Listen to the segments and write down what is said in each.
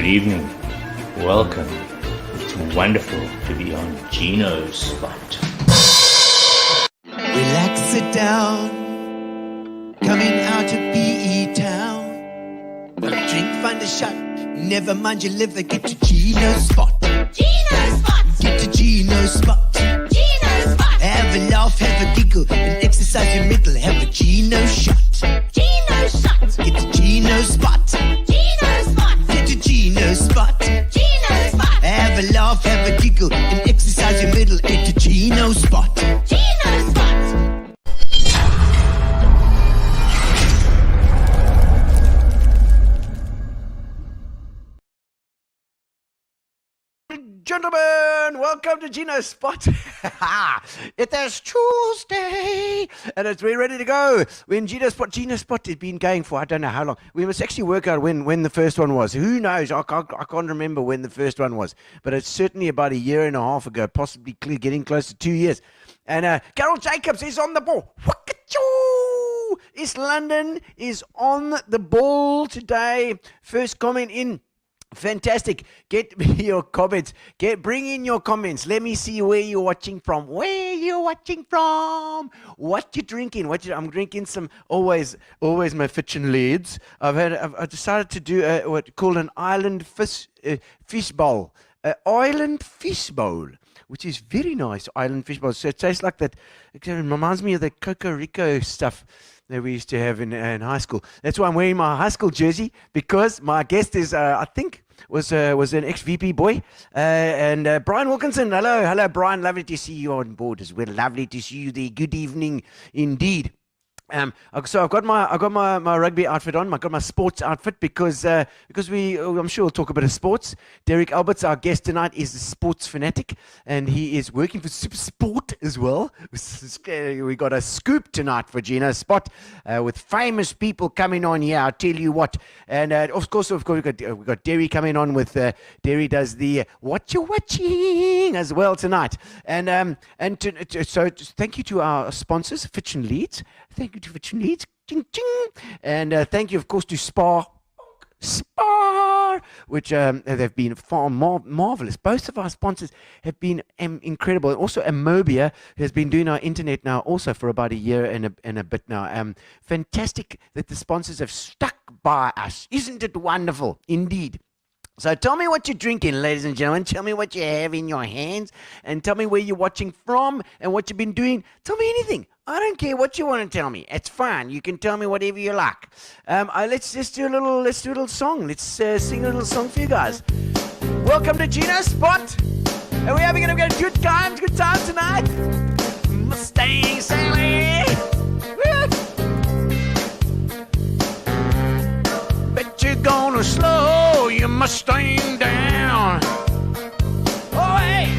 evening. Welcome. It's wonderful to be on Gino's spot. Relax, sit down. Coming out of PE town. Want a drink, find a shot. Never mind your liver, get to Gino's spot. Gino's spot. Get to Gino's spot. Gino's spot. Have a laugh, have a giggle, and exercise your middle. Have a Gino shot. Gino's shot. Get to Gino's spot. Gino's spot. Get to Gino's spot. Gino's spot. Have a laugh, have a giggle, and exercise your middle. Get to Gino's spot. Gino's spot. Gentlemen, welcome to Gino's spot. It is Tuesday, and we're ready to go. We're in Gino's spot. Gino's spot has been going for I don't know how long. We must actually work out when the first one was. Who knows? I can't remember when the first one was, but it's certainly about a year and a half ago, possibly getting close to 2 years. And Carol Jacobs is on the ball. East London is on the ball today. First comment in. Fantastic. Get your comments. Bring in your comments. Let me see where you're watching from. What you drinking? I'm drinking some always my Fitchin Leads. I've decided to do what called an island fish bowl. Island fish bowl, which is very nice. Island fish bowl. So it tastes like that. It reminds me of the Coco Rico stuff that we used to have in high school. That's why I'm wearing my high school jersey, because my guest is, I think, was an ex-VP boy, and Brian Wilkinson. Hello, Brian. Lovely to see you on board as well. Lovely to see you there. Good evening, indeed. So I've got my rugby outfit on. I've got my sports outfit because I'm sure we'll talk a bit of sports. Derek Alberts, our guest tonight, is a sports fanatic, and he is working for Supersport as well. We got a scoop tonight for Gino's spot with famous people coming on here. I'll tell you what. And of course, we've got Derry coming on with Derry does the what you watching as well tonight. So thank you to our sponsors, Fitch and Leeds. Thank you to Fitch and Leeds. Ching, ching. And thank you, of course, to Spar, which they've been far marvelous. Both of our sponsors have been incredible. And also Amobia has been doing our internet now also for about a year and a bit now. Fantastic that the sponsors have stuck by us. Isn't it wonderful? Indeed. So tell me what you're drinking, ladies and gentlemen. Tell me what you have in your hands, and tell me where you're watching from and what you've been doing. Tell me anything. I don't care what you want to tell me. It's fine. You can tell me whatever you like. Let's do a little song. Let's sing a little song for you guys. Welcome to Gino's spot. And we're having a good time tonight. Mustang Sally. Bet you're gonna slow your Mustang down. Oh, hey,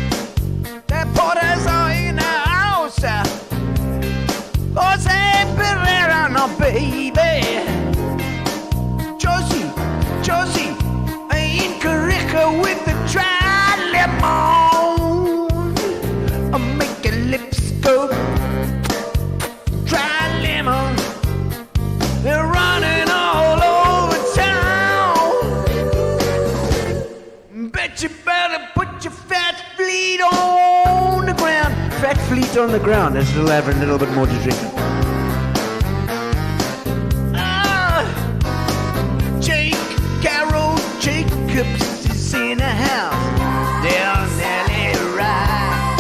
that porters are in the house. Oh, say, Pereira, no, baby. Josie, in Carica with the dry lemon. I'll make your lips go dry lemon. They're running all over town. Bet you better put your fat fleet on the ground. Fat fleet on the ground. Let's have a little bit more to drink. Carol Jacobs is in the house. They're nearly right.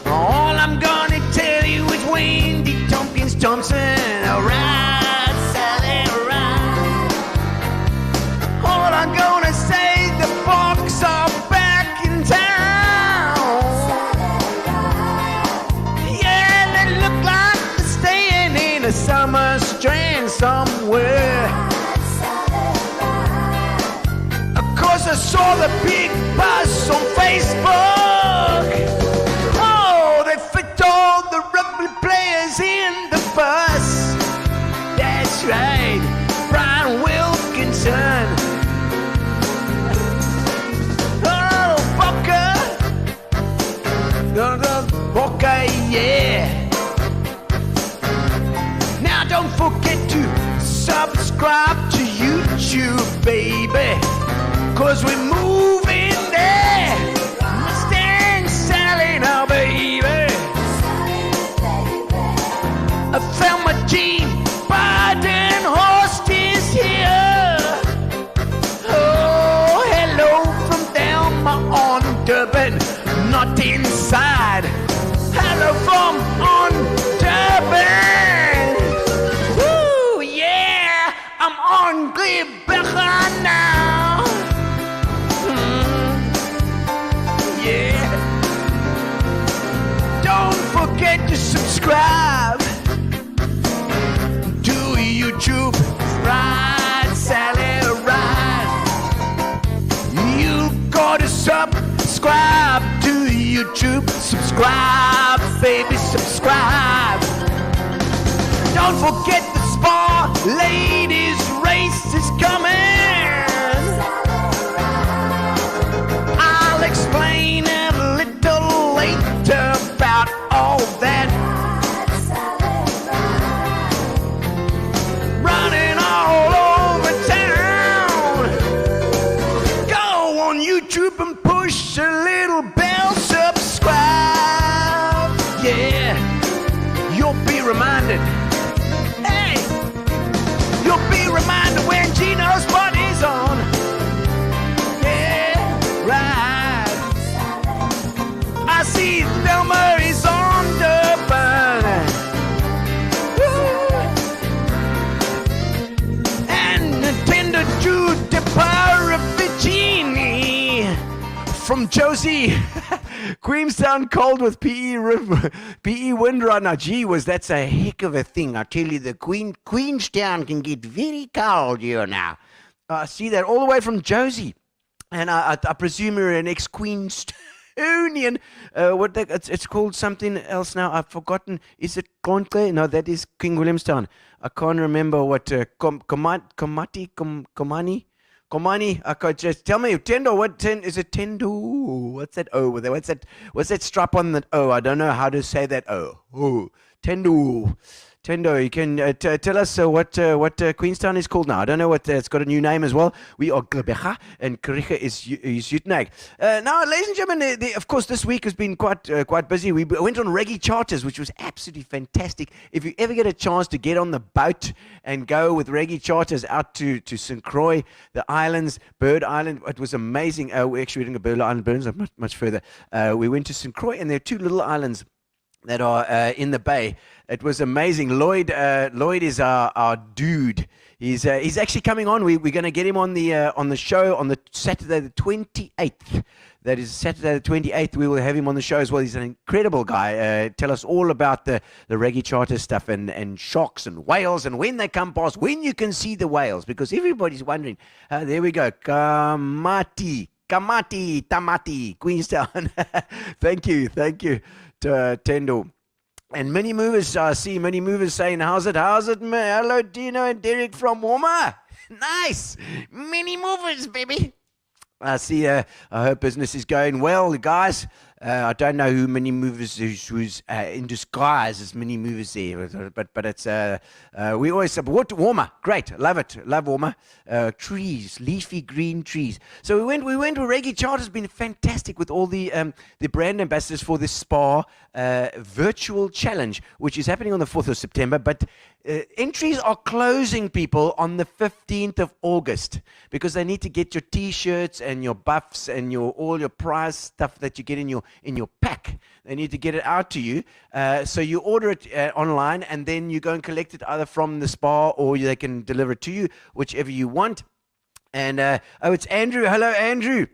All I'm gonna tell you is Wendy Tompkins Thompson. Alright, Sally, right. All I'm gonna say, the Bucks are back in town. Yeah, they look like they're staying in a summer strand somewhere. I saw the big buzz on Facebook. Oh, they fit all the rugby players in the bus. That's right, Brian Wilkinson. Oh, Boca, yeah. Now don't forget to subscribe to YouTube, baby. 'cause we're moving there. Mustang Sally now, baby. I found my Gene Biden Horst is here. Oh, hello from down my on Durban, not inside. Hello from on Durban. Woo, yeah, I'm on Gibbecha now. Yeah. Don't forget to subscribe to YouTube. Ride, Sally, ride. You gotta subscribe to YouTube. Subscribe, baby, subscribe. Don't forget the Spa Ladies race is coming. I'll explain a little later about all that. Running all over town. Go on YouTube and push a little bell, subscribe. Yeah, you'll be reminded. Hey, you'll be reminded when Gino's spot is on. Yeah, right. I see Thelma is on the burn. And Nintendo Jude de Parravicini from Josie. Queenstown cold with PE wind right now. Gee whiz, that's a heck of a thing. I tell you, the Queenstown can get very cold here now. I see that all the way from Josie. And I presume you're an ex-Queenstonian. It's called something else now. I've forgotten. Is it Concle? No, that is King Williamstown. I can't remember what Komani, I can't just tell me. Tendo, is it Tendo? What's that O? What's that strap on that O? I don't know how to say that O. Oh, Tendo, you can tell us what Queenstown is called now. I don't know what it's got a new name as well. We are Glebecha and Karicha is Jutnag. Now, ladies and gentlemen, of course, this week has been quite busy. We went on reggae charters, which was absolutely fantastic. If you ever get a chance to get on the boat and go with reggae charters out to St. Croix, the islands, Bird Island, it was amazing. We actually went to Bird Island, Burns, much further. We went to St. Croix, and there are two little islands that are in the bay. It was amazing. Lloyd is our dude. He's actually coming on. We're going to get him on the show on the Saturday the 28th. That is Saturday the 28th. We will have him on the show as well. He's an incredible guy. Tell us all about the reggae charter stuff and sharks and whales and when they come past, when you can see the whales, because everybody's wondering. There we go. Tamati, Queenstown. Thank you, Tendo. And Mini Movers, I see Mini Movers saying, how's it, hello, Dino and Derek from Woma. Nice, Mini Movers, baby. I see, I hope business is going well, guys. I don't know who Mini Movers who's in disguise as Mini Movers there, but it's we always say warmer, great, love it, love warmer. Trees, leafy green trees. So we went to Reggae Charter. Has been fantastic with all the brand ambassadors for this Spa virtual challenge, which is happening on the 4th of September, but entries are closing, people, on the 15th of August, because they need to get your T-shirts and your buffs and all your prize stuff that you get in your pack. They need to get it out to you. So you order it online, and then you go and collect it either from the Spa or they can deliver it to you, whichever you want. And it's Andrew. Hello, Andrew.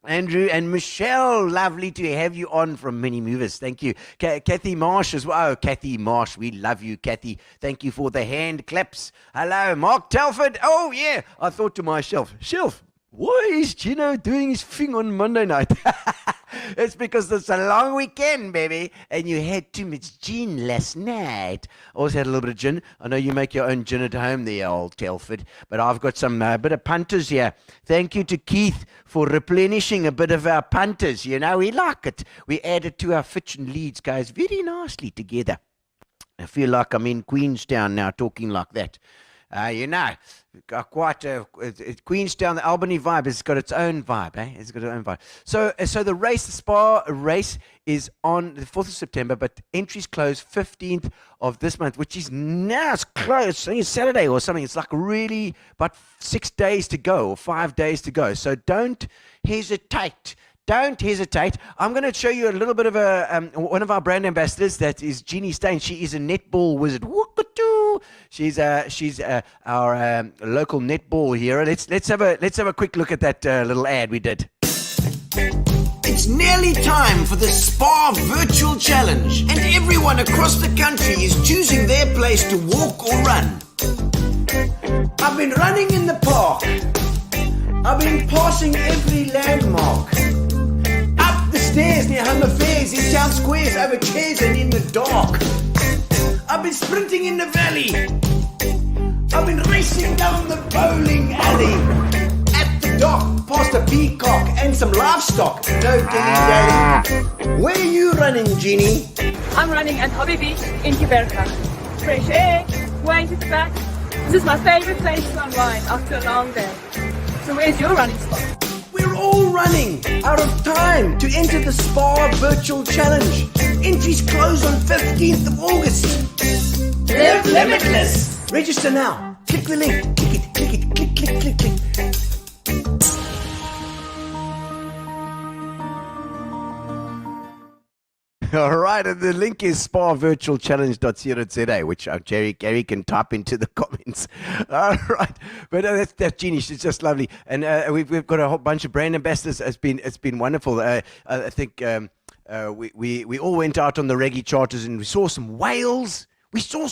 Andrew and Michelle, lovely to have you on from Mini Movers. Thank you. Kathy Marsh as well. Oh, Kathy Marsh, we love you, Kathy. Thank you for the hand claps. Hello, Mark Telford. Oh, yeah. I thought to myself, why is Gino doing his thing on Monday night? It's because it's a long weekend, baby, and you had too much gin last night. Also had a little bit of gin. I know you make your own gin at home there, old Telford, but I've got some bit of punters here. Thank you to Keith for replenishing a bit of our punters. You know, we like it. We added to our Fitch and Leeds, guys, very nicely together. I feel like I'm in Queenstown now talking like that. You know, got quite Queenstown, the Albany vibe has got its own vibe, eh? It's got its own vibe. So the Spa race is on the 4th of September, but entries close 15th of this month, which is now it's close. It's Saturday or something. It's like really about 6 days to go or 5 days to go. So don't hesitate. Don't hesitate. I'm going to show you a little bit of one of our brand ambassadors. That is Jeannie Stain. She is a netball wizard. She's our local netball hero. Let's have a quick look at that little ad we did. It's nearly time for the Spa Virtual Challenge, and everyone across the country is choosing their place to walk or run. I've been running in the park. I've been passing every landmark. Up the stairs near Home Affairs, in town squares, over chairs and in the dark. I've been sprinting in the valley. I've been racing down the bowling alley. At the dock, past a peacock and some livestock. No dilly-dally. Where are you running, Jeannie? I'm running at Hobby Beach in Kiberka. Fresh air, waves at the back. This is my favorite place to unwind after a long day. So where's your running spot? We're all running out of time to enter the Spa Virtual Challenge. Entries close on 15th of August. Live limitless. Register now. Click the link. Click it, click it, click, click, click, click. All right, and the link is spavirtualchallenge.co.za, which Gary can type into the comments. All right, but that's Jeannie. She's just lovely, and we've got a whole bunch of brand ambassadors. It's been wonderful. I think we all went out on the reggae charters and we saw some whales. We saw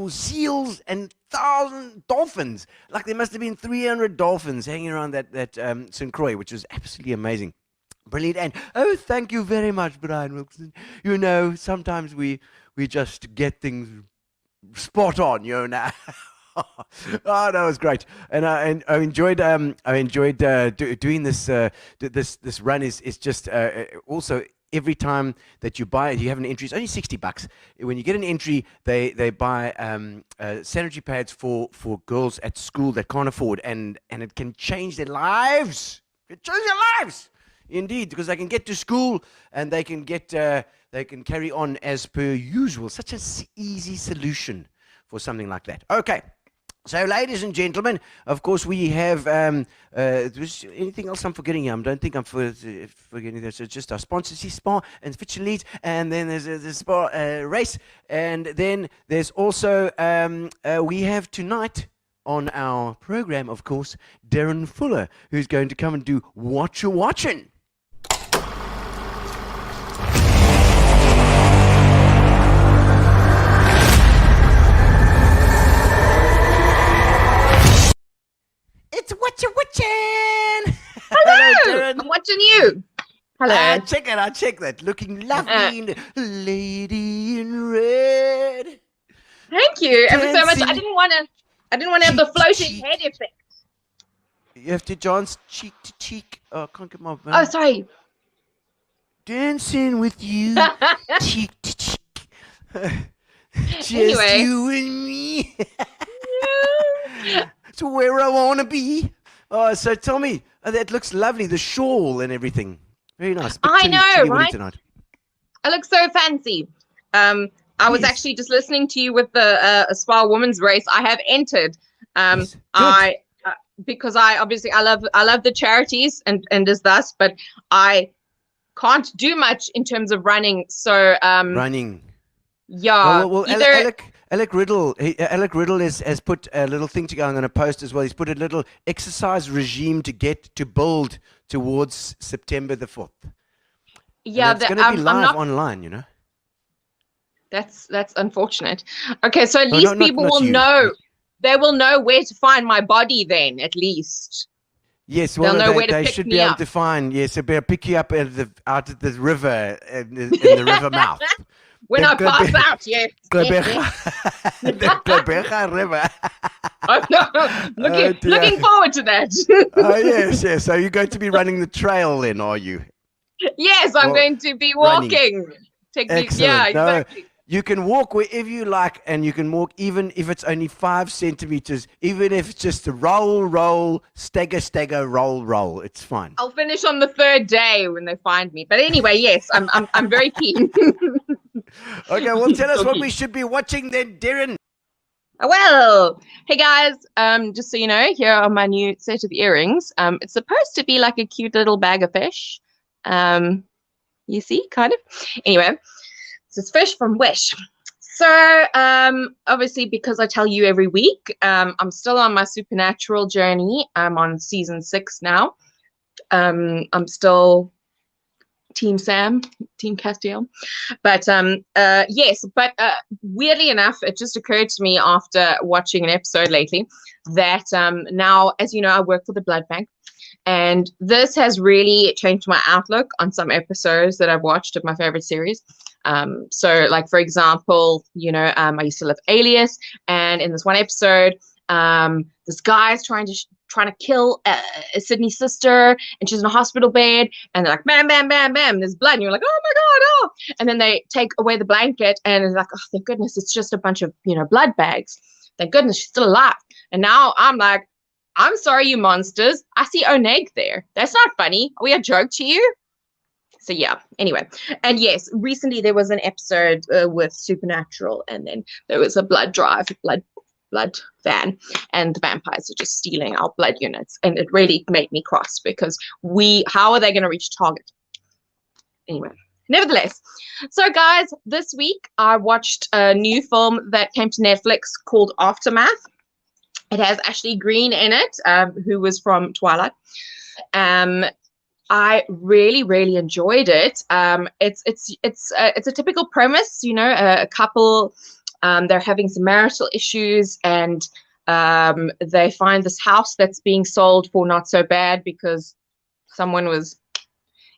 seals and 1,000 dolphins. Like there must have been 300 dolphins hanging around that St. Croix, which was absolutely amazing. Brilliant. And thank you very much, Brian Wilson. You know, sometimes we just get things spot on, you know. Oh, that was great, and I enjoyed doing this. This run is just also every time that you buy it, you have an entry. It's only $60. When you get an entry, they buy sanitary pads for girls at school that can't afford, and it can change their lives. It changes their lives. Indeed, because they can get to school and they can carry on as per usual. Such an easy solution for something like that. Okay, so ladies and gentlemen, of course we have. Anything else I'm forgetting here? I don't think I'm forgetting this. It's just our sponsors, Spa and Fitch and Leads, and then there's the Spa race, and then there's also we have tonight. On our program, of course, Darren Fuller, who's going to come and do What You Watching. It's What You Watching. Hello, Darren. I'm watching you. Hello. I check that. Looking lovely, lady in red. Thank you ever so much. Dancing. I didn't want to have the floating head effect. You have to dance cheek to cheek. Oh, I can't get my. Oh, sorry. Dancing with you, cheek to cheek. Just Anyway. you and me. It's where I want to be. Oh, so tell me, that looks lovely. The shawl and everything. Very nice. Bit I chilly- know, chilly right? tonight. I look so fancy. I was Yes. actually just listening to you with the Spa Women's Race. I have entered. Yes. Good. I because I obviously I love the charities and as thus, but I can't do much in terms of running. So Running. yeah, Well, either Alec Riddle has put a little thing together. I'm going to post as well. He's put a little exercise regime to build towards September the 4th. yeah, And it's going to be I'm live not. online, you know. That's unfortunate. Okay, so at No, least not people will you. know. They will know where to find my body then, at least. Yes, They'll well, know where to they pick should me be able up. to find. Yes, they'll be able to pick you up out of the river in the river mouth. When The I pass Glebe- out, yes. Glebecha, the Glebecha River. Oh, no. Oh, dear. Looking forward to that. Oh yes. So you're going to be running the trail then, are you? Yes, I'm Well, going to be running. walking. Technique. Excellent. Yeah, No, exactly. You can walk wherever you like, and you can walk even if it's only 5 centimeters, even if it's just a roll, stagger, roll. It's fine. I'll finish on the 3rd day when they find me. But anyway, yes, I'm very keen. Okay, well, tell us what Okay. we should be watching then, Darren. Well, hey guys, just so you know, here are my new set of earrings. It's supposed to be like a cute little bag of fish. You see, kind of. Anyway, this is fish from Wish. So, obviously, because I tell you every week, I'm still on my supernatural journey. I'm on season 6 now. I'm still Team Sam, Team Castiel. But yes, but weirdly enough, it just occurred to me after watching an episode lately that now, as you know, I work for the blood bank. And this has really changed my outlook on some episodes that I've watched of my favorite series. So, like, for example, you know, I used to love Alias, and in this one episode, this guy's trying to kill Sydney's sister, and she's in a hospital bed, and they're like, bam, bam, bam, bam, there's blood, and you're like, oh my god, oh! And then they take away the blanket, and it's like, oh, thank goodness, it's just a bunch of, you know, blood bags. Thank goodness she's still alive. And now I'm like, I'm sorry, you monsters. I see Oneg there. That's not funny. Are we a joke to you? So yeah, anyway. And yes, recently there was an episode with Supernatural, and then there was a blood van, and the vampires are just stealing our blood units. And it really made me cross, because how are they going to reach target? Anyway, nevertheless. So guys, this week I watched a new film that came to Netflix called Aftermath. It has Ashley Greene in it, who was from Twilight. I really enjoyed it. It's a typical premise, you know, a couple, they're having some marital issues, and they find this house that's being sold for not so bad because someone was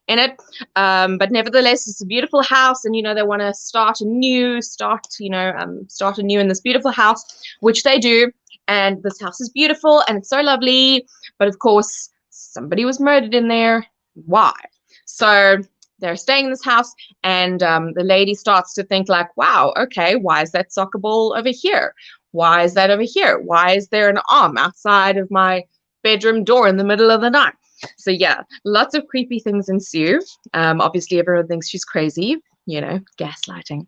in it. But nevertheless, it's a beautiful house, and you know, they want to start anew in this beautiful house, which they do. And this house is beautiful and it's so lovely, but of course somebody was murdered in there. Why? So they're staying in this house, and the lady starts to think like, wow, okay, why is that soccer ball over here? Why is that over here? Why is there an arm outside of my bedroom door in the middle of the night? So yeah, lots of creepy things ensue. Obviously everyone thinks she's crazy, you know, gaslighting,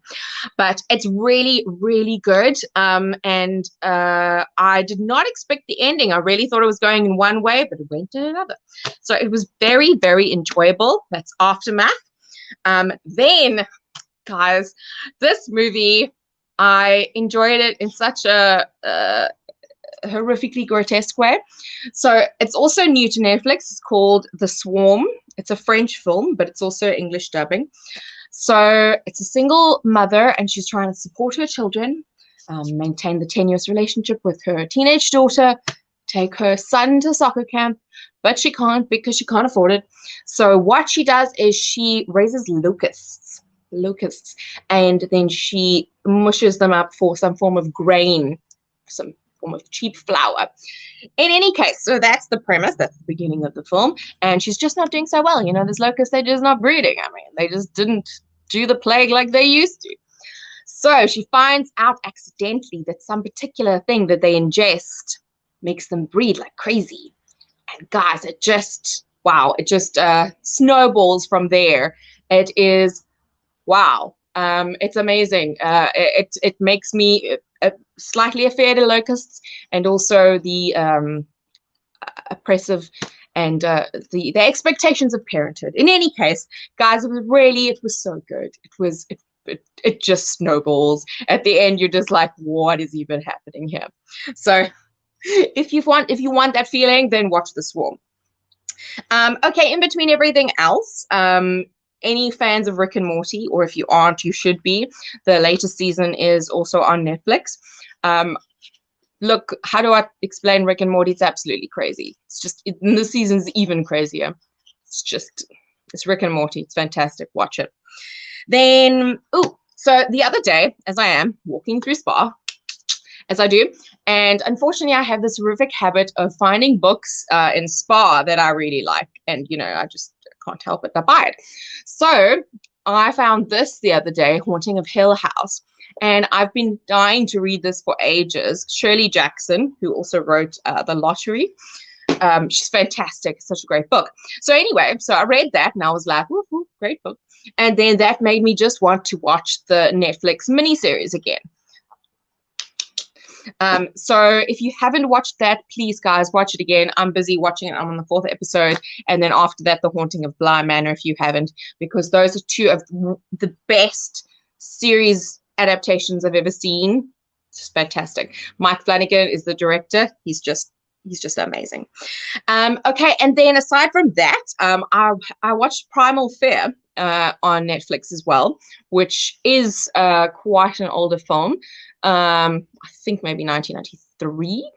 but it's really good. And I did not expect the ending. I really thought it was going in one way, but it went in another. So it was very enjoyable. That's Aftermath. Then, guys, this movie, I enjoyed it in such a horrifically grotesque way. So it's also new to Netflix. It's called The Swarm. It's a French film, but it's also English dubbing. So it's a single mother, and she's trying to support her children, maintain the tenuous relationship with her teenage daughter, take her son to soccer camp, but she can't because she can't afford it. So what she does is she raises locusts, and then she mushes them up for some form of grain, some form of cheap flour. In any case, so that's the premise. That's the beginning of the film. And she's just not doing so well. You know, this locust, they're just not breeding. I mean, they just didn't do the plague like they used to. So she finds out accidentally that some particular thing that they ingest makes them breed like crazy. And guys, it just snowballs from there. It is, wow. It's amazing. It makes me slightly afraid of locusts, and also the oppressive and the expectations of parenthood. In any case, guys, it was so good. It just snowballs. At the end, you're just like, what is even happening here? So if you want that feeling, then watch The Swarm. Okay, in between everything else, any fans of Rick and Morty, or if you aren't, you should be. The latest season is also on Netflix. Look, how do I explain Rick and Morty? It's absolutely crazy. It's just, this season's even crazier. It's Rick and Morty. It's fantastic. Watch it. Then, so the other day, as I am walking through Spa, as I do, and unfortunately I have this horrific habit of finding books in Spa that I really like, and you know, I just can't help it, I buy it. So I found this the other day, Haunting of Hill House, and I've been dying to read this for ages. Shirley Jackson, who also wrote The Lottery. She's fantastic. It's such a great book. So anyway, so I read that and I was like, woohoo, great book. And then that made me just want to watch the Netflix miniseries again. So if you haven't watched that, please, guys, watch it again. I'm busy watching it. I'm on the 4th episode. And then after that, The Haunting of Bly Manor, if you haven't, because those are two of the best series adaptations I've ever seen. It's just fantastic. Mike Flanagan is the director. He's just amazing. Okay, and then aside from that, I watched Primal Fear on Netflix as well, which is quite an older film. I think maybe 1993,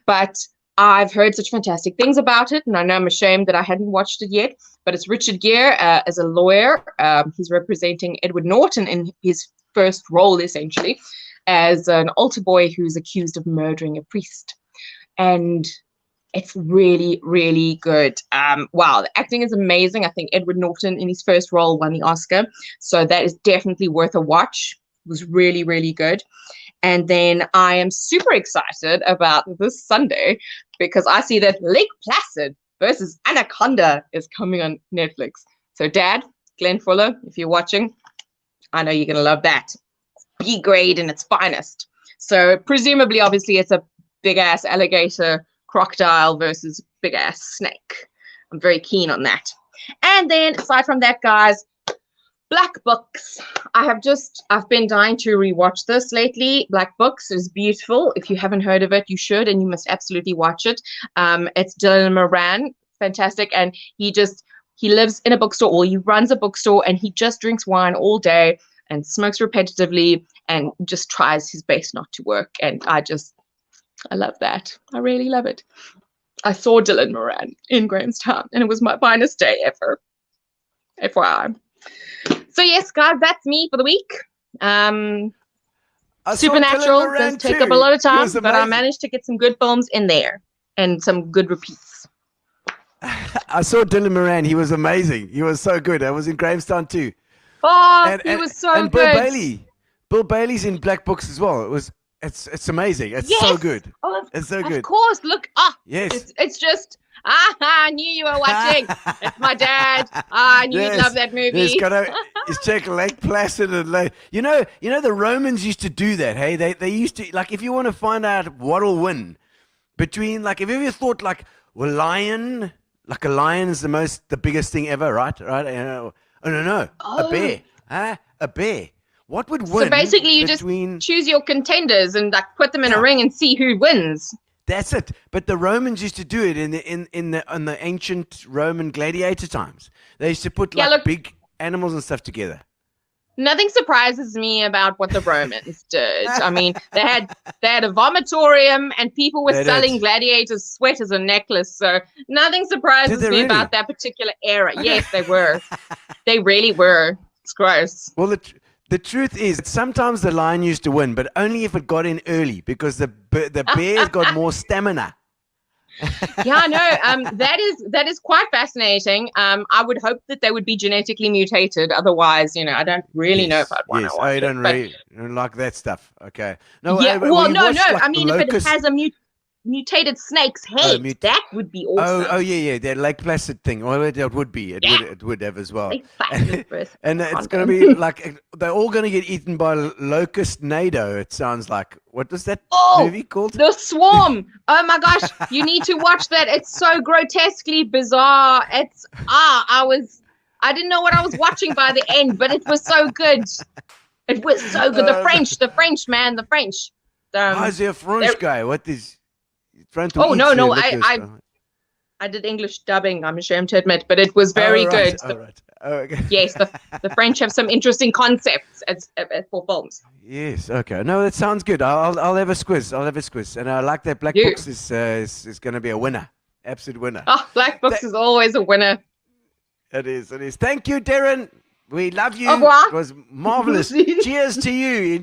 but I've heard such fantastic things about it, and I know I'm ashamed that I hadn't watched it yet. But it's Richard Gere as a lawyer. He's representing Edward Norton in his first role, essentially, as an altar boy who's accused of murdering a priest. And it's really, really good. Wow, the acting is amazing. I think Edward Norton in his first role won the Oscar, so that is definitely worth a watch. It was really, really good. And then I am super excited about this Sunday because I see that Lake Placid versus Anaconda is coming on Netflix. So Dad, Glenn Fuller, if you're watching, I know you're going to love that. B grade in its finest. So presumably, obviously, it's a big-ass alligator crocodile versus big-ass snake. I'm very keen on that. And then aside from that, guys, Black Books. I've been dying to rewatch this lately. Black Books is beautiful. If you haven't heard of it, you should, and you must absolutely watch it. It's Dylan Moran, fantastic, and he lives in a bookstore, or he runs a bookstore, and he just drinks wine all day and smokes repetitively and just tries his best not to work. And I love that. I really love it. I saw Dylan Moran in Grahamstown, and it was my finest day ever. FYI. So yes, guys, that's me for the week. Supernatural does take up a lot of time, but I managed to get some good films in there and some good repeats. I saw Dylan Moran. He was amazing. He was so good. I was in Grahamstown too. Oh, he was so and good. Bill Bailey's in Black Books as well. It's amazing. It's so good. It's so good. Of course. Look. Yes. It's just. I knew you were watching. It's my dad. I knew you'd love that movie. He's check Lake Placid and Lake. You know the Romans used to do that. Hey, they used to, like, if you want to find out what'll win between, like, have you ever thought, like, well, lion, like a lion is the biggest thing ever, right? No, a bear, a bear. What would win? So basically, you just choose your contenders and like put them in a ring and see who wins. That's it. But the Romans used to do it in the ancient Roman gladiator times. They used to put big animals and stuff together. Nothing surprises me about what the Romans did. I mean, they had a vomitorium and people were selling gladiators' sweat as a necklace. So nothing surprises me about that particular era. Yes, they were. They really were. It's gross. Well, the truth is, sometimes the lion used to win, but only if it got in early, because the bear's got more stamina. Yeah, no, that is quite fascinating. I would hope that they would be genetically mutated. Otherwise, I don't really know if I'd want to watch I it. don't really like that stuff. Okay. No. Yeah. I mean, if it has a mutated snake's head, that would be awesome. Oh, yeah, that Lake Placid thing. Well, it would be. It would have as well. And it's going to be like they're all going to get eaten by locust nado. It sounds like. What was that movie called? The Swarm. Oh my gosh, you need to watch that. It's so grotesquely bizarre. I didn't know what I was watching by the end, but it was so good. It was so good. The French, man, the French. Is there a French guy? What is? No, I did English dubbing, I'm ashamed to admit, but it was very good. Okay. Yes, the French have some interesting concepts for films. Yes, okay. No, that sounds good. I'll have a squiz. And I like that Black Books is going to be a winner. Absolute winner. Oh, Black Books is always a winner. It is. Thank you, Darren. We love you. Au revoir. It was marvelous. Cheers to you.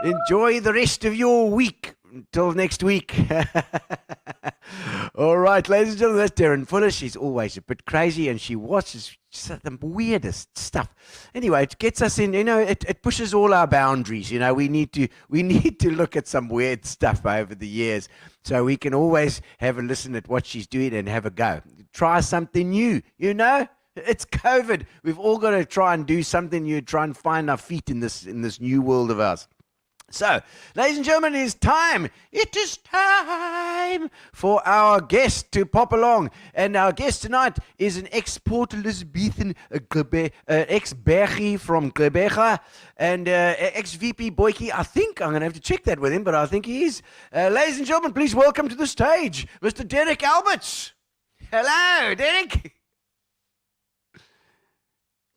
Enjoy the rest of your week. Until next week. All right, ladies and gentlemen, that's Darren Fuller. She's always a bit crazy, and she watches the weirdest stuff. Anyway, it gets us in. It pushes all our boundaries. We need to look at some weird stuff over the years, so we can always have a listen at what she's doing and have a go. Try something new. It's COVID. We've all got to try and do something new. Try and find our feet in this new world of ours. So, ladies and gentlemen, it is time. It is time for our guest to pop along. And our guest tonight is an ex-Port Elizabethan, ex-Bergie from Gqeberha, and ex-VP Boykie. I think I'm going to have to check that with him, but I think he is. Ladies and gentlemen, please welcome to the stage, Mr. Derek Alberts. Hello, Derek.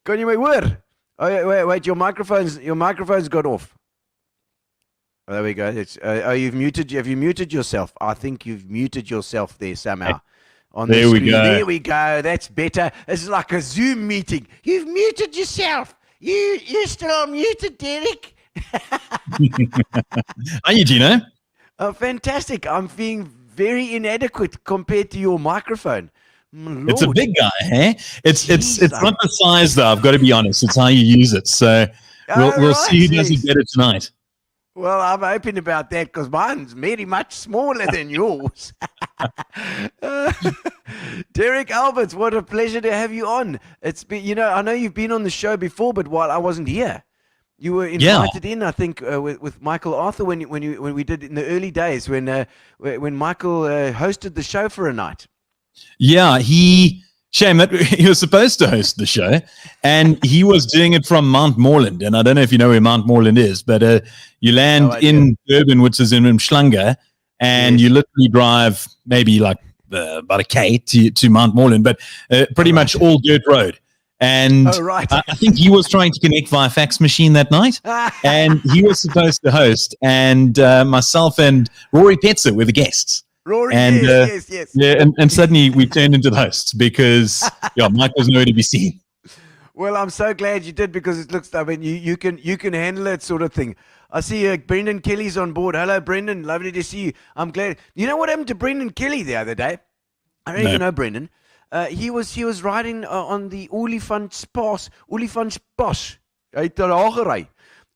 Can you hear? Oh, wait, your microphone's got off. Oh, there we go. Have you muted yourself? I think you've muted yourself there somehow. On there the we screen. go. There we go. That's better. It's like a Zoom meeting. You've muted yourself. You're still muted, Derek. Are you, Gino? Oh, fantastic. I'm being very inadequate compared to your microphone. Lord. It's a big guy, eh? It's Jeez, not the size, though. I've got to be honest. It's how you use it. So we'll see who does it better tonight. Well, I'm hoping about that because mine's very much smaller than yours. Derek Alberts, what a pleasure to have you on. It's been, I know you've been on the show before, but while I wasn't here, you were invited in. I think with Michael Arthur when we did in the early days when Michael hosted the show for a night. Yeah, shame that he was supposed to host the show, and he was doing it from Mount Moreland. And I don't know if you know where Mount Moreland is, but you land in Durban, which is in Umhlanga, and you literally drive maybe like about a K to Mount Moreland, but pretty much all dirt road. And I think he was trying to connect via fax machine that night, and he was supposed to host, and myself and Rory Petzer were the guests. Rory, and, yes. Yeah, and suddenly we turned into the hosts because Mike was nowhere to be seen. Well, I'm so glad you did because it looks. I mean, you can handle that sort of thing. I see Brendan Kelly's on board. Hello, Brendan. Lovely to see you. I'm glad. You know what happened to Brendan Kelly the other day? I don't even know Brendan. He was riding on the Olifantspas uit ter Hagery.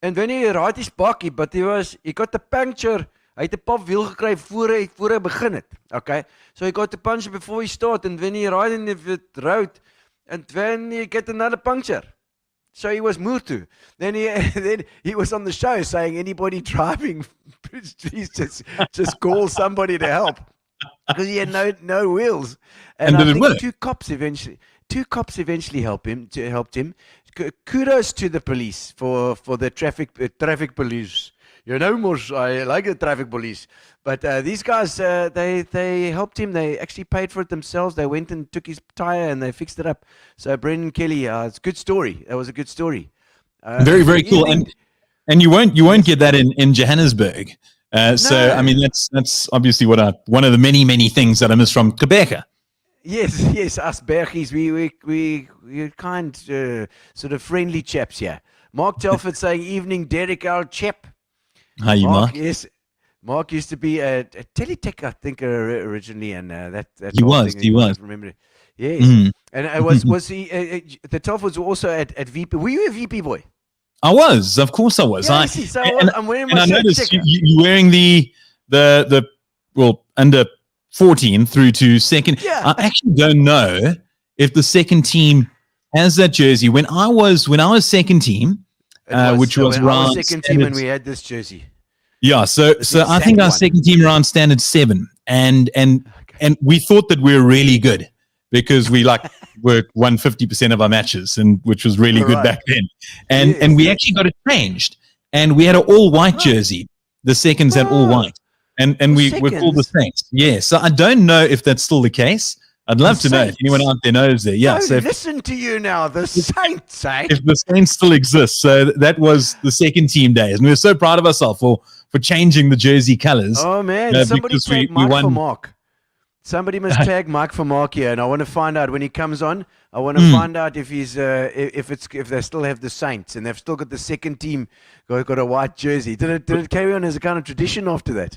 And when he ride his bakkie, but he got the puncture. Hy het 'n pap wiel gekry voor hy begin het. Okay? So he got the puncture before he start, and when he riding the road, and when he get another puncture. So he was moved to. Then he was on the show saying anybody driving, please just call somebody to help. Because he had no wheels. And I think two cops eventually helped him. Kudos to the police for the traffic police. I like the traffic police. But these guys, they helped him. They actually paid for it themselves. They went and took his tire and they fixed it up. So Brendan Kelly, it's a good story. That was a good story. Very, very cool. And you won't get that in Johannesburg. So I mean that's obviously one of the many things that I miss from Gqeberha. Yes, us Bergies, we're kind, sort of friendly chaps here. Mark Telford saying, "Evening, Derek, our chap." Hi, Mark. Yes, Mark used to be a Teletech, I think, originally, and that he was. Remember? Yes, and was he? The Telford was also at VP. Were you a VP boy? I was, of course, I was. Yeah, I'm wearing my and I noticed you wearing the under 14 through to second. Yeah. I actually don't know if the second team has that jersey. When I was second team, which was around second team when we had this jersey. Yeah, so I think our second team around standard 7, and we thought that we were really good because we were won 50% of our matches, and which was really good back then. And we actually got it changed, and we had an all white jersey. The seconds had all white, and we were called the Saints. Yeah, so I don't know if that's still the case. I'd love to know if anyone out there knows there. Yeah, so listen to you now, the Saints. If the Saints still exist, so that was the second team days, and we were so proud of ourselves for changing the jersey colors. Oh man, somebody tag Mike for Mark. Somebody must tag Mike for Mark here, and I want to find out when he comes on. I want to find out if he's if they still have the Saints and they've still got the second team got a white jersey. Did it carry on as a kind of tradition after that?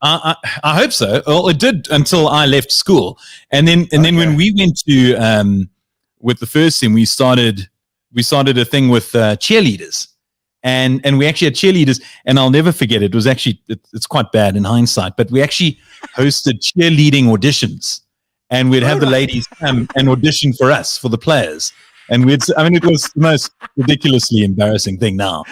I hope so. Well, it did until I left school, and then when we went to with the first team, we started a thing with cheerleaders, and we actually had cheerleaders, and I'll never forget it. It was actually it's quite bad in hindsight, but we actually hosted cheerleading auditions, and we'd have the ladies come and audition for us, for the players, and it was the most ridiculously embarrassing thing now.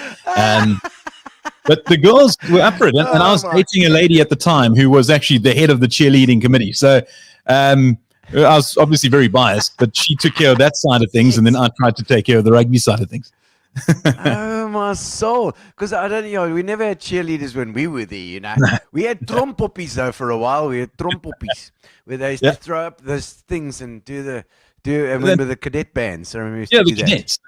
But the girls were up for it, and I was dating a lady at the time who was actually the head of the cheerleading committee. So I was obviously very biased, but she took care of that side of things, and then I tried to take care of the rugby side of things. Oh my soul! Because I don't, we never had cheerleaders when we were there. We had trompoppies though for a while. We had trompoppies where they used to throw up those things and do. I remember the cadet bands. I remember we used to do the cadets.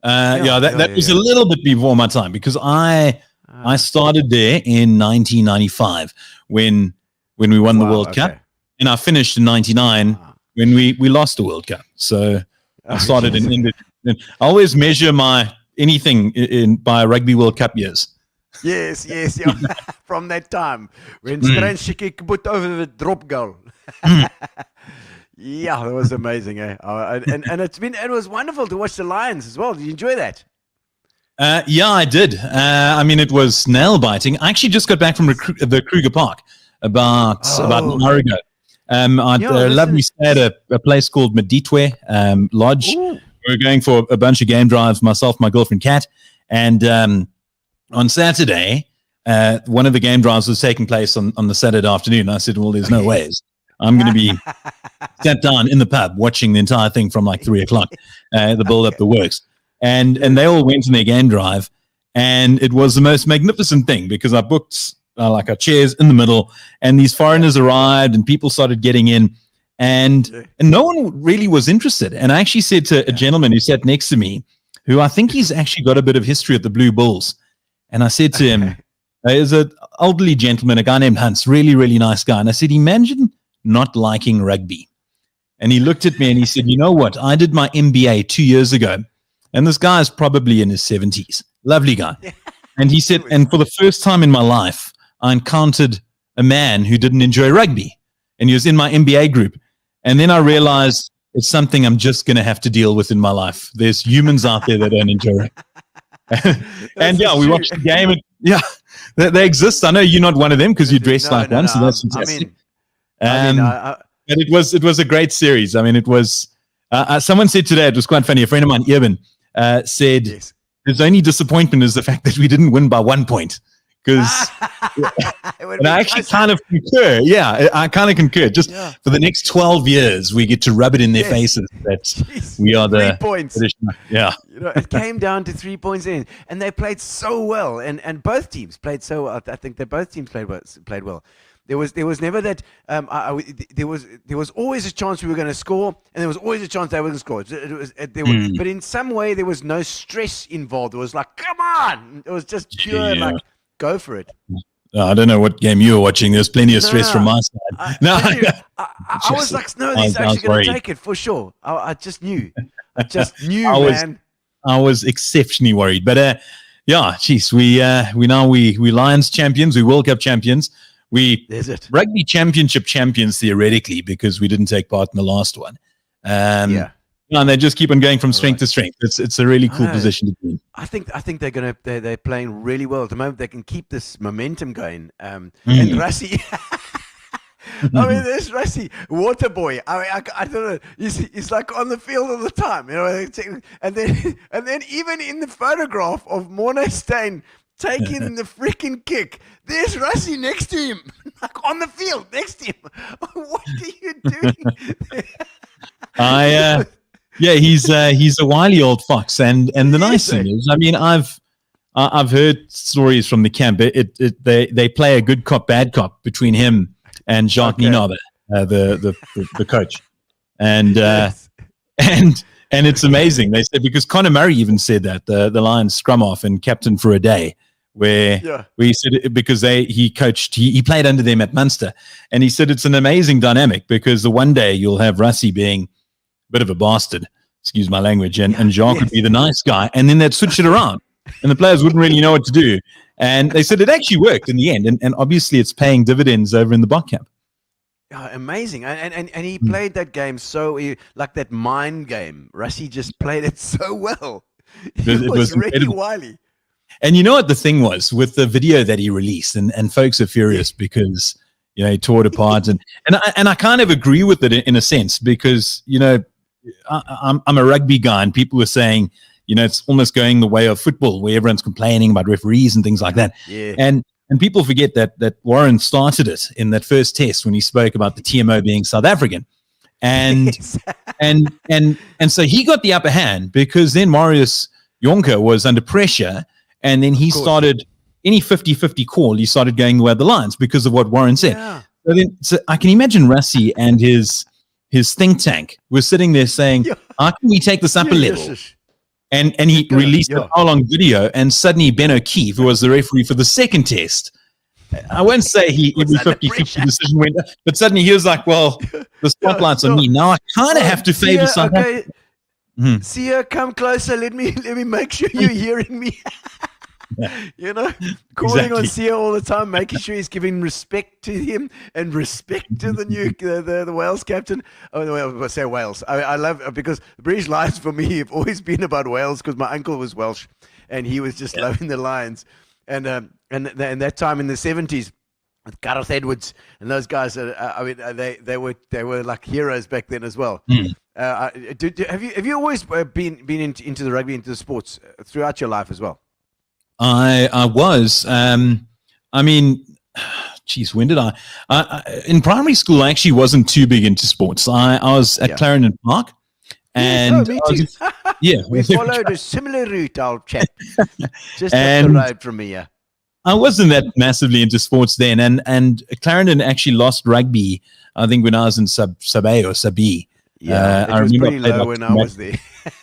That was a little bit before my time, because I started there in 1995 when we won the World Cup, and I finished in 99 when we lost the World Cup. So I started in I always measure my anything by Rugby World Cup years. Yes, yeah. From that time when Stranchik put over the drop goal. Yeah, that was amazing, eh? And it was wonderful to watch the Lions as well. Did you enjoy that? Yeah, I did. It was nail biting. I actually just got back from the Kruger Park about an hour ago. I'd lovely stay at a place called Meditwe Lodge. Ooh. We were going for a bunch of game drives, myself, my girlfriend, Kat. And on Saturday, one of the game drives was taking place on the Saturday afternoon. I said, well, there's no ways. I'm going to be sat down in the pub watching the entire thing from like 3 o'clock, the build up, the works. And they all went in their game drive, and it was the most magnificent thing because I booked our chairs in the middle, and these foreigners arrived, and people started getting in, and no one really was interested. And I actually said to a gentleman who sat next to me, who I think he's actually got a bit of history at the Blue Bulls, and I said to him, there's an elderly gentleman, a guy named Hans, really, really nice guy, and I said, imagine not liking rugby. And he looked at me and he said, you know what? I did my MBA 2 years ago, and this guy is probably in his 70s. Lovely guy. And he said, and for the first time in my life, I encountered a man who didn't enjoy rugby. And he was in my MBA group. And then I realized it's something I'm just going to have to deal with in my life. There's humans out there that don't enjoy rugby. And we watched the game. And, they exist. I know you're not one of them because you dressed like one, so that's fantastic. But it was a great series. It was. Someone said today, it was quite funny. A friend of mine, Evan, said his only disappointment is the fact that we didn't win by 1 point. Because, and I actually kind of concur. Yeah, I kind of concur. Just for the next 12 years, we get to rub it in their faces that we are the 3 points. Yeah, it came down to 3 points in, and they played so well, and both teams played so well. I think that both teams played well. There was never that. There was always a chance we were going to score, and there was always a chance they were going to score. But in some way, there was no stress involved. It was like, come on! It was just pure go for it. I don't know what game you were watching. There's plenty of stress from my side. I was like, no, he's actually going to take it for sure. I just knew. Man. I was exceptionally worried. But we Lions champions. We World Cup champions. We rugby championship champions theoretically because we didn't take part in the last one. And they just keep on going from strength to strength. It's a really cool position to be in. I think they're playing really well at the moment. They can keep this momentum going. And Rassie, there's Rassie, water boy. I don't know. He's like on the field all the time, And then even in the photograph of Morne Steyn taking the freaking kick, there's Rassie next to him, like on the field next to him. What are you doing? He's a wily old fox, and the nice thing is, I've heard stories from the camp. They play a good cop, bad cop between him and Jacques Ninaber, the coach, and it's amazing. They said because Conor Murray even said that the Lions scrum off and captain for a day. Where he said because he coached, he played under them at Munster, and he said it's an amazing dynamic because the one day you'll have Rassie being a bit of a bastard, excuse my language, and Jacques would be the nice guy, and then they'd switch it around, and the players wouldn't really know what to do, And they said it actually worked in the end. And obviously it's paying dividends over in the Bok camp. Amazing. And he played that game like that mind game. Rassie just played it so well. He was really incredible. wily. And you know what the thing was with the video that he released, and folks are furious because, you know, he tore it apart. And I kind of agree with it in a sense because, you know, I'm a rugby guy and people were saying, you know, it's almost going the way of football where everyone's complaining about referees and things like that. Yeah. And people forget that Warren started it in that first test when he spoke about the TMO being South African. And and so he got the upper hand because then Marius Jonker was under pressure, and then he started any 50-50 call, he started going the way of the Lions because of what Warren said. Yeah. So I can imagine Rassie and his think tank were sitting there saying, how can we take this up a level? And he released a hour-long video, and suddenly Ben O'Keefe, who was the referee for the second test, I won't say every 50-50 decision went, but suddenly he was like, well, the spotlight's on me. Now I kind of have to favor South Africa. Sia, come closer. Let me make sure you're hearing me. You know, calling on Sia all the time, making sure he's giving respect to him and respect to the new the Wales captain. Oh, I say Wales. I love because the British Lions for me have always been about Wales because my uncle was Welsh and he was just loving the Lions. And that time in the 70s with Gareth Edwards and those guys, they were like heroes back then as well. Have you always been into the rugby, into the sports throughout your life as well? I was. I mean, geez, when did I in primary school, I actually wasn't too big into sports. I was at Clarendon Park. And me too. We followed a similar route, old chap. Just up the road from me, I wasn't that massively into sports then. And Clarendon actually lost rugby, I think, when I was in sub A or sub B. Yeah, it was pretty low when I was there.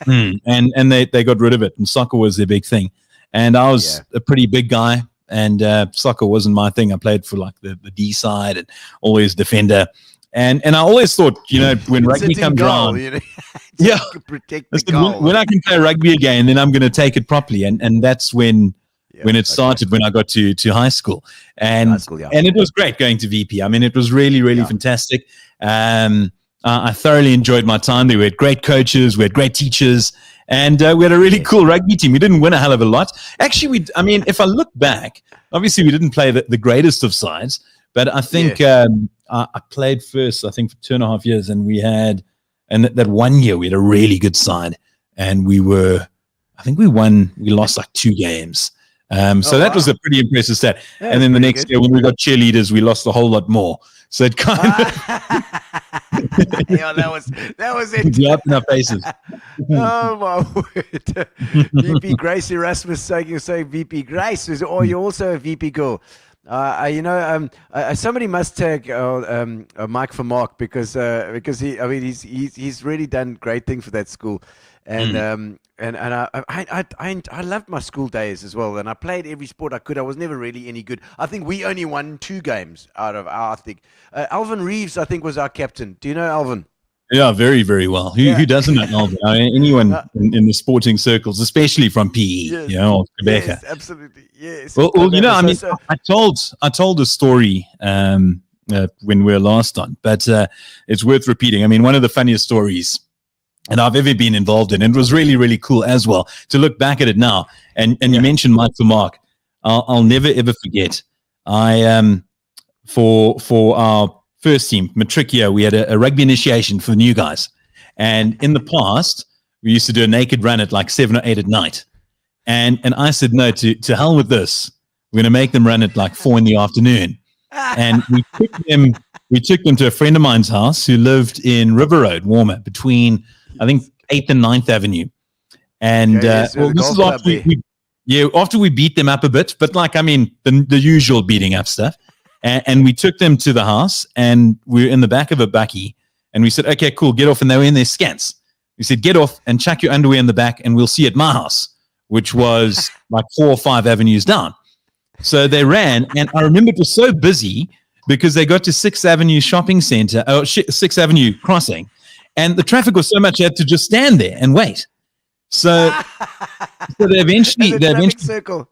And they got rid of it, and soccer was their big thing. And I was a pretty big guy, and soccer wasn't my thing. I played for like the D side and always defender. And I always thought, you know, when rugby comes around, you know, protect the goal. When I can play rugby again, then I'm going to take it properly. And that's when it started, when I got to high school. And it was great going to VP. I mean, it was really, really fantastic. I thoroughly enjoyed my time there. We had great coaches, we had great teachers, and we had a really cool rugby team. We didn't win a hell of a lot. Actually, if I look back, obviously we didn't play the greatest of sides, but I think I played first, I think, for 2.5 years, and we had, and that 1 year we had a really good side, and we lost like 2 games. So that was a pretty impressive stat. Yeah, and then the next year when we got cheerleaders, we lost a whole lot more. So it kind of that was it. Up in our faces. Oh my word! VP Grace Erasmus saying VP Grace. You're also a VP girl. Somebody must tag Mike for Mark because he's really done great things for that school, and I loved my school days as well, and I played every sport I could. I was never really any good. I think we only won 2 games out of Alvin Reeves, I think, was our captain. Do you know Alvin? Yeah, very, very well. Who doesn't know Alvin? Anyone in the sporting circles, especially from PE, yes, or Quebec. Yes, absolutely. Yes. Well, I told a story when we were last on, but it's worth repeating. I mean, one of the funniest stories and I've ever been involved in, and it was really, really cool as well to look back at it now. And you mentioned Mike for Mark. I'll never ever forget. For our first team, matric year, we had a rugby initiation for the new guys. And in the past, we used to do a naked run at like 7 or 8 at night. And I said, no, to hell with this. We're going to make them run at like 4 in the afternoon. And we took them to a friend of mine's house who lived in River Road, Warmer, between, I think, 8th and 9th Avenue. And this is after we beat them up a bit, but the usual beating up stuff. And we took them to the house, and we were in the back of a bakkie, and we said, okay, cool, get off. And they were in their scants. We said, get off and chuck your underwear in the back, and we'll see you at my house, which was like 4 or 5 avenues down. So they ran, and I remember it was so busy because they got to 6th Avenue Shopping Center, 6th Avenue crossing, and the traffic was so much they had to just stand there and wait. So they eventually circle.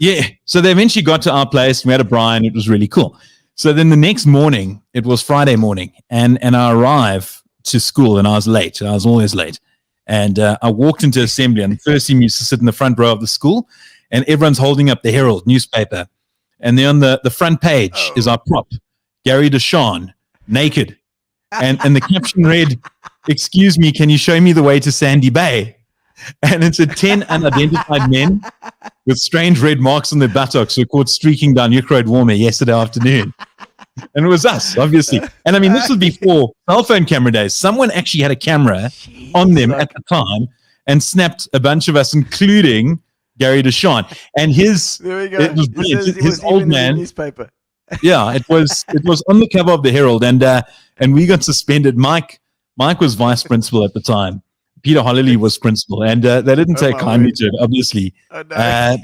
Yeah. So they eventually got to our place. We had a braai. It was really cool. So then the next morning, it was Friday morning, and I arrived to school, and I was late. I was always late. And I walked into assembly, and the first team used to sit in the front row of the school, and everyone's holding up the Herald newspaper. And then on the front page is our prop, Gary Deshawn, naked. And the caption read, "Excuse me, can you show me the way to Sandy Bay?" And it said 10 unidentified men with strange red marks on their buttocks were caught streaking down Yuck Road Warmer yesterday afternoon. And it was us, obviously. And I mean, this was before cell phone camera days. Someone actually had a camera on them at the time and snapped a bunch of us, including Gary Deshawn. And There we go. it was brilliant. His even old in the man. newspaper. Yeah, it was on the cover of the Herald, and we got suspended. Mike was vice principal at the time. Peter Hollily was principal, and they didn't take my kindly word. to it, obviously. Oh, no.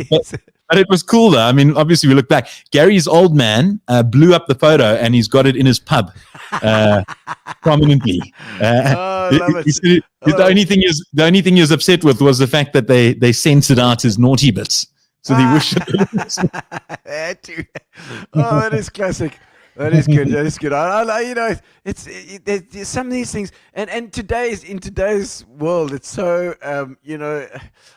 But it was cool, though. I mean, obviously, we look back. Gary's old man blew up the photo, and he's got it in his pub prominently. I love it. He said the only thing he was upset with was the fact that they censored out his naughty bits. So they wish Had to. Oh, that is classic. That is good. That is good. I you know, there's some of these things, and in today's world, it's so you know,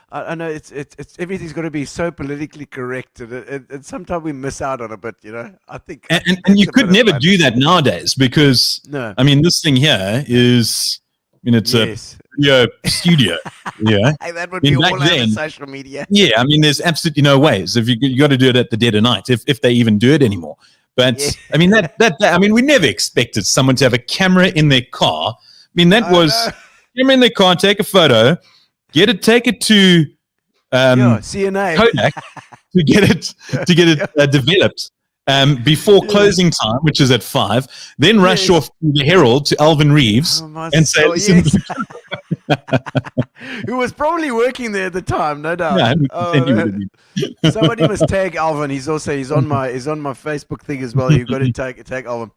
I know it's everything's got to be so politically correct, and sometimes we miss out on a bit. You know, I think, and it's you a could bit of never fun. do that nowadays because No. I mean, this thing here is, I mean, it's Yes. a studio. Yeah. Hey, that would I mean, be back all over then- social media. Yeah, I mean, there's absolutely no ways. If you got to do it at the dead of night, if they even do it anymore. But Yeah. I mean, I mean, we never expected someone to have a camera in their car. I mean, that I was know. camera in their car, take a photo, take it to Yeah, CNA. Kodak to get it developed before closing time, which is at 5. Then rush Yes. off to the Herald to Alvin Reeves Oh, my and say, soul, "Listen, yes. Who was probably working there at the time, no doubt. Yeah, 100% Oh, he would no. have been." Somebody must tag Alvin. He's on my Facebook thing as well. You've got to tag Alvin.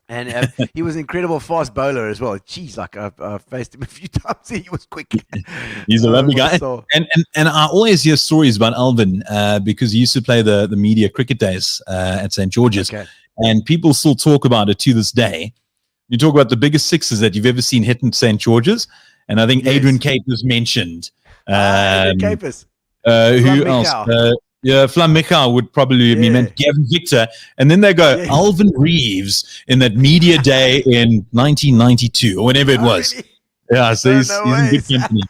And he was an incredible fast bowler as well. Jeez, like I've faced him a few times. He was quick. He's a lovely my guy. soul. And I always hear stories about Alvin because he used to play the media cricket days at St. George's. Okay. And people still talk about it to this day. You talk about the biggest sixes that you've ever seen hit in St. George's. And I think Yes. Adrian Cape was mentioned. Capers. Who Flum else? Michau. Yeah, Flam Michau would probably be Yeah. meant. Gavin Victor. And then they go, Yeah. Alvin Reeves in that media day in 1992 or whatever it was. Really? Yeah, so Oh, he's no in ways. good company.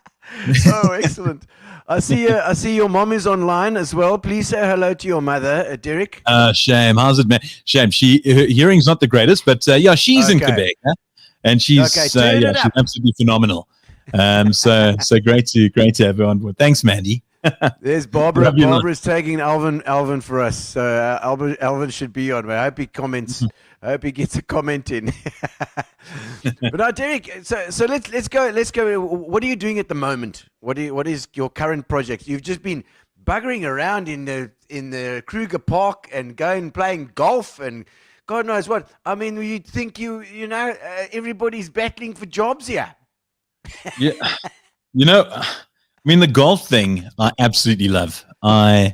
Oh, excellent. I see your mom is online as well. Please say hello to your mother, Derek. Shame. How's it, man? Shame. Her hearing's not the greatest, but yeah, she's in Okay. Quebec, huh? And she's Okay, turn it she's up. absolutely phenomenal. So great to have her on board. Thanks, Mandy. There's Barbara. Love you, Barbara's tagging Alvin for us. So Alvin should be on. I hope he comments. I hope he gets a comment in. But now, Derek. So let's go. Let's go. What are you doing at the moment? What is your current project? You've just been buggering around in the Kruger Park and playing golf and God knows what. I mean, you think you know everybody's battling for jobs here. Yeah, I mean the golf thing I absolutely love. I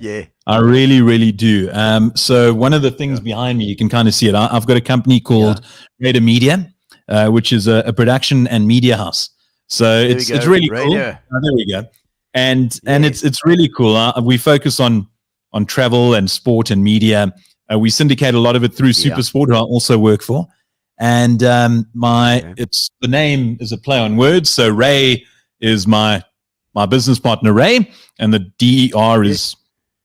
really, really do. So one of the things behind me, you can kind of see it. I've got a company called Radar Media, which is a production and media house. So it's really cool. Radio. There we go. And it's really cool. We focus on travel and sport and media. We syndicate a lot of it through Supersport, who I also work for. And the name is a play on words. So Ray is my business partner, Ray, and the DER is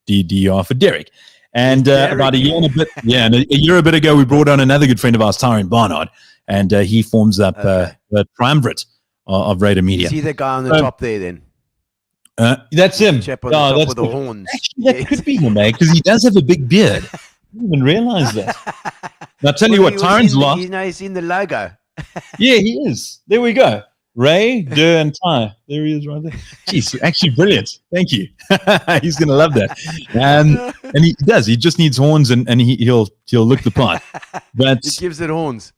DDR for Derek. And about a year and a bit, and a year a bit ago, we brought on another good friend of ours, Tyrone Barnard, and he forms up the triumvirate of Radar Media. See the guy on the top there, then. That's him. Chap on the top that's with the horns. Actually, that could be him, man, because he does have a big beard. I didn't even realize that. Now, I'll tell you what, Tyrone's lost. He's in the logo. Yeah, he is. There we go. Ray, Der, and Ty. There he is right there. Jeez, actually brilliant. Thank you. He's going to love that. And he does. He just needs horns and he'll look the part. But It gives it horns.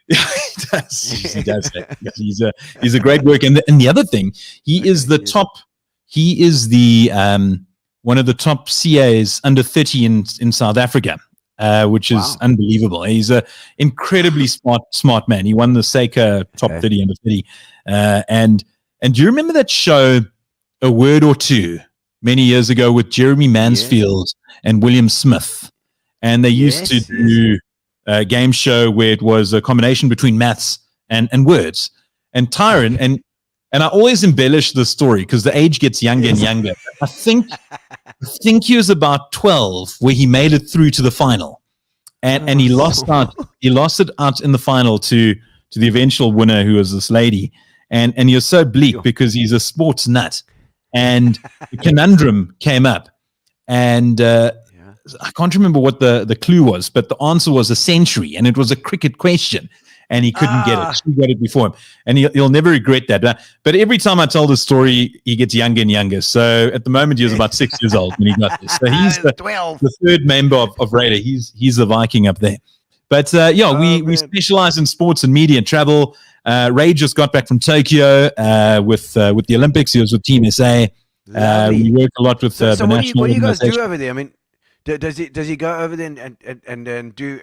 he does. He does. He's a great worker. And the other thing, he is the top. He is the one of the top CAs under 30 in South Africa, which is unbelievable. He's an incredibly smart man. He won the Seika top 30 under 30. And do you remember that show, A Word or Two, many years ago with Jeremy Mansfield and William Smith? And they used to do a game show where it was a combination between maths and words. And Tyron, and I always embellish the story because the age gets younger and younger. I think he was about 12 where he made it through to the final. And he lost out. He lost it out in the final to the eventual winner, who was this lady. And he was so bleak because he's a sports nut. And the conundrum came up. And I can't remember what the clue was, but the answer was a century, and it was a cricket question, and he couldn't get it. She got it before him, and he'll never regret that. But every time I tell the story, he gets younger and younger. So at the moment, he was about 6 years old when he got this. So he's the third member of Raider. He's the Viking up there. But we specialize in sports and media and travel. Ray just got back from Tokyo with the Olympics. He was with Team SA. We work a lot with the national. What do you guys do over there? I mean, does he go over there and do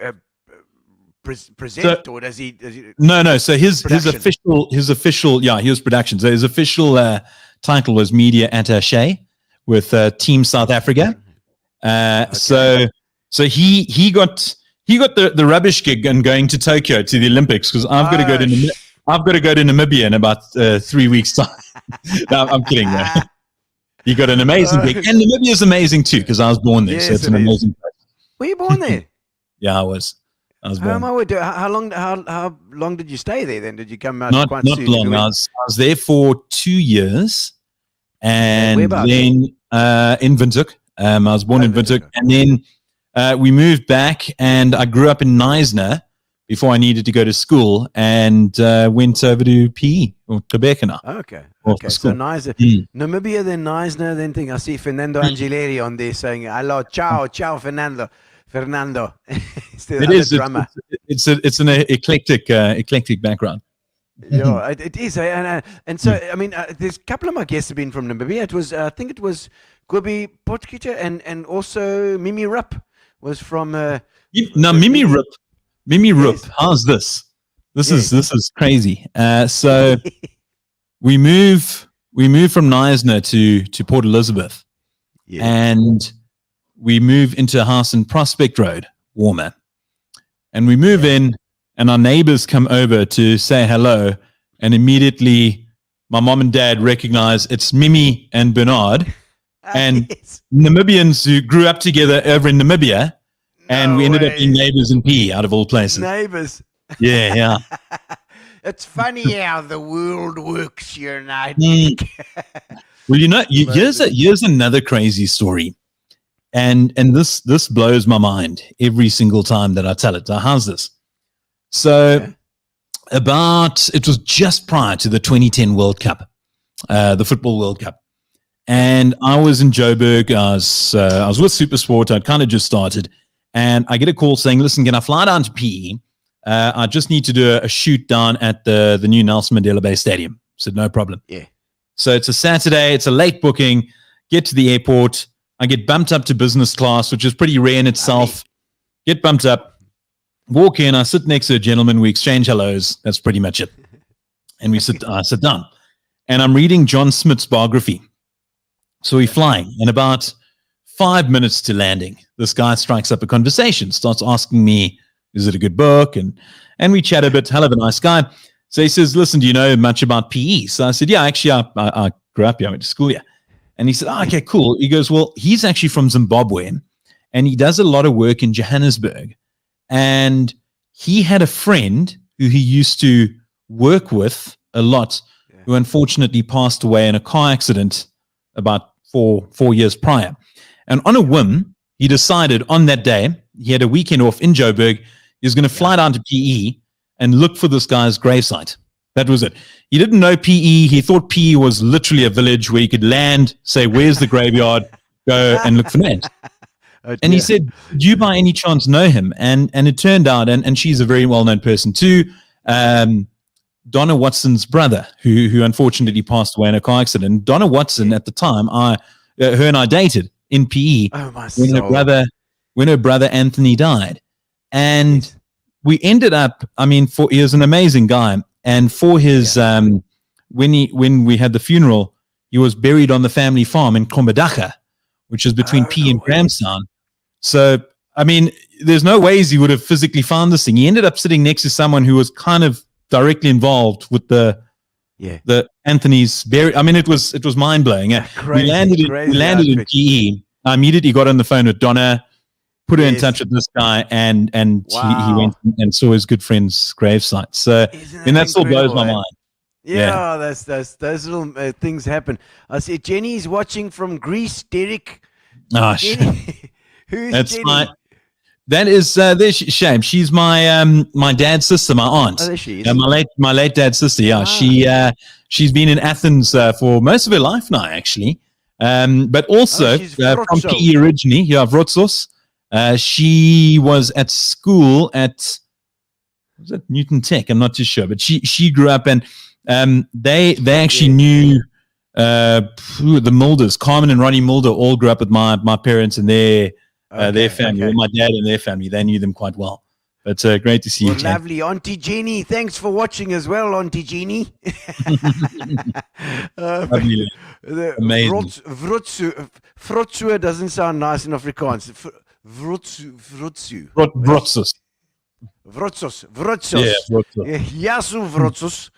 present, or does he? No. So his official he was production. So his official title was media attaché with Team South Africa. So he got the rubbish gig and going to Tokyo to the Olympics because I've got to go to Namibia in about 3 weeks time. No, I'm kidding, man. You got an amazing gig, and Namibia is amazing too because I was born there, so it's an amazing place. Were you born there? Yeah, I was born. How long did you stay there? Then did you come out? Not long. I was there for 2 years, and then in Windhoek. I was born in Windhoek, and then we moved back, and I grew up in Knysna before I needed to go to school, and went over to PE or Quebec. Okay. So Knysna, Namibia, then Knysna, then thing. I see Fernando Angileri on there saying, "Hello, ciao, Fernando." It is. It's an eclectic background. Yeah, it is, and so I mean, there's a couple of my guests have been from Namibia. I think it was Kobe Potgieter and also Mimi Rupp was from. Mimi Rupp. How's this? This is crazy. So we move from Knysna to Port Elizabeth, and we move into a house in Prospect Road, Warmer, and we move in, and our neighbors come over to say hello, and immediately my mom and dad recognize it's Mimi and Bernard, and Namibians who grew up together over in Namibia. And we ended up being neighbors in PE, out of all places. Neighbors. Yeah. It's funny how the world works, you know. Well, here's another crazy story, and this blows my mind every single time that I tell it. So how's this? So it was just prior to the 2010 World Cup, the Football World Cup, and I was in Joburg. I was with Supersport. I'd kind of just started. And I get a call saying, listen, can I fly down to PE? I just need to do a shoot down at the new Nelson Mandela Bay Stadium. I said, no problem. Yeah. So it's a Saturday. It's a late booking. Get to the airport. I get bumped up to business class, which is pretty rare in itself. Get bumped up. Walk in. I sit next to a gentleman. We exchange hellos. That's pretty much it. And I sit down. And I'm reading John Smith's biography. So we're flying. And about 5 minutes to landing, this guy strikes up a conversation, starts asking me, is it a good book? And we chat a bit, hell of a nice guy. So he says, listen, do you know much about PE? So I said, yeah, actually, I grew up here. I went to school here. And he said, okay, cool. He goes, well, he's actually from Zimbabwe, and he does a lot of work in Johannesburg. And he had a friend who he used to work with a lot, who unfortunately passed away in a car accident about four years prior. And on a whim, he decided on that day, he had a weekend off in Joburg, he was going to fly down to PE and look for this guy's gravesite. That was it. He didn't know PE. He thought PE was literally a village where you could land, say, where's the graveyard, go and look for names. And he said, do you by any chance know him? And it turned out, and she's a very well-known person too, Donna Watson's brother, who unfortunately passed away in a car accident. Donna Watson, at the time, her and I dated in PE Oh, my when her brother Anthony died. And we ended up, I mean, he was an amazing guy. And for his, when we had the funeral, he was buried on the family farm in Kombadacha, which is between P and Grahamstown. So, I mean, there's no ways he would have physically found this thing. He ended up sitting next to someone who was kind of directly involved with the Anthony's burial. I mean, it was mind blowing. We landed in PE. I immediately got on the phone with Donna, put her in touch with this guy, and he went and saw his good friend's gravesite. So, and that still blows my mind. Yeah, those little things happen. I see Jenny's watching from Greece. Derek. Oh, Jenny. Who's Jenny? That is there's Shame. She's my dad's sister, my aunt. Oh, there she is. My late dad's sister. Yeah, she's been in Athens for most of her life now, actually. But also from PE originally. Yeah, Vrotsos. She was at school at Newton Tech. I'm not too sure, but she grew up and they actually knew the Mulders. Carmen and Ronnie Mulder all grew up with my parents and their family, or my dad and their family. They knew them quite well. But great to see you, Jen. Lovely. Auntie Jeannie, thanks for watching as well, Auntie Jeannie. Amazing. Vrotsu doesn't sound nice in Afrikaans. Vrotsu. Vrotsos. Vrotsos. Yeah, Vrotsos. Yasu Vrotsos.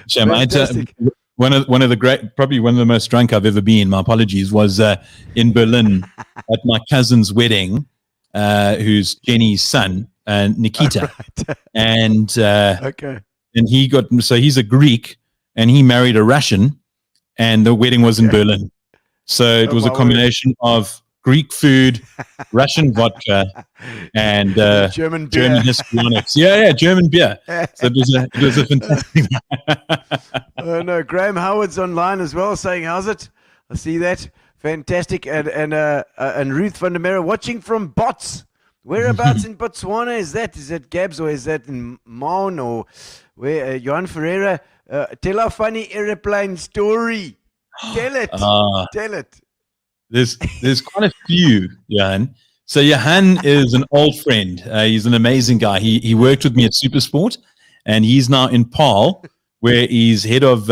Shame. One of the great, probably one of the most drunk I've ever been, my apologies, was in Berlin at my cousin's wedding, who's Jenny's son, Nikita. And and he's a Greek and he married a Russian and the wedding was in Berlin. So it was a combination of Greek food, Russian vodka, and German histrionics. Yeah, German beer. So it was a fantastic. Oh no, Graham Howard's online as well, saying, "How's it?" I see that. Fantastic, and Ruth van der Merwe watching from Bots. Whereabouts in Botswana is that? Is that Gabs or is that in Maun or where? Johan Ferreira, tell a funny airplane story. Tell it. Tell it. There's quite a few, Johan. So Johan is an old friend. He's an amazing guy. He worked with me at Supersport, and he's now in Paarl, where he's head of.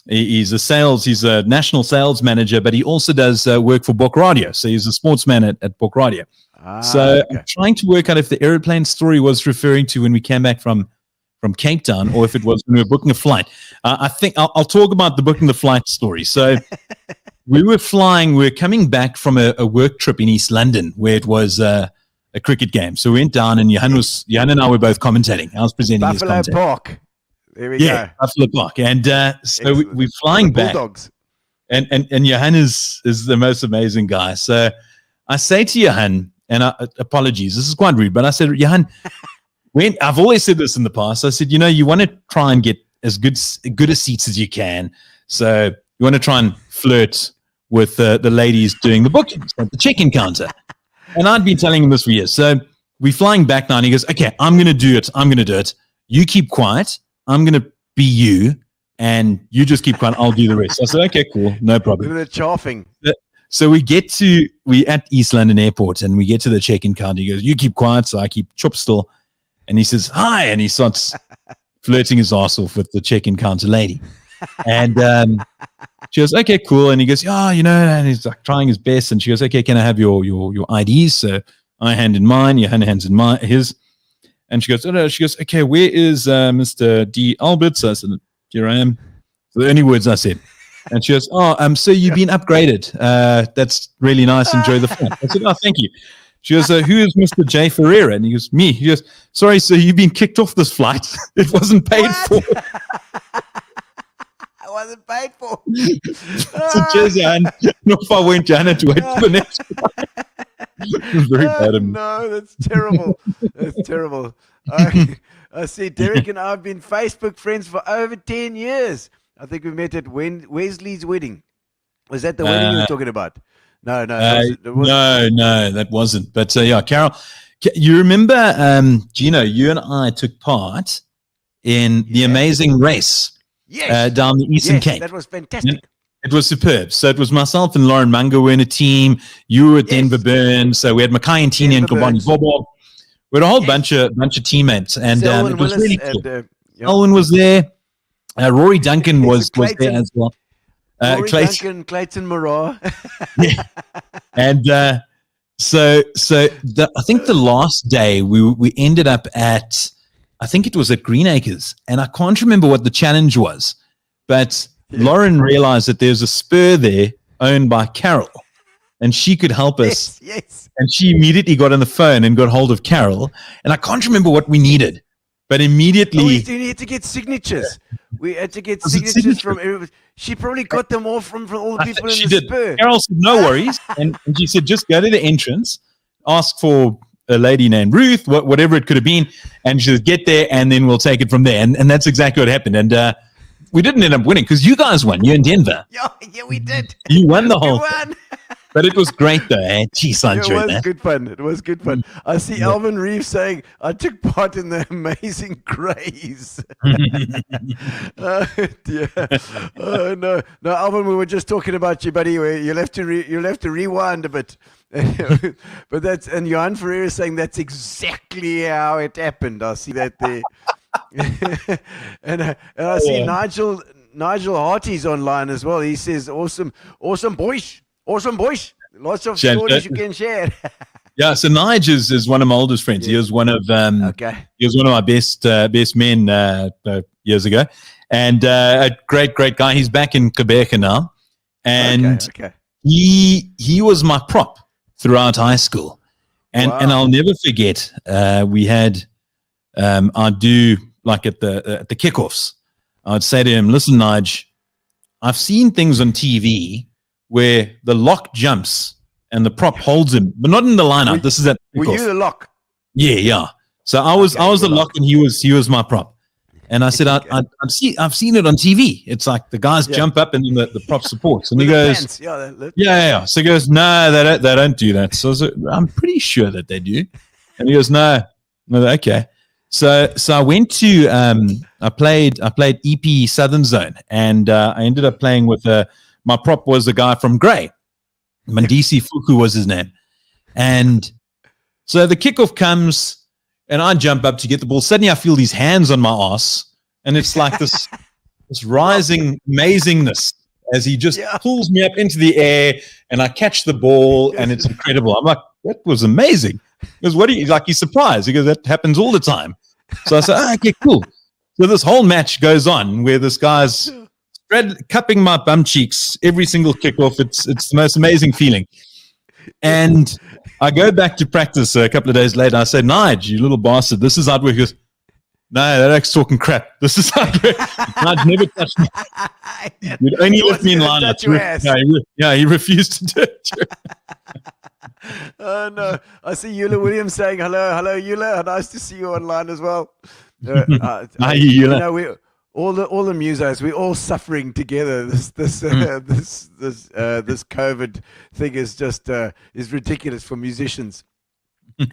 He's a national sales manager, but he also does work for Bok Radio. So he's a sportsman at Bok Radio. I'm trying to work out if the airplane story was referring to when we came back from Cape Town, or if it was when we were booking a flight. I think I'll talk about the booking the flight story. So. We were coming back from a work trip in East London where it was a cricket game. So we went down and Johan and I were both commentating. I was presenting Buffalo Park. There we go. Buffalo Park. And so we're flying back. Bulldogs. And Johan is the most amazing guy. So I say to Johan, and apologies, this is quite rude, but I said, Johan, I've always said this in the past. I said, you want to try and get as good a seats as you can. So you want to try and flirt with the ladies doing the bookings at the check-in counter. And I'd been telling him this for years. So we're flying back now, and he goes, okay, I'm going to do it. You keep quiet. I'm going to be you, and you just keep quiet. I'll do the rest. I said, okay, cool. No problem. Look at the chaffing. So we at East London Airport, and we get to the check-in counter. He goes, you keep quiet. So I keep chop still. And he says, hi. And he starts flirting his ass off with the check-in counter lady. And she goes, okay, cool. And he goes, and he's like trying his best. And she goes, okay, can I have your IDs? So I hand in mine, Johan hands in his. And she goes, oh, no. She goes, okay, where is Mr. D. Albert? So I said, here I am. So the only words I said. And she goes, so you've been upgraded. That's really nice. Enjoy the flight. I said, oh, thank you. She goes, who is Mr. J. Ferreira? And he goes, me. He goes, sorry, sir, you've been kicked off this flight. It wasn't paid for. Wasn't paid for. So cheers, Jan. Not if I went Jana to wait for the next one. It was very bad of me. No, that's terrible. That's terrible. I see Derek and I have been Facebook friends for over 10 years. I think we met at Wesley's wedding. Was that the wedding you were talking about? No, that wasn't. But Carol, you remember, Gino, you and I took part in the amazing race. Yes. Down the Eastern Cape. That was fantastic. It was superb. So it was myself and Lauren Mungo were in a team. You were at Denver Burns. So we had Makai and Tina and Kobani Bobo. We had a whole bunch of teammates, and it was really cool. Elwin was there. Rory Duncan was there as well. Rory Duncan, Clayton Moraa. Yeah. And I think the last day we ended up at, I think it was at Green Acres, and I can't remember what the challenge was, but Lauren realized that there's a spur there owned by Carol, and she could help us. Yes. And she immediately got on the phone and got hold of Carol, and I can't remember what we needed, but immediately we need to get signatures. We had to get signatures from everybody. She probably got them all from all the people in the spur. Carol said, no worries. and she said, just go to the entrance, ask for a lady named Ruth, whatever it could have been. And she said, get there, and then we'll take it from there. And that's exactly what happened. And we didn't end up winning because you guys won. You in Denver. Yeah, we did. You won the whole thing. But it was great, though. Eh? Jeez, I enjoyed that. It was good fun. I see Alvin Reeves saying, I took part in the Amazing Grace. Dear. Oh, no, Alvin, we were just talking about you, buddy. You'll have to rewind a bit. But and Johan Ferreira is saying that's exactly how it happened. I see that there. and I see Nigel Harty's online as well. He says, awesome boys. Awesome, boys. Lots of stories you can share. Yeah, so Nige is one of my oldest friends. He was one of he was one of my best men years ago, and a great guy. He's back in Quebec now, and he was my prop throughout high school, and I'll never forget. We had I'd do like at the kickoffs. I'd say to him, "Listen, Nige, I've seen things on TV." Where the lock jumps and the prop holds him, but not in the lineup. This is at were you the lock? Yeah. So I was the lock, and he was my prop. And I said, I've seen it on TV. It's like the guys jump up and then the prop supports. And he goes, yeah. So he goes, no, they don't do that. So I said, I'm pretty sure that they do. And he goes, no, okay. So I went to I played EP Southern Zone, and I ended up playing with my prop was a guy from Grey. Mandisi Fuku was his name. And so the kickoff comes, and I jump up to get the ball. Suddenly I feel these hands on my ass, and it's like this rising amazingness as he just pulls me up into the air, and I catch the ball, and it's incredible. I'm like, that was amazing. He goes, what do you, like, he's surprised. He goes, that happens all the time. So I said, okay, cool. So this whole match goes on where this guy's cupping my bum cheeks every single kickoff. It's the most amazing feeling. And I go back to practice a couple of days later. I say, Nige, you little bastard, this is how it works. He goes, no, that act's talking crap. This is how it works. Nige never touched me. You'd only left me in line. He refused to do it. Oh, no. I see Eula Williams saying, hello, Eula. Nice to see you online as well. Hi, Eula. All the musos, we're all suffering together. This COVID thing is just is ridiculous for musicians.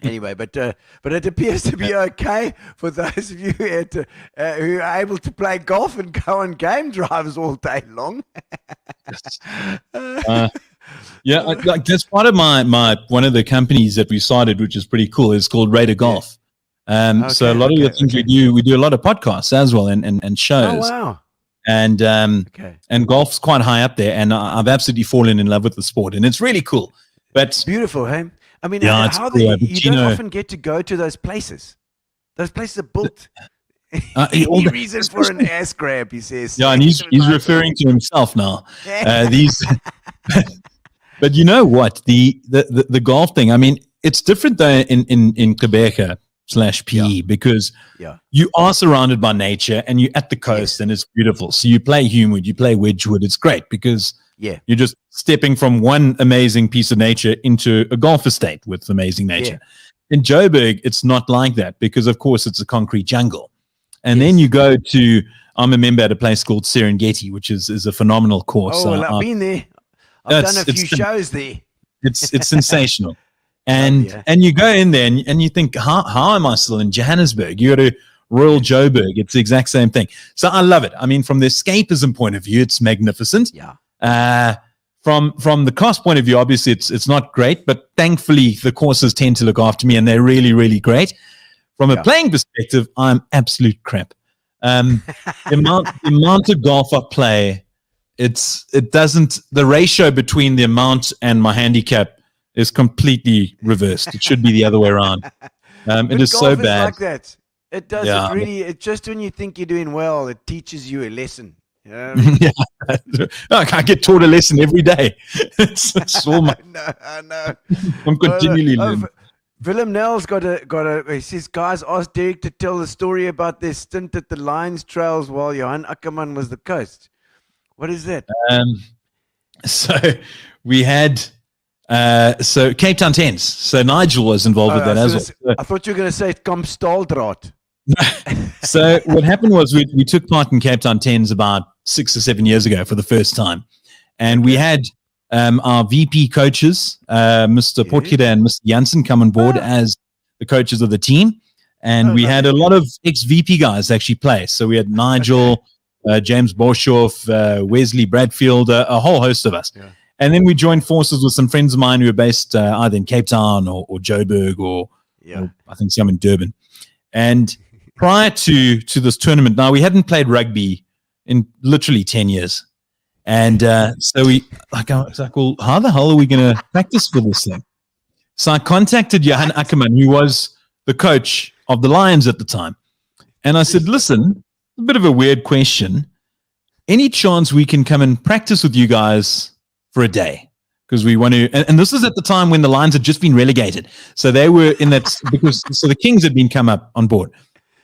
Anyway, but it appears to be okay for those of you who are able to play golf and go on game drives all day long. Like that's part of my one of the companies that we started, which is pretty cool. It's called Raider Golf. So a lot of the things we do a lot of podcasts as well and shows. Oh, wow. And golf's quite high up there, and I've absolutely fallen in love with the sport, and it's really cool. But it's beautiful, hey? I mean, you don't often get to go to those places. Those places are built. Any reason for an ass grab, he says. Yeah, and he's referring to himself now. But you know what? The golf thing, I mean, it's different though in Quebec /PE because you are surrounded by nature and you're at the coast and it's beautiful. So you play Humewood, you play Wedgwood. It's great because you're just stepping from one amazing piece of nature into a golf estate with amazing nature. In Joburg, it's not like that because, of course, it's a concrete jungle. And then you go to, I'm a member at a place called Serengeti, which is a phenomenal course. Oh, I've been there. I've done a few shows there. It's sensational. And you go in there and you think, how am I still in Johannesburg? You go to Royal Joburg. It's the exact same thing. So I love it. I mean, from the escapism point of view, it's magnificent. Yeah. From the cost point of view, obviously it's not great, but thankfully the courses tend to look after me, and they're really, really great. From a playing perspective, I'm absolute crap. The amount of golf I play, the ratio between the amount and my handicap is completely reversed. It should be the other way around. It is so bad. Like that. It does. Yeah. It really. It just when you think you're doing well, it teaches you a lesson. You know? Yeah, I get taught a lesson every day. It's all my. I know. I'm continually learning. Willem Nell's got a. He says, guys, asked Derek to tell the story about their stint at the Lions Trails while Johan Ackerman was the coach. What is that? So we had. So Cape Town Tens. So Nigel was involved with that as well. I thought you were going to say Kamp Staaldraad. So what happened was we took part in Cape Town Tens about 6 or 7 years ago for the first time. And we had our VP coaches, Mr. Potgieter and Mr. Janssen, come on board as the coaches of the team. And we had a lot of ex-VP guys actually play. So we had Nigel, James Boshoff, Wesley Bradfield, a whole host of us. Yeah. And then we joined forces with some friends of mine who were based either in Cape Town or Joburg or I think some in Durban. And prior to this tournament, now we hadn't played rugby in literally 10 years. And so I was like, well, how the hell are we going to practice for this thing? So I contacted Johan Ackerman, who was the coach of the Lions at the time. And I said, listen, a bit of a weird question. Any chance we can come and practice with you guys for a day? Because we want to, and this is at the time when the Lions had just been relegated. So they were in that, so the Kings had been come up on board.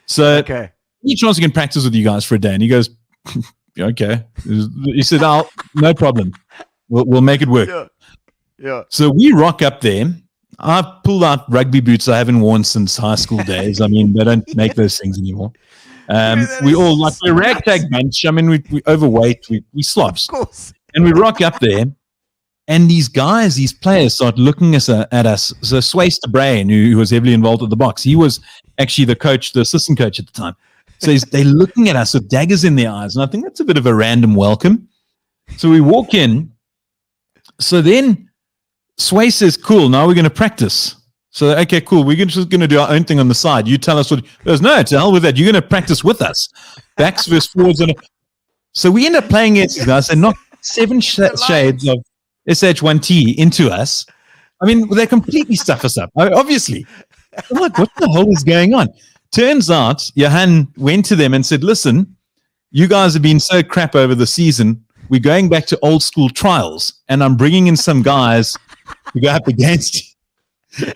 So any chance we can practice with you guys for a day? And he goes, okay. He said, no problem. We'll make it work. Yeah. So we rock up there. I pulled out rugby boots I haven't worn since high school days. I mean, they don't make those things anymore. We all like a ragtag bunch. I mean, we overweight, we slobs. Of course. And we rock up there. And these guys, these players start looking at us. So Swayze de Brain, who was heavily involved at the box, he was actually the assistant coach at the time. So they're looking at us with daggers in their eyes. And I think that's a bit of a random welcome. So we walk in. So then Sway says, cool, now we're going to practice. So, okay, cool. We're just going to do our own thing on the side. You tell us what. He goes, no, to hell with that. You're going to practice with us. Backs versus forwards. So we end up playing it, guys, and knock 7 shades of SH1T into us. I mean, they completely stuff us up, obviously. I'm like, what the hell is going on? Turns out, Johan went to them and said, listen, you guys have been so crap over the season. We're going back to old school trials, and I'm bringing in some guys to go up against you.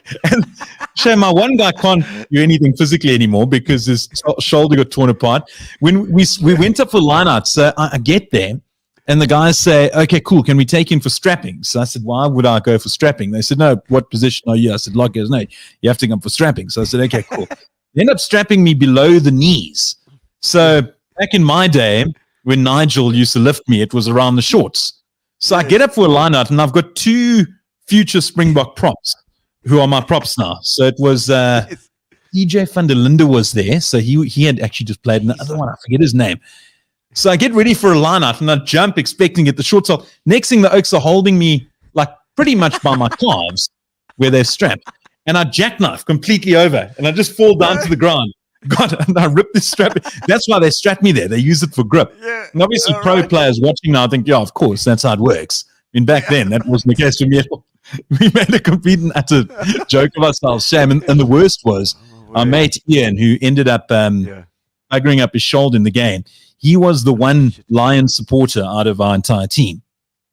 And my one guy can't do anything physically anymore because his shoulder got torn apart. When we went up for lineout, so I get there, and the guys say, okay, cool, can we take him for strapping? So I said, why would I go for strapping? They said, no, what position are you? I said, lockers. No, you have to come for strapping. So I said, okay, cool. They end up strapping me below the knees. So back in my day, when Nigel used to lift me, it was around the shorts. So I get up for a lineout, and I've got 2 future Springbok props who are my props now. So it was DJ van der Linde was there. So he had actually just played another one. I forget his name. So I get ready for a lineout, and I jump expecting to get the shorts off. Next thing, the Oaks are holding me like pretty much by my calves where they're strapped. And I jackknife completely over, and I just fall down to the ground. God, and I rip this strap. That's why they strap me there. They use it for grip. Yeah, and obviously, pro players watching now think, yeah, of course, that's how it works. I mean, back then, that wasn't the case for me at all. We made a complete and utter joke of ourselves, shame. And the worst was our mate Ian, who ended up buggering up his shoulder in the game. He was the one Lion supporter out of our entire team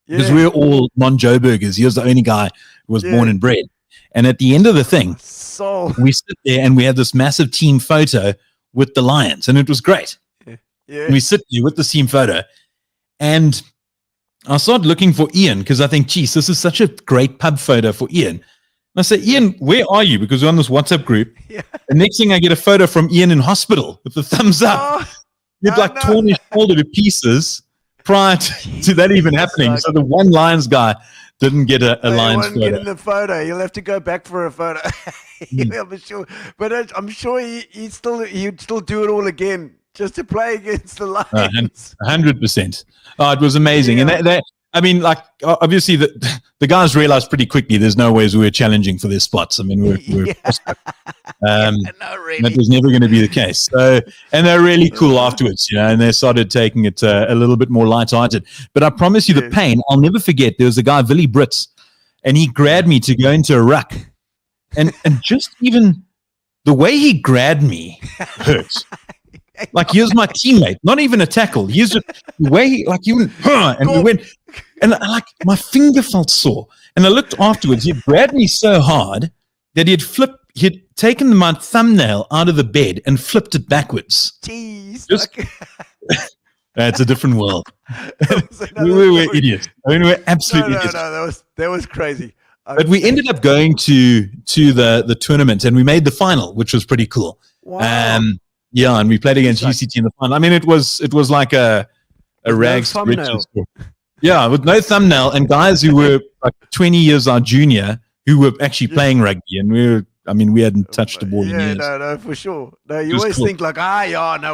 because we're all non-Joburgers. He was the only guy who was born and bred. And at the end of the thing, we sit there and we had this massive team photo with the Lions, and it was great. Yeah. We sit there with the team photo, and I started looking for Ian because I think, geez, this is such a great pub photo for Ian. And I said, Ian, where are you? Because we're on this WhatsApp group. Yeah. The next thing I get a photo from Ian in hospital with the thumbs up. He'd torn his shoulder to pieces prior to that even happening. So the one Lions guy didn't get a Lions photo. Get in the photo. You'll have to go back for a photo. I'm sure, but I'm sure he'd still do it all again just to play against the Lions. 100%. Oh, it was amazing. Yeah. And I mean, like obviously the guys realized pretty quickly there's no ways we were challenging for their spots. I mean, we're No, really. that was never going to be the case. So, and they're really cool afterwards, you know, and they started taking it a little bit more light-hearted. But I promise you, the pain, I'll never forget. There was a guy, Willie Brits, and he grabbed me to go into a ruck, and just even the way he grabbed me hurts. Like he was my teammate, not even a tackle. He was just the way he, like, he went, and we went, and like my finger felt sore. And I looked afterwards. He grabbed me so hard that he had taken my thumbnail out of the bed and flipped it backwards. Jeez. That's a different world. We were idiots. I mean, we were absolute idiots. No, that was crazy. But we ended up going to the tournament, and we made the final, which was pretty cool. Wow. Yeah, and we played against UCT in the final. I mean, it was like a rags to riches. Yeah, with no thumbnail, and guys who were like 20 years our junior who were actually playing rugby, and we hadn't touched the ball in years. No, for sure. No, you always think like,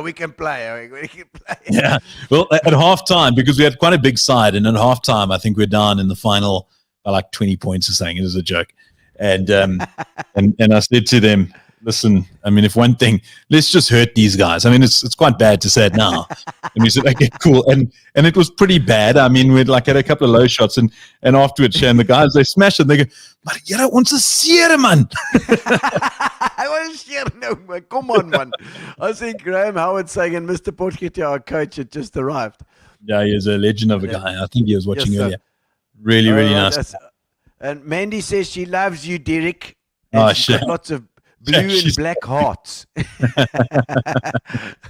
we can play. We can play. Yeah. Well, at halftime, because we had quite a big side, and at halftime, I think we're down in the final by like 20 points or something. It was a joke. And and I said to them, listen, I mean, if one thing, let's just hurt these guys. I mean, it's quite bad to say it now. And we said, okay, cool. And it was pretty bad. I mean, we'd like had a couple of low shots, and afterwards, Shane, the guys, they smash it, and they go, maar jy want to see it, man. I want to share no, man. Come on, man. I think Graham Howard saying, and Mr. Potgieter, our coach, had just arrived. Yeah, he is a legend of a guy. I think he was watching earlier. Really, really nice. And Mandy says she loves you, Derek. And she's got lots of blue and black hearts.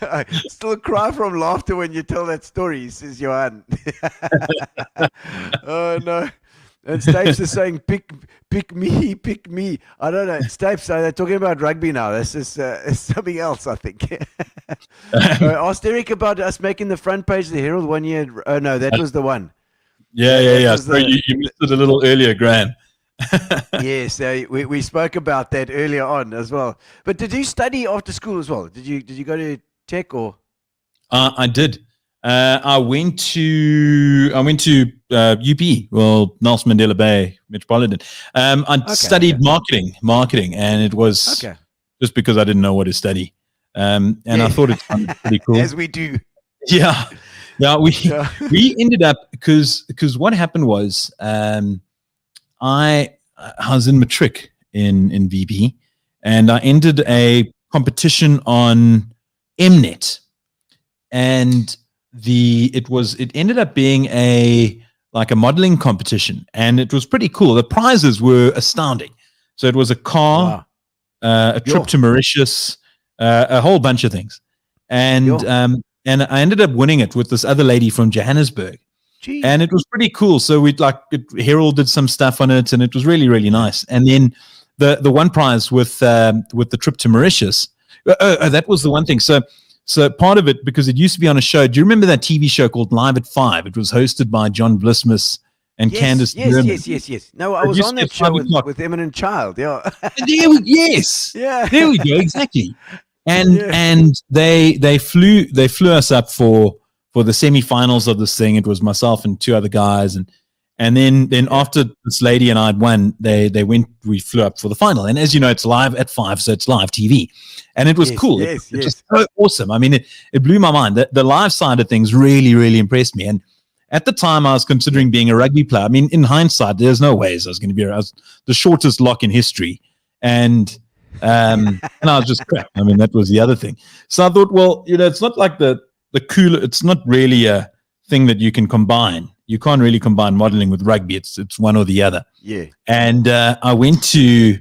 I still cry from laughter when you tell that story, says Johan. Oh, no. And Stapes is saying, pick me. I don't know. Stapes, they're talking about rugby now. This is something else, I think. Ask Derek about us making the front page of the Herald 1 year. Oh, no, that was the one. Yeah. So you missed it a little earlier, Graham. Yes, we spoke about that earlier on as well. But did you study after school as well? Did you go to tech or? I did. I went to UP, well, Nelson Mandela Bay Metropolitan. I studied marketing, and it was just because I didn't know what to study. And I thought it sounded pretty cool. As we do. Yeah. We ended up because what happened was I was in matric in VB, and I entered a competition on Mnet, and it ended up being a modeling competition, and it was pretty cool. The prizes were astounding. So it was a car, a trip to Mauritius, a whole bunch of things, and I ended up winning it with this other lady from Johannesburg. Jeez. And it was pretty cool. So Herald did some stuff on it, and it was really, really nice. And then the one prize with the trip to Mauritius, that was the one thing. So part of it, because it used to be on a show. Do you remember that TV show called Live at 5? It was hosted by John Blissmus and Candace. Yes. No, I was on that show with Eminent Child. Yeah. Yes. Yeah. There we go. Exactly. And they flew us up for the semifinals of this thing. It was myself and two other guys, and then after this lady and I had won, we flew up for the final. And as you know, it's live at 5, so it's live TV, and it was cool. It was just so awesome. I mean, it blew my mind. The live side of things really, really impressed me. And at the time, I was considering being a rugby player. I mean, in hindsight, there's no ways I was going to be. I was the shortest lock in history, and I was just crap. I mean, that was the other thing. So I thought, well, it's not like the cooler. It's not really a thing that you can combine. You can't really combine modeling with rugby. It's one or the other. Yeah. And I went to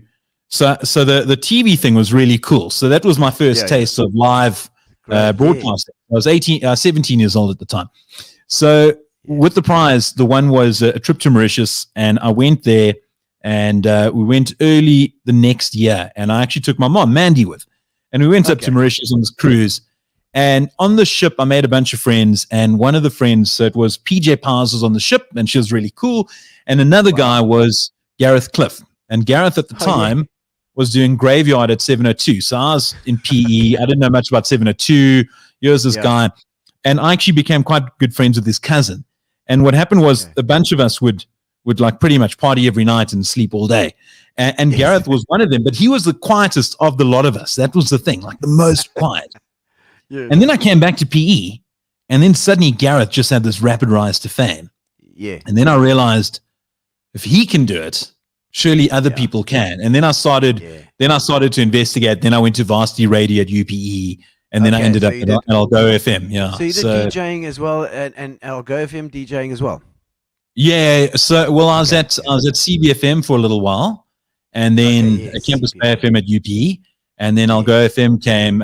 so the TV thing was really cool. So that was my first taste of live broadcasting. I was 17 years old at the time. So with the prize, the one was a trip to Mauritius, and I went there. And we went early the next year, and I actually took my mom, Mandy, with. And we went up to Mauritius on this cruise. And on the ship, I made a bunch of friends. And one of the friends, so it was PJ Powers was on the ship, and she was really cool. And another guy was Gareth Cliff. And Gareth at the time was doing graveyard at 702. So I was in PE. I didn't know much about 702. Here's this guy. And I actually became quite good friends with his cousin. And what happened was a bunch of us would like pretty much party every night and sleep all day. And Gareth was one of them, but he was the quietest of the lot of us. That was the thing, like the most quiet. And then I came back to PE, and then suddenly Gareth just had this rapid rise to fame. Yeah. And then I realized if he can do it, surely other people can. And then I started to investigate. Then I went to Varsity Radio at UPE, and then I ended up at Algo FM. Yeah. So you did DJing as well, and Algo FM DJing as well. Yeah. So I was at CBFM for a little while, and then Campus Bay FM at UPE, and then Algo FM came.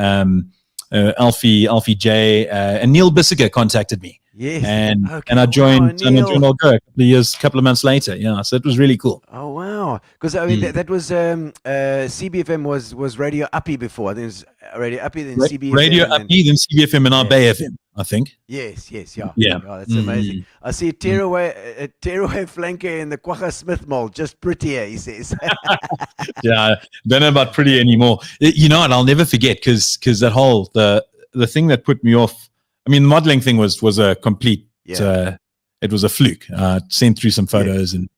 Alfie J and Neil Bissiger contacted me. Yes. And I joined Algo a couple of months later. Yeah, so it was really cool. Oh wow! Because I mean that was CBFM was Radio Uppy before. I think it was Radio Uppy, then CBFM. Radio Uppy, then CBFM, and our Bay FM, I think. Yes, yeah. Oh, that's Mm. amazing. I see a tearaway flanker in the Quagga Smith mold, just prettier, he says. Yeah, don't know about pretty anymore. You know what? I'll never forget because that whole the thing that put me off. I mean, the modeling thing was a complete. It was a fluke. Sent through some photos and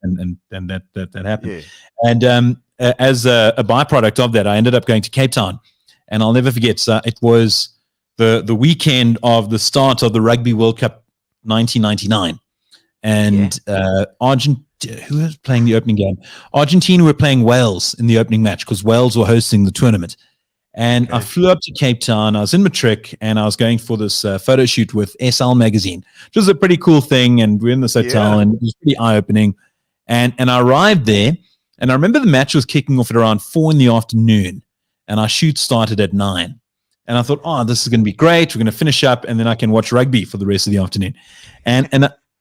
that happened. Yeah. And as a byproduct of that, I ended up going to Cape Town, and I'll never forget. It was the weekend of the start of the Rugby World Cup 1999, and Argentina. Who was playing the opening game? Argentina were playing Wales in the opening match because Wales were hosting the tournament. And I flew up to Cape Town. I was in Matric, and I was going for this photo shoot with SL Magazine, which was a pretty cool thing. And we're in this hotel, and it was pretty eye-opening. And I arrived there, and I remember the match was kicking off at around 4 p.m, and our shoot started at 9. And I thought, oh, this is going to be great. We're going to finish up, and then I can watch rugby for the rest of the afternoon. And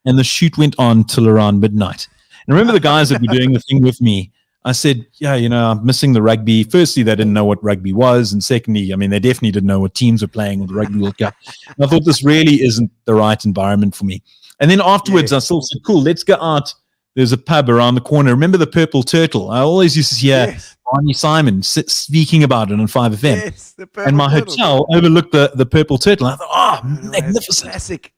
the shoot went on till around midnight. And remember the guys that were doing the thing with me, I said, yeah, I'm missing the rugby. Firstly, they didn't know what rugby was. And secondly, I mean, they definitely didn't know what teams were playing with the Rugby World Cup. And I thought this really isn't the right environment for me. And then afterwards, I still said, cool, let's go out. There's a pub around the corner. Remember the Purple Turtle? I always used to hear Barney Simon speaking about it on 5FM. Yes, and my hotel overlooked the Purple Turtle. I thought, magnificent. Classic.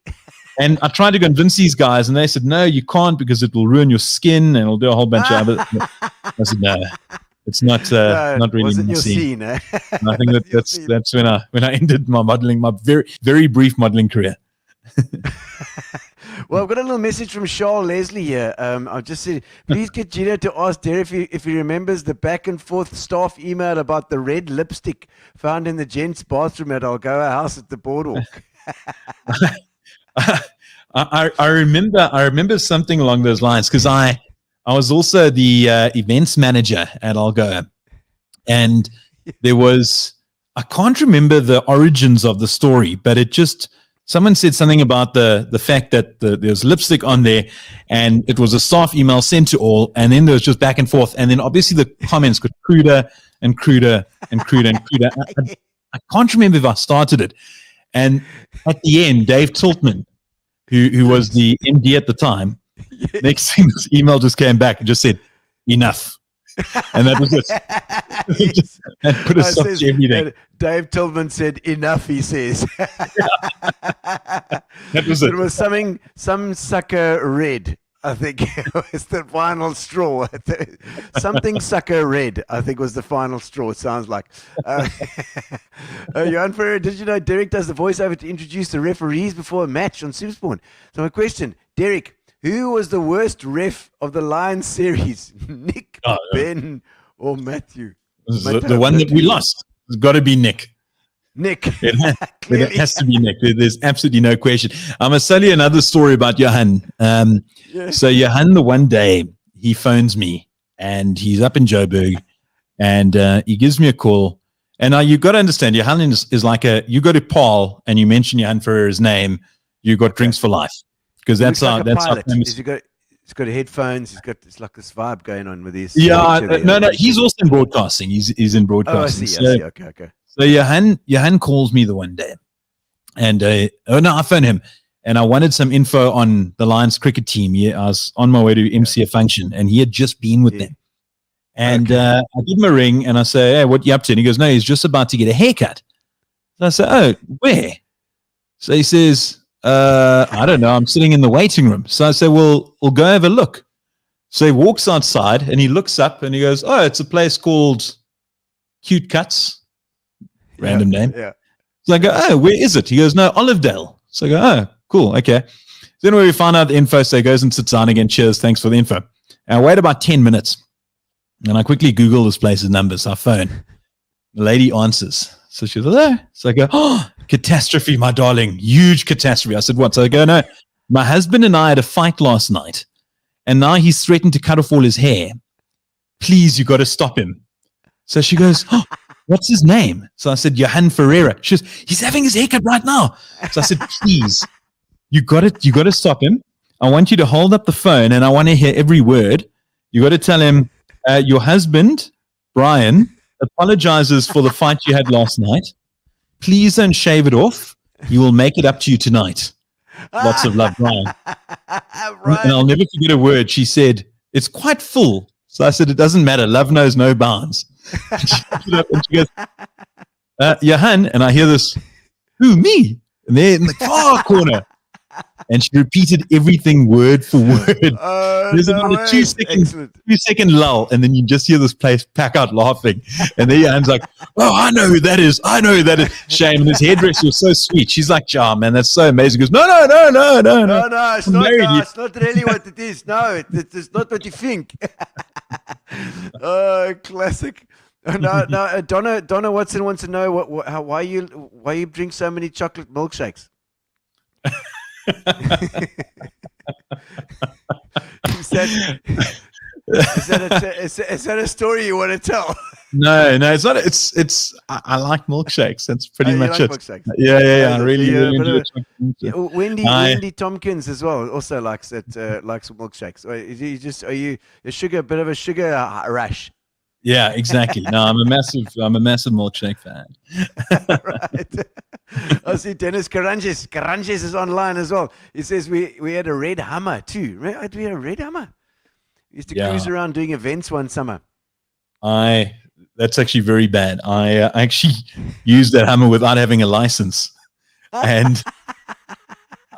And I tried to convince these guys, and they said, no, you can't because it will ruin your skin and it'll do a whole bunch of other. I said, no, it's not really my scene. Eh? I think that's when I ended my very, very brief modeling career. Well, I've got a little message from Charles Leslie here. I've just said, please get Gino to ask Derek if he remembers the back and forth staff email about the red lipstick found in the gents' bathroom at Algoa House at the Boardwalk. I remember something along those lines because I was also the events manager at Algoa, and there was, I can't remember the origins of the story, but it just, someone said something about the fact that there was lipstick on there, and it was a staff email sent to all, and then there was just back and forth, and then obviously the comments got cruder and cruder and cruder and cruder. I can't remember if I started it. And at the end, Dave Tiltman, who was the MD at the time, next thing this email just came back and just said, enough. And that was it. And put a stop to everything. Dave Tiltman said, enough, he says. That was it. It was some sucker red. I think it was the final straw. Something sucker red, I think, was the final straw, it sounds like. Johan Ferreira, did you know Derek does the voiceover to introduce the referees before a match on Supersport? So my question, Derek, who was the worst ref of the Lions series? Nick, Ben, or Matthew? The one that we lost. It's got to be Nick. It has to be Nick. There's absolutely no question. I must tell you another story about Johan. So Johan, the one day he phones me and he's up in Joburg, and he gives me a call. And now you've got to understand, Johan is like you go to Paul and you mention Johan Ferreira's name, you got drinks for life, because that's our famous. He's got headphones. It's like this vibe going on with his. Yeah, no. He's also in broadcasting. He's in broadcasting. Oh, I see. Okay. So Johan calls me the one day, and I phoned him, and I wanted some info on the Lions cricket team. I was on my way to MC a function, and he had just been with them. And I give him a ring, and I say, "Hey, what you up to?" And he goes, "No, he's just about to get a haircut." So I say, "Oh, where?" So he says, I don't know. I'm sitting in the waiting room. So I say, well, we'll go have a look. So he walks outside and he looks up and he goes, oh, it's a place called Cute Cuts. Random name. Yeah. So I go, oh, where is it? He goes, no, Olivedale. So I go, oh, cool. Okay. Then when we find out the info, so he goes and sits down again. Cheers. Thanks for the info. And I wait about 10 minutes and I quickly Google this place's numbers, our phone. The lady answers. So she goes, oh. So I go, oh, catastrophe, my darling. Huge catastrophe. I said, what? So I go, no, my husband and I had a fight last night and now he's threatened to cut off all his hair. Please, you got to stop him. So she goes, oh, what's his name? So I said, Johan Ferreira. She goes, he's having his haircut right now. So I said, please, you got to stop him. I want you to hold up the phone and I want to hear every word. You got to tell him, your husband, Brian, apologizes for the fight you had last night. Please don't shave it off. He will make it up to you tonight. Lots of love, Brian. Right. And I'll never forget a word. She said, it's quite full. So I said, it doesn't matter. Love knows no bounds. And she goes, Johan, and I hear this, who, me? And they're in the far corner. And she repeated everything word for word. There's about a 2-second lull, and then you just hear this place pack out laughing. And then Johan's like, oh, I know who that is. I know who that is. Shame. And his hairdresser was so sweet. She's like, oh, man, that's so amazing. He goes, no. No, it's not, it's not really what it is. No, it's not what you think. Oh, classic. No, Donna Watson wants to know why you drink so many chocolate milkshakes. Is that a story you want to tell? No, it's not. I like milkshakes. That's pretty much like it. Milkshakes. Yeah. I really enjoy chocolate. Wendy Tompkins as well also likes milkshakes. Are you a bit of a sugar rush? Yeah, exactly. No, I'm a massive milkshake fan. Right. I see Dennis Karanges. Karanges is online as well. He says we had a red Hummer too. We had a red Hummer. We used to cruise around doing events one summer. That's actually very bad. I actually used that Hummer without having a license, and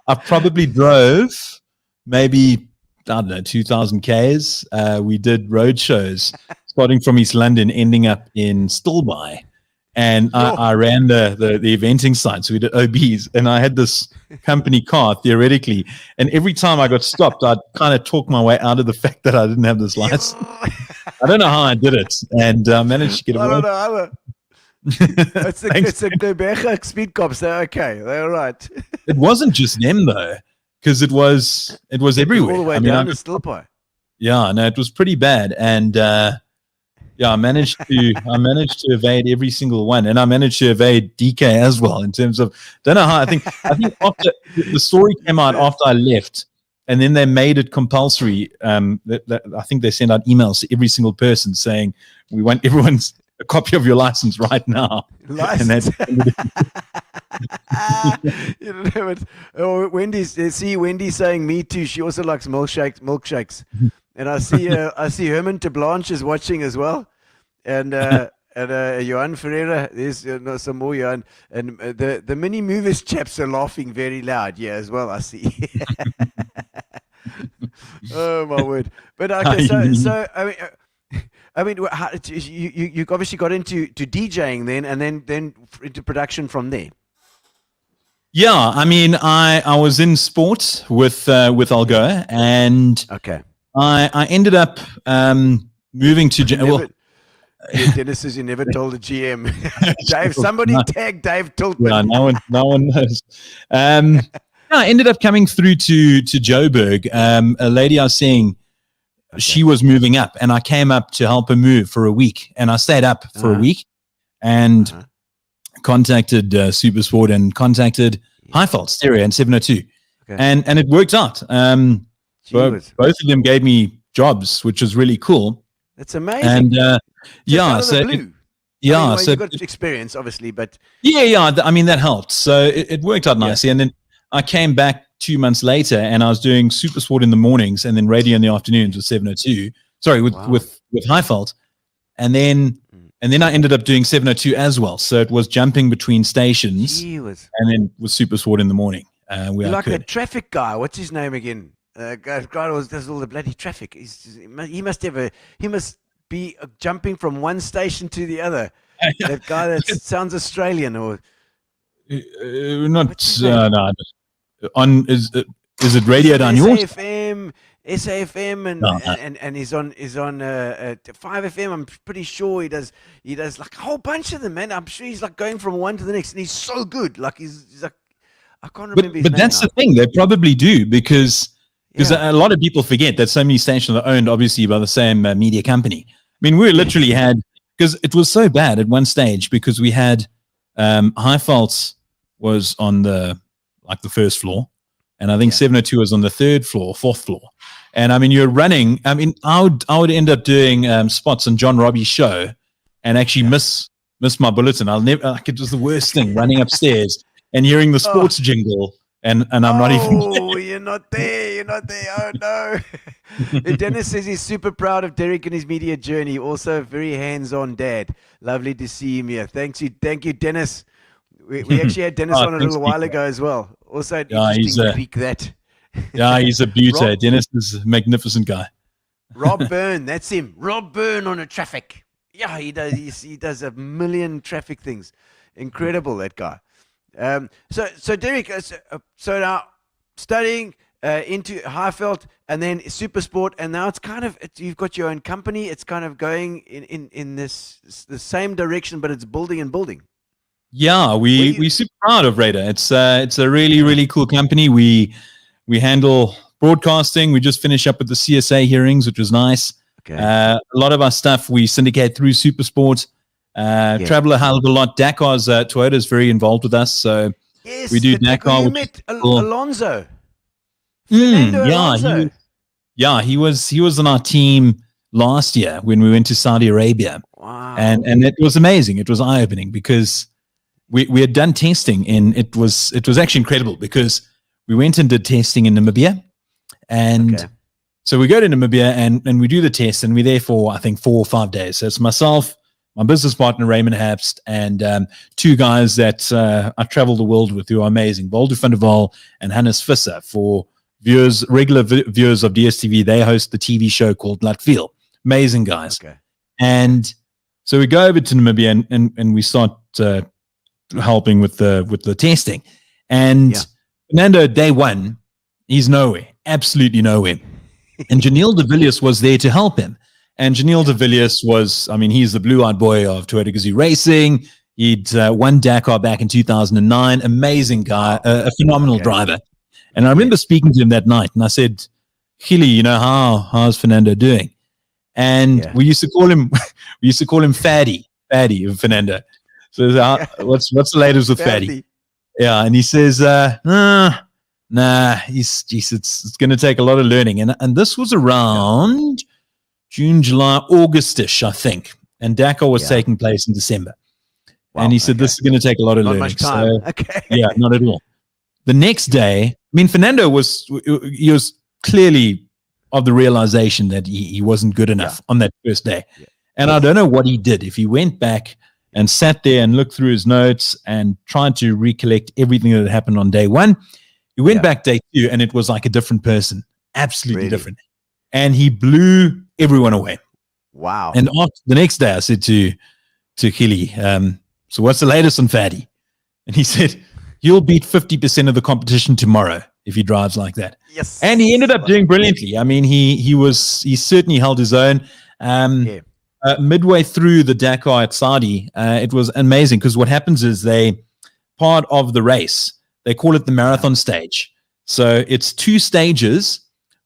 I probably drove maybe, I don't know, 2,000 Ks. We did road shows starting from East London, ending up in Stillby. And I ran the eventing side. So we did OBs. And I had this company car, theoretically. And every time I got stopped, I'd kind of talk my way out of the fact that I didn't have this license. I don't know how I did it. And I managed to get away. I don't know. It's a Gobega speed cops. They're okay. They're all right. It wasn't just them, though, because it was everywhere. All the way down to Stillby. Yeah, no, it was pretty bad. And I managed to evade every single one, and I managed to evade DK as well. In terms of, don't know how. I think after the story came out after I left, and then they made it compulsory. I think they sent out emails to every single person saying, "We want everyone's a copy of your license right now." License. You don't have it. Oh, Wendy saying me too. She also likes milkshakes. And I see Herman de Blanche is watching as well, and Johan Ferreira. There's some more Johan, and the mini movers chaps are laughing very loud. Yeah, as well. I see. Oh my word! But okay, so I mean, you obviously got into DJing then, and then into production from there. Yeah, I mean, I was in sport with Algoa, and okay. I ended up moving to Dennis says you never told the GM. Dave, somebody tag Dave Tiltman. Yeah, no one knows. I ended up coming through to Joburg. A lady I was seeing, she was moving up, and I came up to help her move for a week, and I stayed up for a week, and contacted Supersport and contacted Highfault Stereo and 702, and it worked out. Both of them gave me jobs, which was really cool. That's amazing. And so you got experience, obviously, but I mean that helped. So it worked out nicely. And then I came back 2 months later, and I was doing Supersport in the mornings, and then radio in the afternoons with 702. Sorry, with Highfault, and then I ended up doing 702 as well. So it was jumping between stations, and then with Supersport in the morning. where You're I like could. that traffic guy. What's his name again? Guy who does all the bloody traffic. He must be jumping from one station to the other. That guy that sounds Australian, or Not what's his name? no, on is it radio down yours? SAFM, No, no. and he's on 5FM. I'm pretty sure he does like a whole bunch of them, man. I'm sure he's like going from one to the next, and he's so good. Like he's like, I can't remember his But name that's now. the thing; they probably do because Yeah. a lot of people forget that so many stations are owned, obviously, by the same media company. I mean, we literally had, because it was so bad at one stage, because we had High Faults was on the first floor, and I think 702 was on the third floor, fourth floor. And I mean, you're running. I mean, I would end up doing spots on John Robbie's show, and actually miss my bulletin. I'll never. Like, it was the worst thing, running upstairs and hearing the sports jingle. And I'm not even. Oh, you're not there. You're not there. Oh no. Dennis says he's super proud of Derek and his media journey. Also, a very hands-on dad. Lovely to see him here. Thank you, Dennis. We actually had Dennis on a little while ago as well. Also, an interesting Greek that. Yeah, he's a beauty. Rob- Dennis is a magnificent guy. Rob Byrne, that's him. Rob Byrne on a traffic. Yeah, he does. He does a million traffic things. Incredible, that guy. So Derek, so now studying into Highveld and then Supersport, and now it's kind of you've got your own company. It's kind of going in the same direction, but it's building and building. Yeah, we're super proud of Radar. It's a really, really cool company. We handle broadcasting. We just finished up with the CSA hearings, which was nice. Okay. A lot of our stuff we syndicate through Supersport. Travel a hell of a lot. Dakar's Toyota is very involved with us, so Yes, we do the Dakar. You which met is cool. Alonso. Fernando Alonso. He was on our team last year when we went to Saudi Arabia. Wow. And it was amazing. It was eye opening because we had done testing, and it was actually incredible because we went and did testing in Namibia, and so we go to Namibia and we do the test, and we're there for I think 4 or 5 days. So it's myself, my business partner Raymond Hapst, and 2 guys that I travel the world with who are amazing, Waldo van der Waal and Hannes Visser. For regular viewers of DSTV, they host the TV show called Latville. Amazing guys. Okay. And so we go over to Namibia and we start helping with the testing. And Fernando, day one, he's nowhere, absolutely nowhere. And Janelle de Villiers was there to help him. And Janelle de Villiers was, I mean, he's the blue-eyed boy of Toyota Gazoo Racing. He'd won Dakar back in 2009. Amazing guy, a phenomenal driver. And I remember speaking to him that night, and I said, Gilly, you know, how's Fernando doing? And we used to call him Faddy of Fernando. So what's the latest with Faddy? Yeah, and he says, nah, it's going to take a lot of learning. And this was around June, July, August-ish, I think. And Dakar was taking place in December. Wow, and he said, this is going to take a lot of learning. Much time. So, yeah, not at all. The next day, I mean, Fernando was clearly of the realization that he wasn't good enough on that first day. Yeah. And I don't know what he did. If he went back and sat there and looked through his notes and tried to recollect everything that had happened on day one, he went back day 2 and it was like a different person, absolutely different. And he blew everyone away. Wow. And after the next day, I said to Gilly, so what's the latest on Faddy? And he said, you'll beat 50% of the competition tomorrow if he drives like that. Yes. And he ended up doing brilliantly. I mean, he certainly held his own. Midway through the Dakar at Saudi, it was amazing because what happens is part of the race, they call it the marathon stage. So it's 2 stages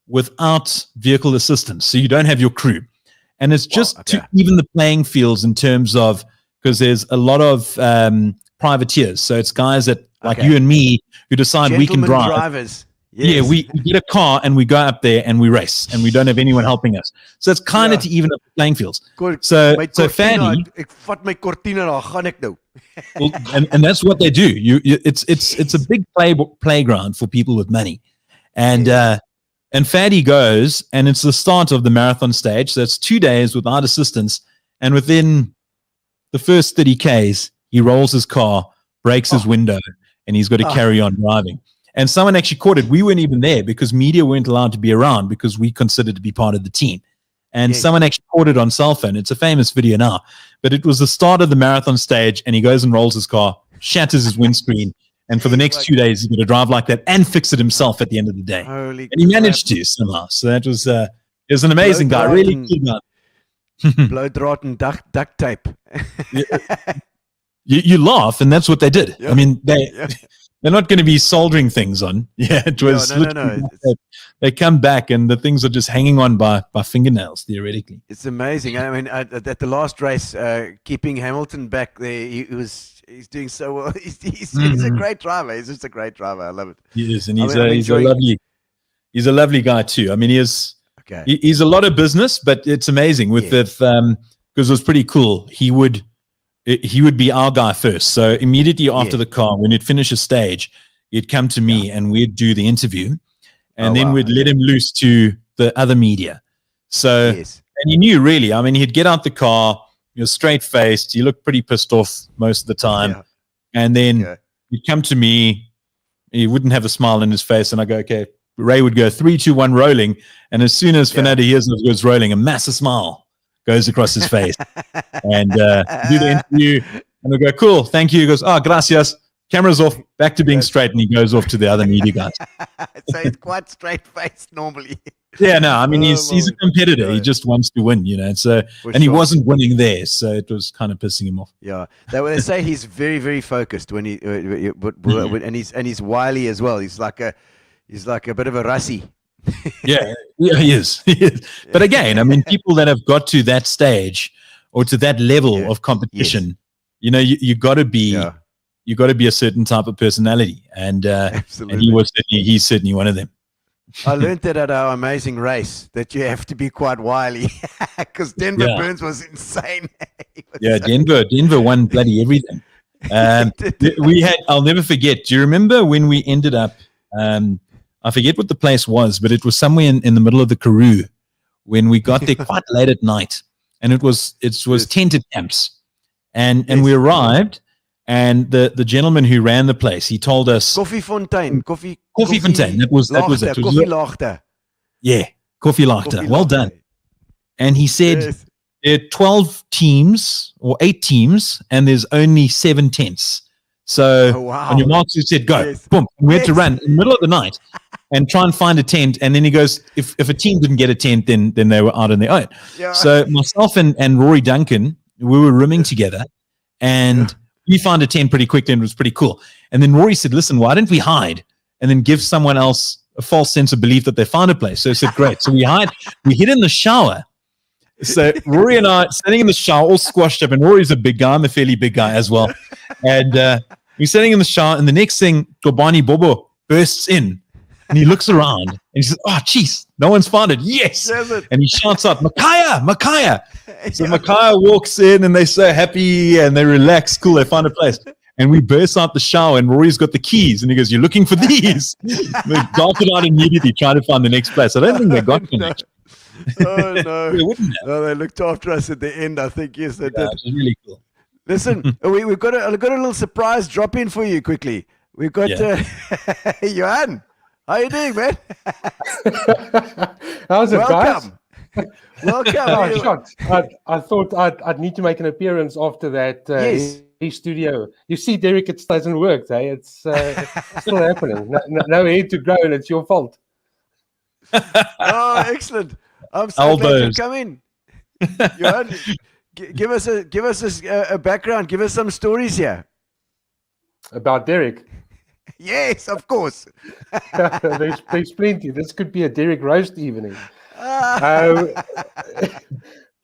without vehicle assistance. So you don't have your crew. And it's just to even the playing fields in terms of, because there's a lot of privateers. So it's guys that like you and me who decide we can drive. Drivers. Yes. Yeah, we get a car and we go up there and we race and we don't have anyone helping us. So it's kind of to even up the playing fields. So Faddy, ek vat my cortina, daar gaan ek nou. well, and that's what they do. It's a big playground for people with money. And Faddy goes, and it's the start of the marathon stage. So it's 2 days without assistance. And within the first 30 Ks, he rolls his car, breaks his window, and he's got to carry on driving. And someone actually caught it. We weren't even there because media weren't allowed to be around because we considered to be part of the team. And someone actually caught it on cell phone. It's a famous video now. But it was the start of the marathon stage, and he goes and rolls his car, shatters his windscreen, and for the next 2 days, he's going to drive like that and fix it himself at the end of the day. Holy and he managed to somehow. So that was it was an amazing guy, really cool guy. Blow draad and duct tape. You laugh, and that's what they did. I mean, they're not going to be soldering things on. Yeah, it was. No. They come back, and the things are just hanging on by fingernails, theoretically. It's amazing. I mean, at the last race, keeping Hamilton back there, he's doing so well. He's a great driver. He's just a great driver. I love it. He is, and he's a lovely guy too. I mean, he's a lot of business, but it's amazing with because it was pretty cool. He would be our guy first. So immediately after the car, when he'd finish a stage, he'd come to me and we'd do the interview, and then we'd let him loose to the other media. So, and he knew really, I mean, he'd get out the car, he was straight faced. He looked pretty pissed off most of the time. And then he'd come to me, he wouldn't have a smile on his face. And I go, okay, Ray would go 3, 2, 1 rolling. And as soon as Fernando hears those words rolling, a massive smile goes across his face. And do the interview, and I go, cool, thank you. He goes, gracias. Camera's off, back to being straight, and he goes off to the other media guys. So he's quite straight-faced normally. Yeah, no, I mean, he's a competitor. He just wants to win, you know. So, he wasn't winning there, so it was kind of pissing him off. Yeah, they say he's very, very focused when and he's wily as well. He's like a bit of a Rassie. yeah, he is. But again, I mean, people that have got to that stage or to that level of competition, you know, you got to be. You got to be a certain type of personality, and he's certainly one of them. I learned that at our amazing race that you have to be quite wily, because Denver Burns was insane. Denver won bloody everything. I'll never forget. Do you remember when we ended up? I forget what the place was, but it was somewhere in the middle of the Karoo when we got there quite late at night, and it was tented camps, and we arrived. And the gentleman who ran the place, he told us Koffiefontein. That was it. Koffie Yeah, Koffie Lachter. Well done. And he said there are 12 teams or 8 teams, and there's only 7 tents. So on your marks, he said, go. Boom. And we had to run in the middle of the night and try and find a tent. And then he goes, if a team didn't get a tent, then they were out on their own. Yeah. So myself and Rory Duncan, we were rooming together, and we found a tent pretty quickly, and it was pretty cool. And then Rory said, listen, why don't we hide and then give someone else a false sense of belief that they found a place? So I said, great. So we hid in the shower. So Rory and I sitting in the shower, all squashed up, and Rory's a big guy. I'm a fairly big guy as well. And we're sitting in the shower, and the next thing, Gobani Bobo bursts in, and he looks around, and he says, oh, jeez, no one's found it. Yes. And he shouts out, Makaya. So Makaya walks in, and they're so happy, and they relax. Cool, they found a place. And we burst out the shower, and Rory's got the keys, and he goes, you're looking for these? They darted out immediately, trying to find the next place. I don't think they got connection. Oh, no. No, they looked after us at the end, I think. Yes, they did. It was really cool. Listen, we've got a little surprise drop-in for you quickly. We've got Johan. How you doing, man? How's it, guys? Welcome. Shocked. I thought I'd need to make an appearance after that studio. You see, Derek, it doesn't work. It's still happening. No head to grow, and it's your fault. Oh, excellent! I'm so glad you come in. Johan, give us a background. Give us some stories here about Derek. Yes, of course. there's plenty. This could be a Derek roast evening. No,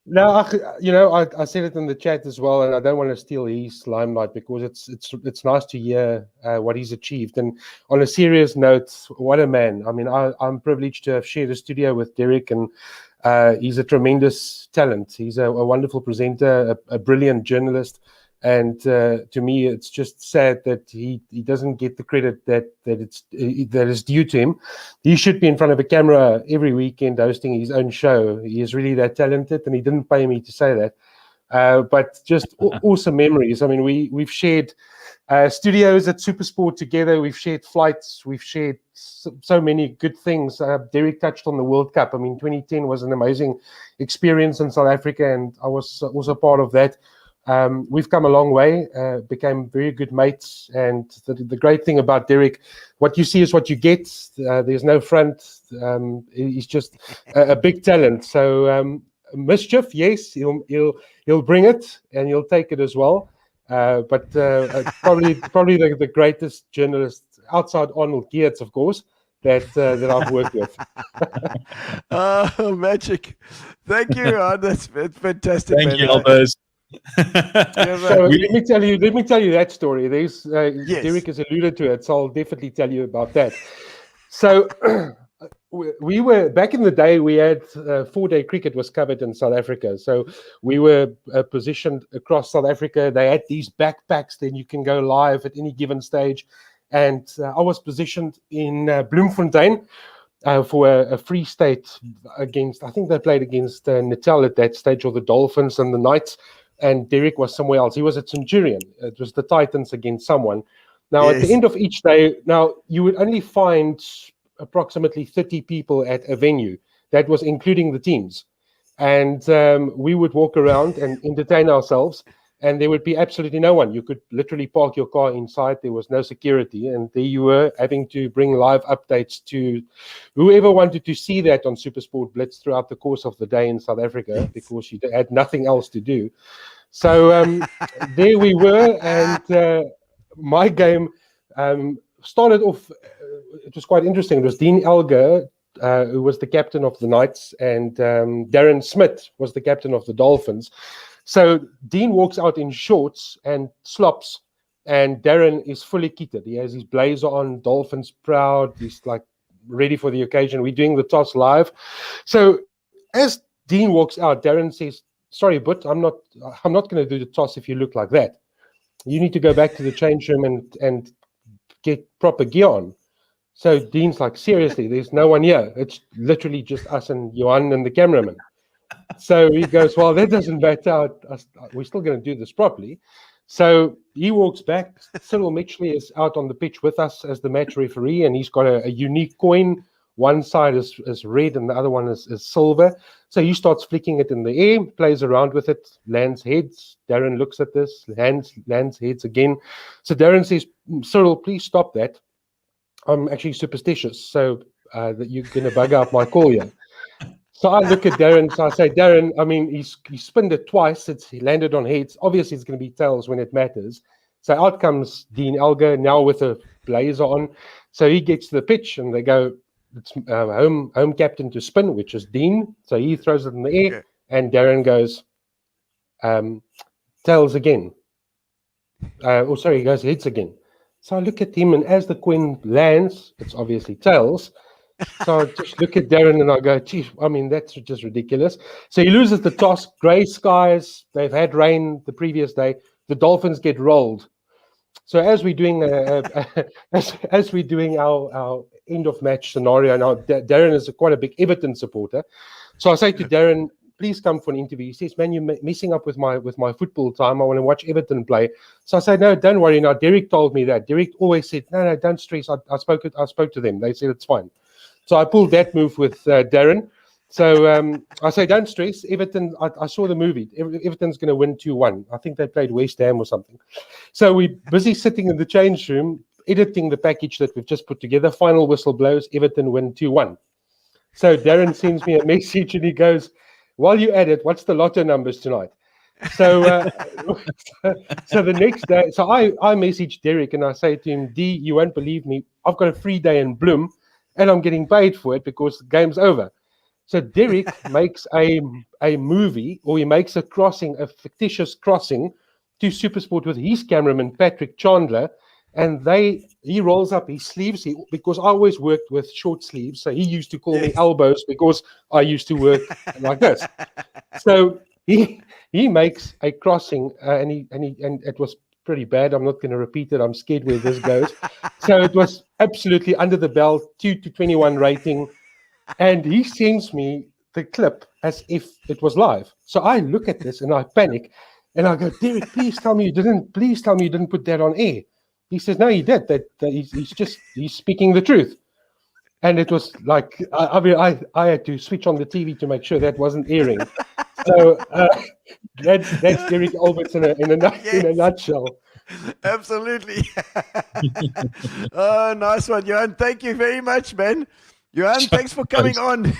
I said it in the chat as well, and I don't want to steal his limelight because it's nice to hear what he's achieved. And on a serious note, what a man! I mean, I'm privileged to have shared a studio with Derek, and he's a tremendous talent. He's a wonderful presenter, a brilliant journalist. And to me, it's just sad that he doesn't get the credit that is due to him. He should be in front of a camera every weekend hosting his own show. He is really that talented, and he didn't pay me to say that. But just awesome memories. I mean, we've shared studios at Supersport together. We've shared flights. We've shared so many good things. Derek touched on the World Cup. I mean, 2010 was an amazing experience in South Africa, and I was also part of that. We've come a long way, became very good mates. And the great thing about Derek, what you see is what you get. There's no front. He's just a big talent. So mischief, yes, he'll bring it and he'll take it as well. But probably the greatest journalist outside Arnold Geertz, of course, that I've worked with. Oh, magic! Thank you. Oh, that's fantastic. Thank man. you, Albers. So let me tell you that story. There's Yes. Derek has alluded to it, so I'll definitely tell you about that. So we were back in the day. We had 4-day cricket was covered in South Africa, so we were positioned across South Africa. They had these backpacks, then you can go live at any given stage. And I was positioned in Bloemfontein for a Free State against. I think they played against Natal at that stage, or the Dolphins and the Knights. And Derek was somewhere else. He was at Centurion. It was the Titans against someone. Now, at the end of each day, now you would only find approximately 30 people at a venue. That was including the teams. And we would walk around and entertain ourselves. And there would be absolutely no one. You could literally park your car inside. There was no security. And there you were having to bring live updates to whoever wanted to see that on Supersport Blitz throughout the course of the day in South Africa, because you had nothing else to do. So there we were. And my game started off, it was quite interesting. It was Dean Elgar, who was the captain of the Knights, and Darren Smith was the captain of the Dolphins. So Dean walks out in shorts and slops, and Darren is fully kitted. He has his blazer on, Dolphins proud. He's like ready for the occasion. We're doing the toss live. So as Dean walks out, Darren says, "Sorry, but I'm not going to do the toss if you look like that. You need to go back to the change room and get proper gear on." So Dean's like, "Seriously, there's no one here. It's literally just us and Johan and the cameraman." So he goes, "Well, that doesn't matter. We're still going to do this properly." So he walks back. Cyril Mitchley is out on the pitch with us as the match referee, and he's got a unique coin. One side is red and the other one is silver. So he starts flicking it in the air, plays around with it, lands heads. Darren looks at this, lands heads again. So Darren says, "Cyril, please stop that. I'm actually superstitious, so that you're going to bug out my call here." So I look at Darren, so I say, "Darren, I mean, he spinned it twice. He landed on heads. Obviously, it's going to be tails when it matters." So out comes Dean Elgar, now with a blazer on. So he gets to the pitch, and they go, it's home captain to spin, which is Dean. So he throws it in the air, and Darren goes, tails again. He goes heads again. So I look at him, and as the coin lands, it's obviously tails. So I just look at Darren and I go, "Geez, I mean, that's just ridiculous." So he loses the toss. Grey skies. They've had rain the previous day. The Dolphins get rolled. So as we're doing as we're doing our end of match scenario now, Darren is quite a big Everton supporter. So I say to Darren, "Please come for an interview." He says, "Man, you're messing up with my football time. I want to watch Everton play." So I say, "No, don't worry. Now Derek told me that. Derek always said, no, don't stress. I spoke to them. They said it's fine." So I pulled that move with Darren. So I say, "Don't stress. Everton, I saw the movie. Everton's going to win 2-1. I think they played West Ham or something." So we're busy sitting in the change room, editing the package that we've just put together. Final whistle blows. Everton win 2-1. So Darren sends me a message and he goes, "While you're at it, what's the lotto numbers tonight?" So so the next day, so I message Derek and I say to him, "D, you won't believe me. I've got a free day in Bloem, and I'm getting paid for it because the game's over." So Derek makes a movie, or he makes a crossing, a fictitious crossing to Supersport with his cameraman, Patrick Chandler, and he rolls up his sleeves, because I always worked with short sleeves, so he used to call me elbows because I used to work like this. So he makes a crossing, and it was pretty bad. I'm not going to repeat it. I'm scared where this goes. So it was absolutely under the belt, 2-21 rating. And he sends me the clip as if it was live. So I look at this and I panic and I go, "Derek, please tell me you didn't put that on air." He says, no, he did. That he's speaking the truth. And it was like, I mean, I had to switch on the TV to make sure that wasn't airing. So that's Derek Alberts in a nutshell. Absolutely. Oh, nice one, Johan. Thank you very much, man. Johan, thanks for coming on.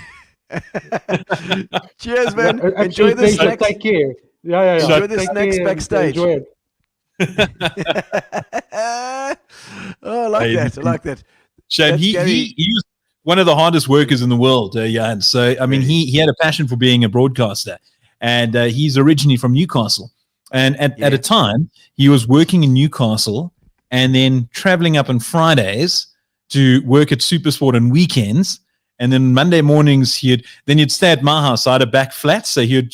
Cheers, man. Enjoy the snacks. Take care. Yeah. Enjoy the snacks backstage. Enjoy it. Oh, I like that. I like that. Shane, he was one of the hardest workers in the world, Johan. So, I mean, he had a passion for being a broadcaster. And he's originally from Newcastle. And at a time, he was working in Newcastle and then traveling up on Fridays to work at Supersport on weekends. And then Monday mornings, he'd stay at my house. I had a back flat. So he had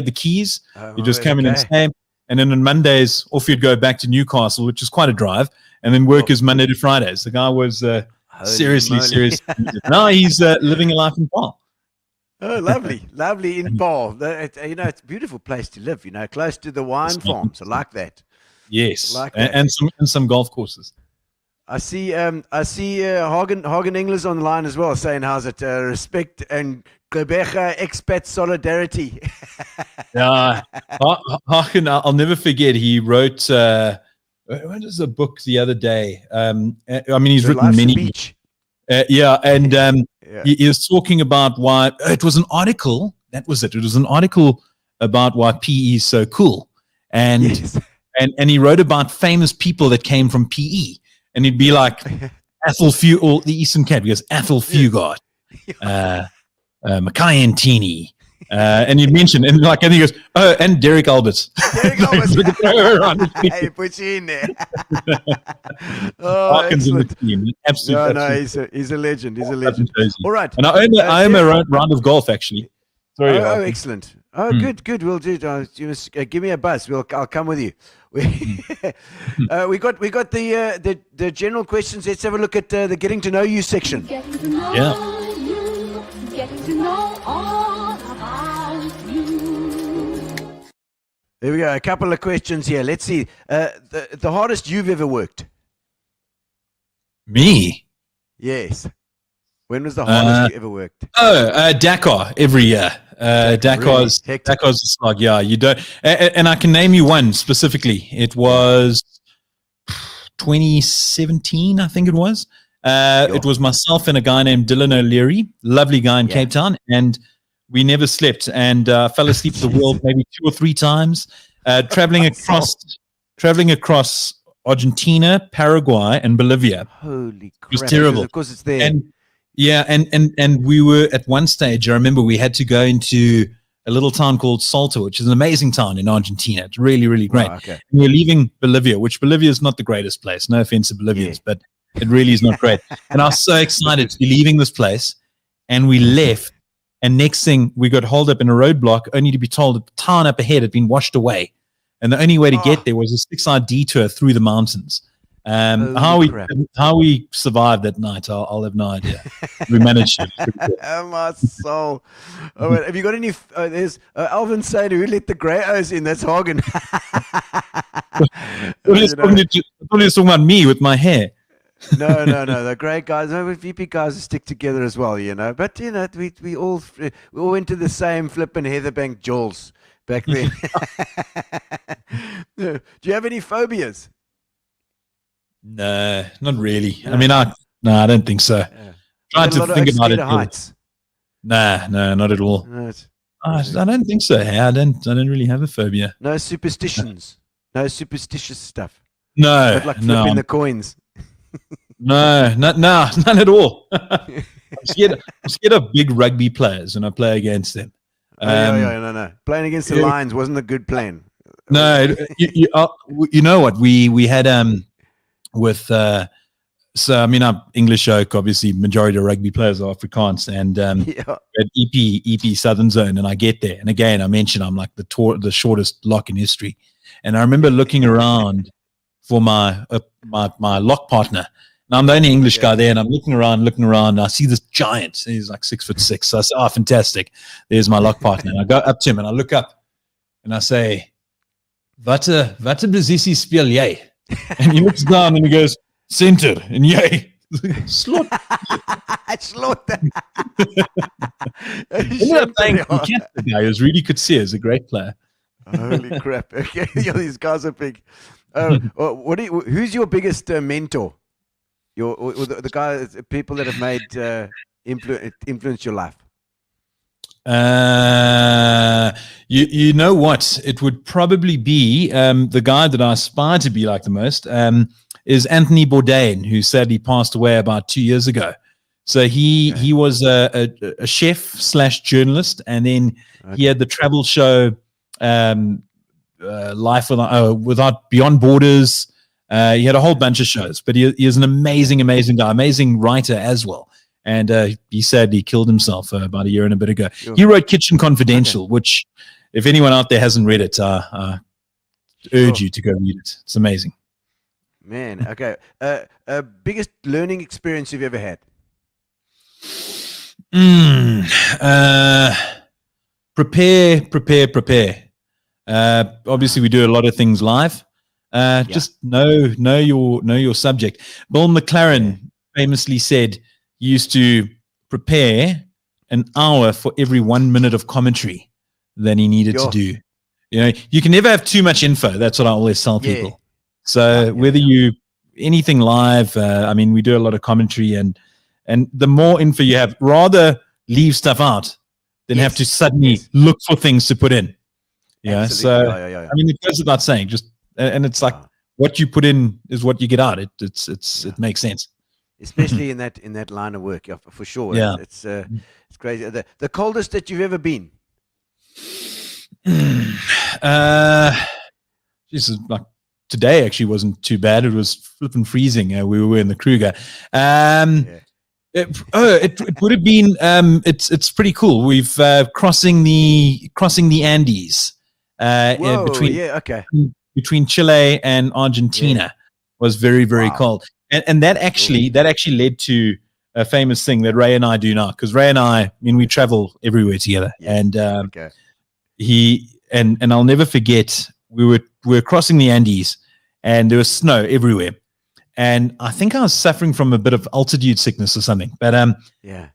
the keys. He'd just come in and stay. And then on Mondays, off he'd go back to Newcastle, which is quite a drive, and then work his Monday to Fridays. The guy was seriously. Now he's living a life in Paarl. Oh, lovely in Paarl. It's a beautiful place to live. Close to the wine farms. I like that. Yes, like that. And some golf courses. I see Hagen English on the line as well, saying how's it? Respect and Quebeca expat solidarity. Yeah, Hagen, I'll never forget. He wrote what is the book the other day? I mean, he's written many. He was talking about why it was an article. That was it. It was an article about why PE is so cool, and he wrote about famous people that came from PE. And he'd be like Athel Fugard, or the Eastern Cape, because Athel Fugard, Mackay and Teeny, and he'd mention, and he goes, oh, and Derek Alberts. Derek Alberts. Hey, put you in there. Oh, excellent. In the team. No, he's a legend. He's a legend. All right. And I own a round of golf, actually. Sorry. Oh, excellent. Oh, good. We'll do it. You must, give me a buzz. I'll come with you. We got the general questions. Let's have a look at the getting to know you section. Getting to know you, getting to know all about you. There we go. A couple of questions here. Let's see. The hardest you've ever worked? Me? Yes. When was the hardest you ever worked? Dakar every year. Dakar's a slog. Yeah, you don't. And I can name you one specifically. It was 2017, I think it was. It was myself and a guy named Dylan O'Leary, lovely guy in Cape Town, and we never slept and fell asleep at the wheel maybe 2 or 3 times, traveling across Argentina, Paraguay, and Bolivia. Holy crap! It was terrible. Of course, it's there. And we were at one stage. I remember we had to go into a little town called Salta, which is an amazing town in Argentina. It's really, really great. Oh, okay. And we're leaving Bolivia, which Bolivia is not the greatest place. No offense to Bolivians, but it really is not great. And I was so excited to be leaving this place, and we left. And next thing, we got hauled up in a roadblock, only to be told that the town up ahead had been washed away, and the only way to get there was a 6-hour detour through the mountains. How we survived that night, I'll have no idea. We managed it. Oh, my soul. Oh, wait, have you got any? There's Alvin saying, who let the grey O's in? That's Hagen. I thought he was talking about me with my hair. No. The great guys, we VP guys stick together as well, But we all went to the same flipping Heatherbank Jules back then. Do you have any phobias? No, not really. I mean, I don't think so. Trying to think about it. Heights. No, not at all. No, I don't think so. I don't really have a phobia. No superstitions. No superstitious stuff. No, but like flipping the coins. No, none at all. I'm scared of big rugby players when I play against them. No. Playing against the Lions wasn't a good plan. No, you know what? We had with so I mean, I'm English oak. Obviously, majority of rugby players are Afrikaans, and at EP Southern Zone, and I get there, and again, I mentioned I'm like the shortest lock in history, and I remember looking around for my lock partner. Now I'm the only English guy there, and I'm looking around. And I see this giant. He's like 6'6". So I say, "Oh, fantastic! There's my lock partner." And I go up to him, and I look up, and I say, "Wat 'n posisie speel jy?" And he looks down and he goes, center, and yay. Slot. Slaughter. Ended up playing the guy who's really could see is a great player. Holy crap. Okay, yeah, these guys are big. Who's your biggest mentor? Or the guy, people that have made influence your life? You know what? It would probably be the guy that I aspire to be like the most is Anthony Bourdain, who sadly passed away about 2 years ago. So he was a chef / journalist, and then he had the travel show Life Without Beyond Borders. He had a whole bunch of shows, but he is an amazing guy, amazing writer as well. And he sadly killed himself about a year and a bit ago. Sure. He wrote Kitchen Confidential, which, if anyone out there hasn't read it, I urge you to go read it. It's amazing. Man, okay. Biggest learning experience you've ever had? Prepare. Obviously, we do a lot of things live. Just know your subject. Bill McLaren famously said he used to prepare an hour for every 1 minute of commentary that he needed to do. You know, you can never have too much info. That's what I always tell people. So whether you anything live, I mean, we do a lot of commentary, and the more info you have, rather leave stuff out than have to suddenly look for things to put in. Yeah. So I mean, it goes without saying. Just and it's like what you put in is what you get out. It makes sense. Especially in that line of work, for sure. Yeah. It's crazy. The coldest that you've ever been? Jesus, like today actually wasn't too bad. It was flipping freezing. We were in the Kruger. It would have been. It's pretty cool. We've crossing the Andes. Between Chile and Argentina was very cold. And that actually led to a famous thing that Ray and I do now, because Ray and I mean, we travel everywhere together. And and I'll never forget, we were crossing the Andes and there was snow everywhere. And I think I was suffering from a bit of altitude sickness or something. But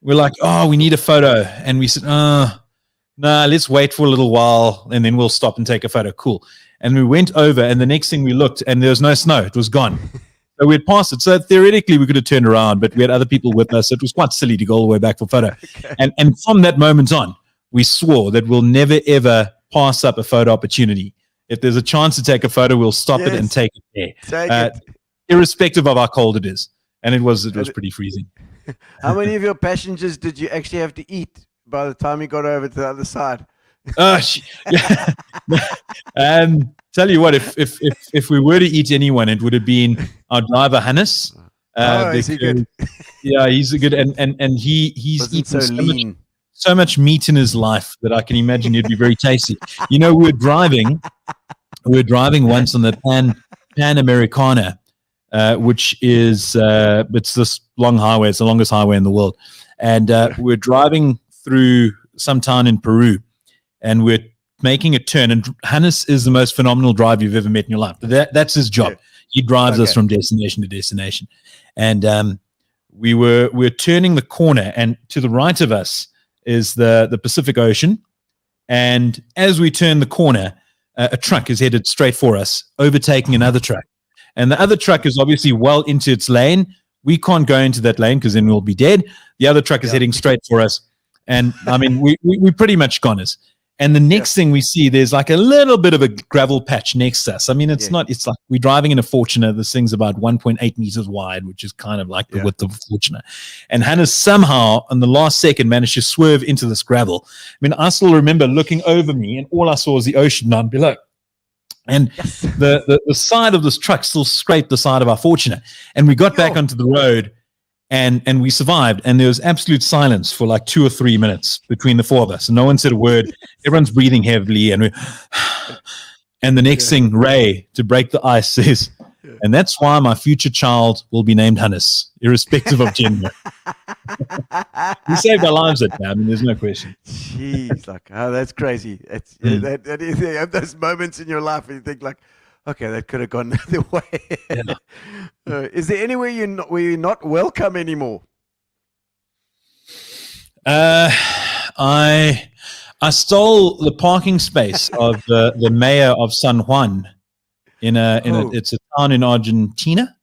we're like, oh, we need a photo. And we said, no, let's wait for a little while and then we'll stop and take a photo. Cool. And we went over, and the next thing we looked, and there was no snow. It was gone. So we had passed it. So theoretically, we could have turned around, but we had other people with us. It was quite silly to go all the way back for photo. And from that moment on, we swore that we'll never, ever pass up a photo opportunity. If there's a chance to take a photo, we'll stop it and take it there. Irrespective of how cold it is. And it was pretty freezing. How many of your passengers did you actually have to eat by the time you got over to the other side? Tell you what, if we were to eat anyone, it would have been our driver Hannes. Is he good? Yeah, he's a good, and he's eaten so much meat in his life that I can imagine it'd be very tasty. You know, we were driving once on the Pan Americana, which is it's this long highway. It's the longest highway in the world, and we're driving through some town in Peru, and we're making a turn. And Hannes is the most phenomenal driver you've ever met in your life. That's his job. He drives us from destination to destination, and we're turning the corner, and to the right of us is the Pacific Ocean. And as we turn the corner, a truck is headed straight for us, overtaking another truck. And the other truck is obviously well into its lane. We can't go into that lane because then we'll be dead. The other truck is heading straight for us. And I mean, we pretty much goners. And the next thing we see, there's like a little bit of a gravel patch next to us. I mean, it's like we're driving in a Fortuner. This thing's about 1.8 meters wide, which is kind of like the width of a Fortuner. And Hannah somehow, in the last second, managed to swerve into this gravel. I mean, I still remember looking over me, and all I saw was the ocean down below. And the side of this truck still scraped the side of our Fortuner. And we got back onto the road, and we survived. And there was absolute silence for like 2 or 3 minutes between the four of us. And no one said a word. Everyone's breathing heavily. And the next thing, Ray, to break the ice, says, and that's why my future child will be named Hannes, irrespective of gender. He saved our lives that day. I mean, there's no question. Jeez, like, oh, that's crazy. It's, that is, you have those moments in your life where you think like, Okay, that could have gone the other way. Yeah. Is there anywhere where you're not welcome anymore? I stole the parking space of the mayor of San Juan it's a town in Argentina.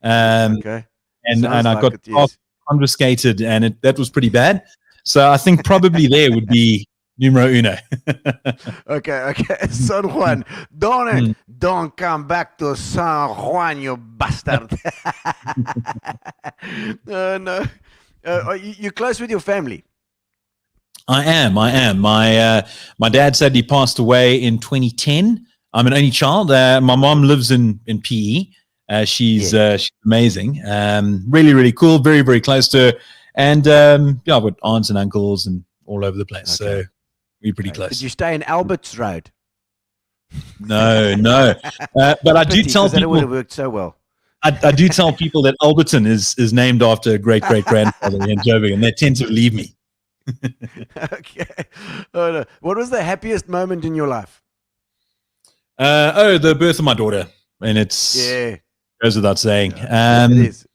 Okay. And Sounds I like got it, yes. confiscated, and that was pretty bad. So I think probably there would be numero uno. Okay. San Juan. Don't come back to San Juan, you bastard. No. You're close with your family. I am. My dad sadly passed away in 2010. I'm an only child. My mom lives in PE. She's amazing. Really, really cool. Very, very close to her. And I've got aunts and uncles and all over the place. Okay. So we're pretty close. Did you stay in Albert's Road? No. But I do tell people. That would have worked so well. I do tell people that Alberton is named after a great grandfather in Joburg, and they tend to believe me. Okay. Oh, no. What was the happiest moment in your life? The birth of my daughter, and goes without saying. It is.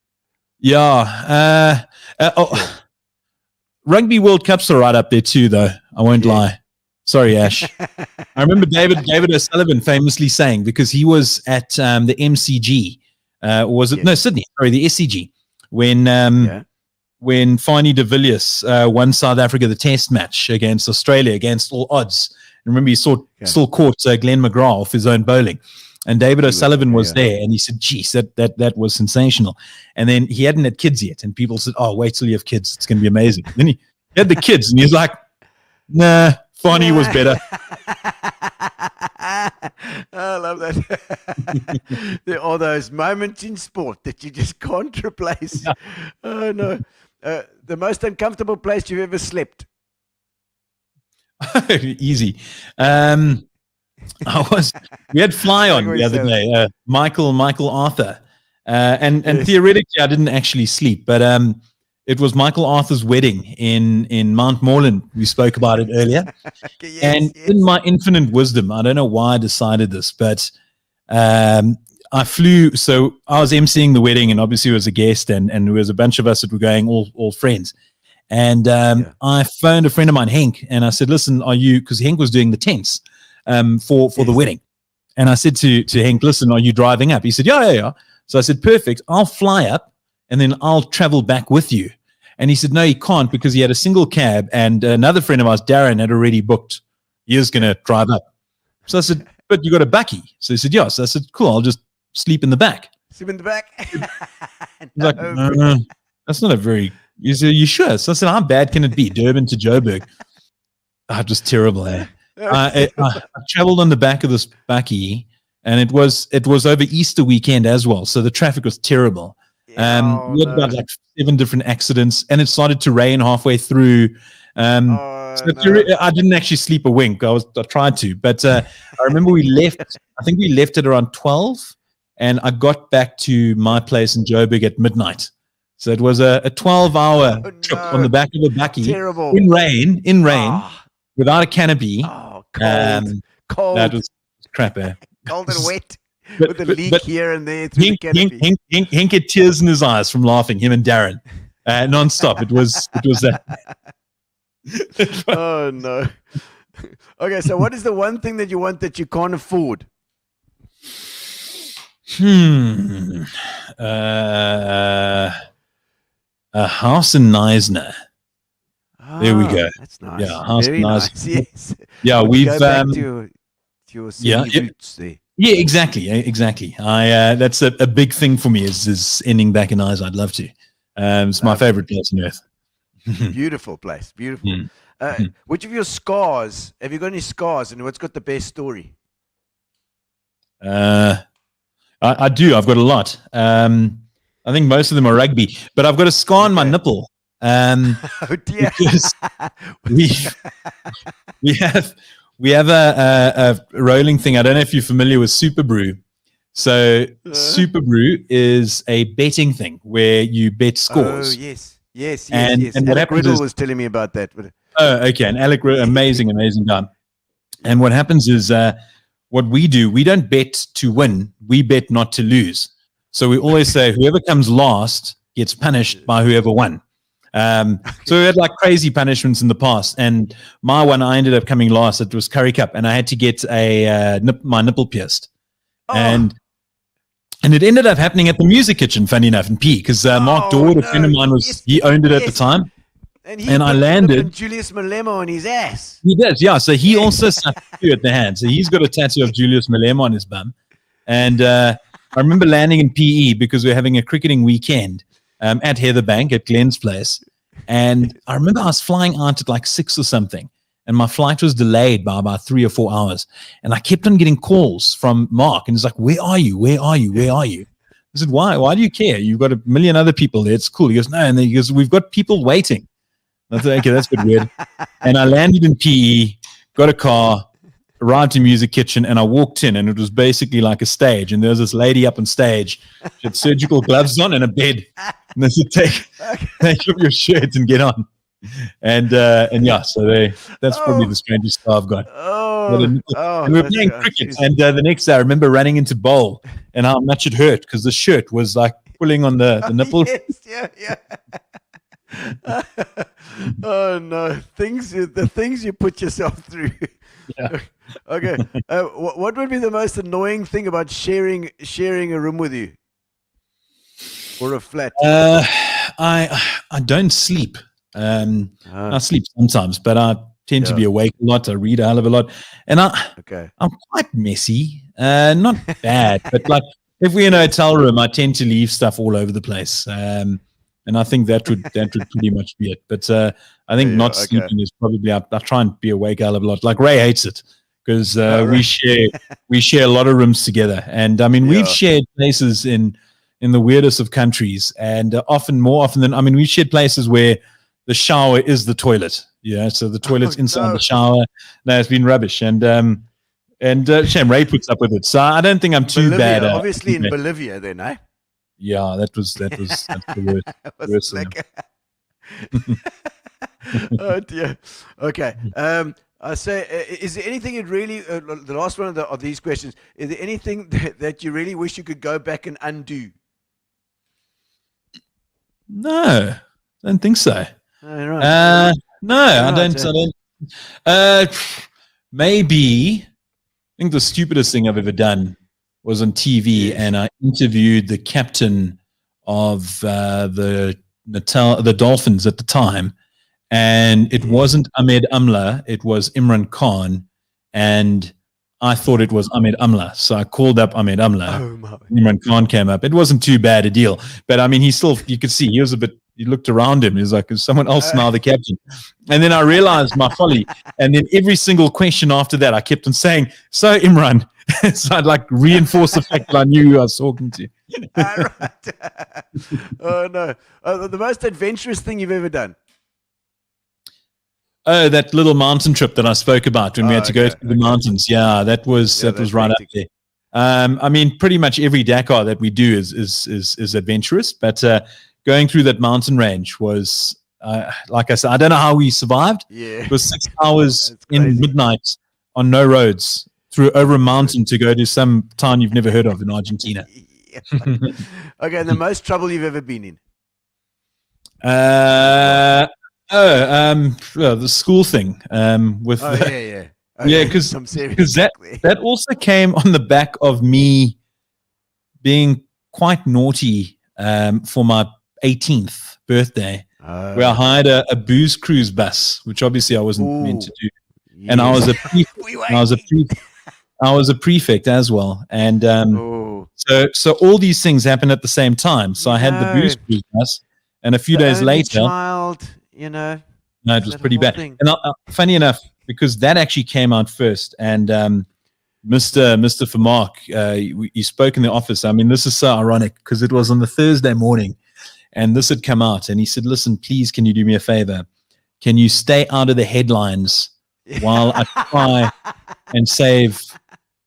Yeah. Rugby World Cups are right up there too, though. I won't lie. Sorry, Ash. I remember David O'Sullivan famously saying, because he was at the MCG, was it? Yes. No, Sydney. Sorry, the SCG, when Fanie de Villiers won South Africa the Test match against Australia against all odds. Remember, he still caught Glenn McGrath off his own bowling. And David O'Sullivan was there, and he said, geez, that was sensational. And then he hadn't had kids yet, and people said, oh, wait till you have kids. It's going to be amazing. Then he had the kids, and he's like, nah, Fanie was better. I love that. There are those moments in sport that you just can't replace. Yeah. Oh, no. The most uncomfortable place you've ever slept? Easy. We had Fly on the other day, Michael Arthur, and theoretically I didn't actually sleep, but it was Michael Arthur's wedding in Mount Moreland. We spoke about it earlier, in my infinite wisdom, I don't know why I decided this, but I flew. So I was emceeing the wedding, and obviously it was a guest, and there was a bunch of us that were going, all friends. And I phoned a friend of mine, Henk, and I said, listen, are you, because Henk was doing the tents for the wedding. And I said to Henk, listen, are you driving up? He said, yeah. So I said, perfect. I'll fly up and then I'll travel back with you. And he said, no, he can't, because he had a single cab, and another friend of ours, Darren, had already booked. He was going to drive up. So I said, but you got a bakkie. So he said, yeah. So I said, cool, I'll just sleep in the back. Sleep in the back? No. Like, that's not a very... You said, you sure? So I said, how bad can it be? Durban to Joburg. Just terrible, eh? I traveled on the back of this bakkie, and it was over Easter weekend as well. So the traffic was terrible. We had about like 7 different accidents, and it started to rain halfway through. I didn't actually sleep a wink. I tried to, but I remember we left. I think we left at around 12, and I got back to my place in Joburg at midnight. So it was a 12-hour trip on the back of a bakkie. Terrible. In rain, without a canopy. Oh, cold. That was crap, eh? Cold and wet, with a leak here and there through the canopy. Henk had tears in his eyes from laughing, him and Darren, non-stop. It was that. Oh, no. Okay, so what is the one thing that you want that you can't afford? A house in Neisner. There we go. That's nice. Yeah, house Very in nice. Neisner. Yes. Yeah, we've go back to your roots there. Yeah, exactly. That's a big thing for me is ending back in Neisner. I'd love to. It's my favorite place on earth. Beautiful place. Beautiful. Which of your scars, have you got any scars, and what's got the best story? I do. I've got a lot. I think most of them are rugby, but I've got a scar on my nipple. Oh dear! we have a rolling thing. I don't know if you're familiar with Super Brew. So Super Brew is a betting thing where you bet scores. Oh yes. And Alec Riddle was telling me about that. Oh, okay. And Alec Riddle, amazing guy. And what happens is what we do, we don't bet to win, we bet not to lose. So we always say whoever comes last gets punished by whoever won. So we had like crazy punishments in the past, and my one, I ended up coming last. It was Curry Cup, and I had to get my nipple pierced, and it ended up happening at the Music Kitchen, funny enough, in P, because Mark Dord, a friend of mine, he owned it at the time, and I landed Julius Malema on his ass. He does, yeah. So he also suffered too at the hand. So he's got a tattoo of Julius Malema on his bum, and I remember landing in PE because we were having a cricketing weekend. At Heatherbank at Glenn's place. And I remember I was flying out at like 6 or something, and my flight was delayed by about 3 or 4 hours. And I kept on getting calls from Mark, and he's like, where are you? Where are you? Where are you? I said, why do you care? You've got a million other people there. It's cool. He goes, no. And then he goes, we've got people waiting. I thought, okay, that's a bit weird. And I landed in PE, got a car, arrived to Music Kitchen, and I walked in, and it was basically like a stage. And there was this lady up on stage. She had surgical gloves on and a bed. And they said, take off your shirt and get on. And yeah, so that's probably the strangest star I've got. And we were playing cricket, and the next day I remember running into bowl, and how much it hurt because the shirt was like pulling on the nipple. Yes, yeah. Oh no, the things you put yourself through. Yeah. Okay. What would be the most annoying thing about sharing a room with you, or a flat? I don't sleep. I sleep sometimes, but I tend to be awake a lot. I read a hell of a lot, and I'm quite messy. Not bad, but like if we're in a hotel room, I tend to leave stuff all over the place. And I think that would pretty much be it. But I think not sleeping is probably I try and be awake a hell of a lot. Like Ray hates it because we share a lot of rooms together, and I mean we've shared places in the weirdest of countries, and more often than we've shared places where the shower is the toilet. Yeah, so the toilet's inside the shower. No, it's been rubbish, and Shame Ray puts up with it. So I don't think I'm too bad. Obviously in Bolivia, then, eh? Yeah, that's the worst. Oh dear. Okay. I say, is there anything you'd really? The last one of these questions. Is there anything that you really wish you could go back and undo? No, I don't think so. Oh, right. No, I don't. Maybe I think the stupidest thing I've ever done was on TV, and I interviewed the captain of the Dolphins at the time, and it wasn't Ahmed Amla, it was Imran Khan, and I thought it was Ahmed Amla, so I called up Ahmed Amla. Imran Khan came up. It wasn't too bad a deal, but I mean, you could see he was a bit. He looked around him. He was like, is someone else now the captain? And then I realized my folly. And then every single question after that, I kept on saying, so Imran. So I'd like reinforce the fact that I knew who I was talking to. Right. Oh, no. The most adventurous thing you've ever done? Oh, that little mountain trip that I spoke about when we had to go through the mountains. Yeah, that was right up there. I mean, pretty much every Dakar that we do is adventurous, but going through that mountain range was, like I said, I don't know how we survived. Yeah. It was 6 hours in midnight on no roads over a mountain to go to some town you've never heard of in Argentina. Okay, the most trouble you've ever been in? The school thing. Because that also came on the back of me being quite naughty for my 18th birthday, where I hired a booze cruise bus, which obviously I wasn't meant to do, and I was a prefect as well, and so all these things happened at the same time. So I had the booze cruise bus, and a few days later, no, it was pretty bad. Thing. And funny enough, because that actually came out first, and Mr. Vermark, he spoke in the office. I mean, this is so ironic because it was on the Thursday morning, and this had come out, and he said, listen, please, can you do me a favor? Can you stay out of the headlines while I try and save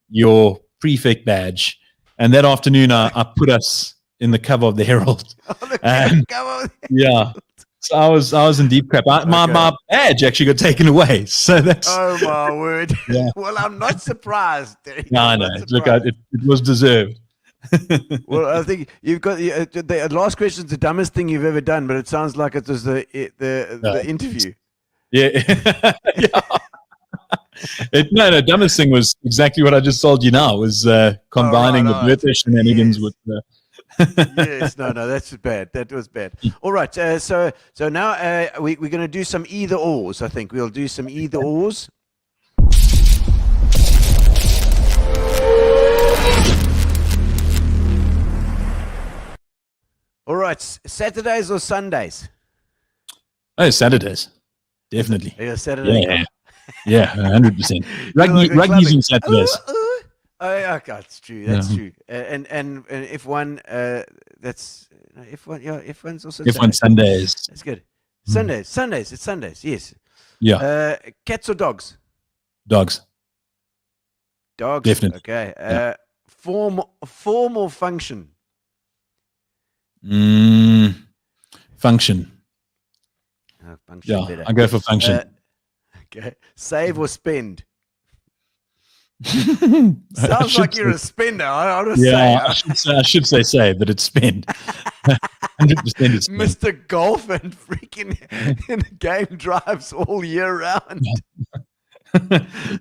your prefect badge? And that afternoon, I put us in the cover of the Herald. Yeah. I was in deep crap. My badge actually got taken away. So that's. Oh my word! Yeah. Well, I'm not surprised. Derek. No, I'm no. not Look, surprised. it was deserved. Well, I think you've got the last question's the dumbest thing you've ever done, but it sounds like it was the interview. Yeah. Yeah. No, dumbest thing was exactly what I just told you now. Was combining the birthday shenanigans with the. Yes, no, that's bad. That was bad. All right, so now we're going to do some either ors. I think we'll do some either ors. All right, Saturdays or Sundays? Oh, Saturdays, definitely. Yeah, Saturday. Yeah, 100%. Rugby's on Saturdays. Oh, yeah, okay, that's true. That's true. And F1, that's F1. Yeah, F1's also F1 Sundays. That's good. Sundays. It's Sundays. Yes. Yeah. Cats or dogs? Dogs. Dogs. Definitely. Okay. Form or function? Function. Function. Yeah, Better. I go for function. Okay. Save or spend? I Sounds like you're a spender. I want to say. I should say save, but it's spend. 100% is spend. Mr. Golf and freaking in the game drives all year round.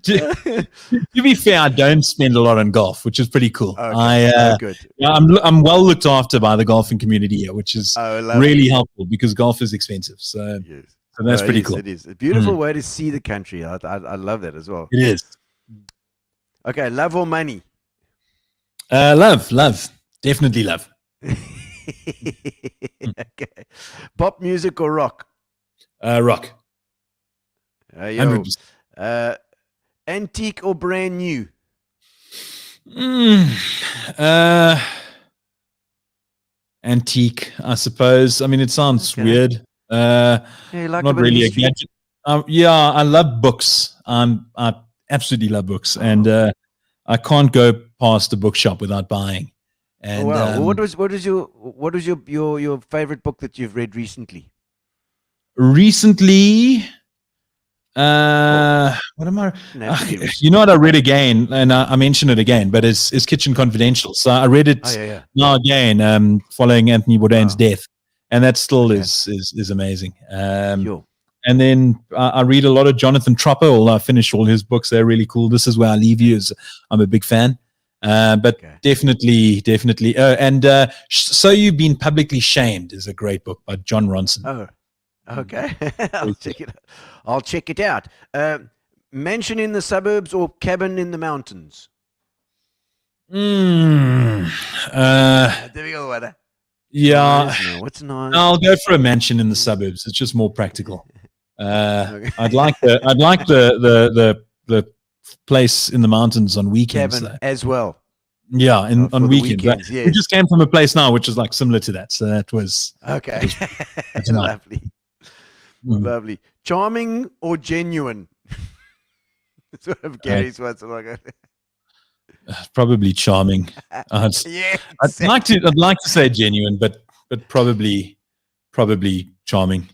to be fair, I don't spend a lot on golf, which is pretty cool. Okay. Good. I'm well looked after by the golfing community here, which is really helpful because golf is expensive. So, so that's pretty cool. It is a beautiful way to see the country. I love that as well. It is. Okay, love or money? Love, definitely love. Okay, pop music or rock? Rock. 100%. Antique or brand new? Antique, I suppose. I mean, it sounds weird. Yeah, you like not really a gadget. Yeah, I love books. I absolutely love books, and I can't go past a bookshop without buying. And what was your favorite book that you've read recently? Recently, what am I? You know what I read again, and I mentioned it again, but it's Kitchen Confidential. So I read it now again, following Anthony Bourdain's death, and that still is amazing. Sure. And then I read a lot of Jonathan Tropper. Although I finished all his books, they're really cool. This Is Where I Leave You. I'm a big fan. But definitely. So You've Been Publicly Shamed is a great book by John Ronson. Oh, okay. I'll check it out. Mansion in the suburbs or cabin in the mountains? Difficult one. Yeah. What's nice? I'll go for a mansion in the suburbs. It's just more practical. I'd like the place in the mountains on weekends cabin as well. Yeah, on weekends. Yes. We just came from a place now which is like similar to that, so that was okay. Lovely, lovely. Charming or genuine? Sort of Gary's words. Probably charming. I'd like to say genuine, but probably charming.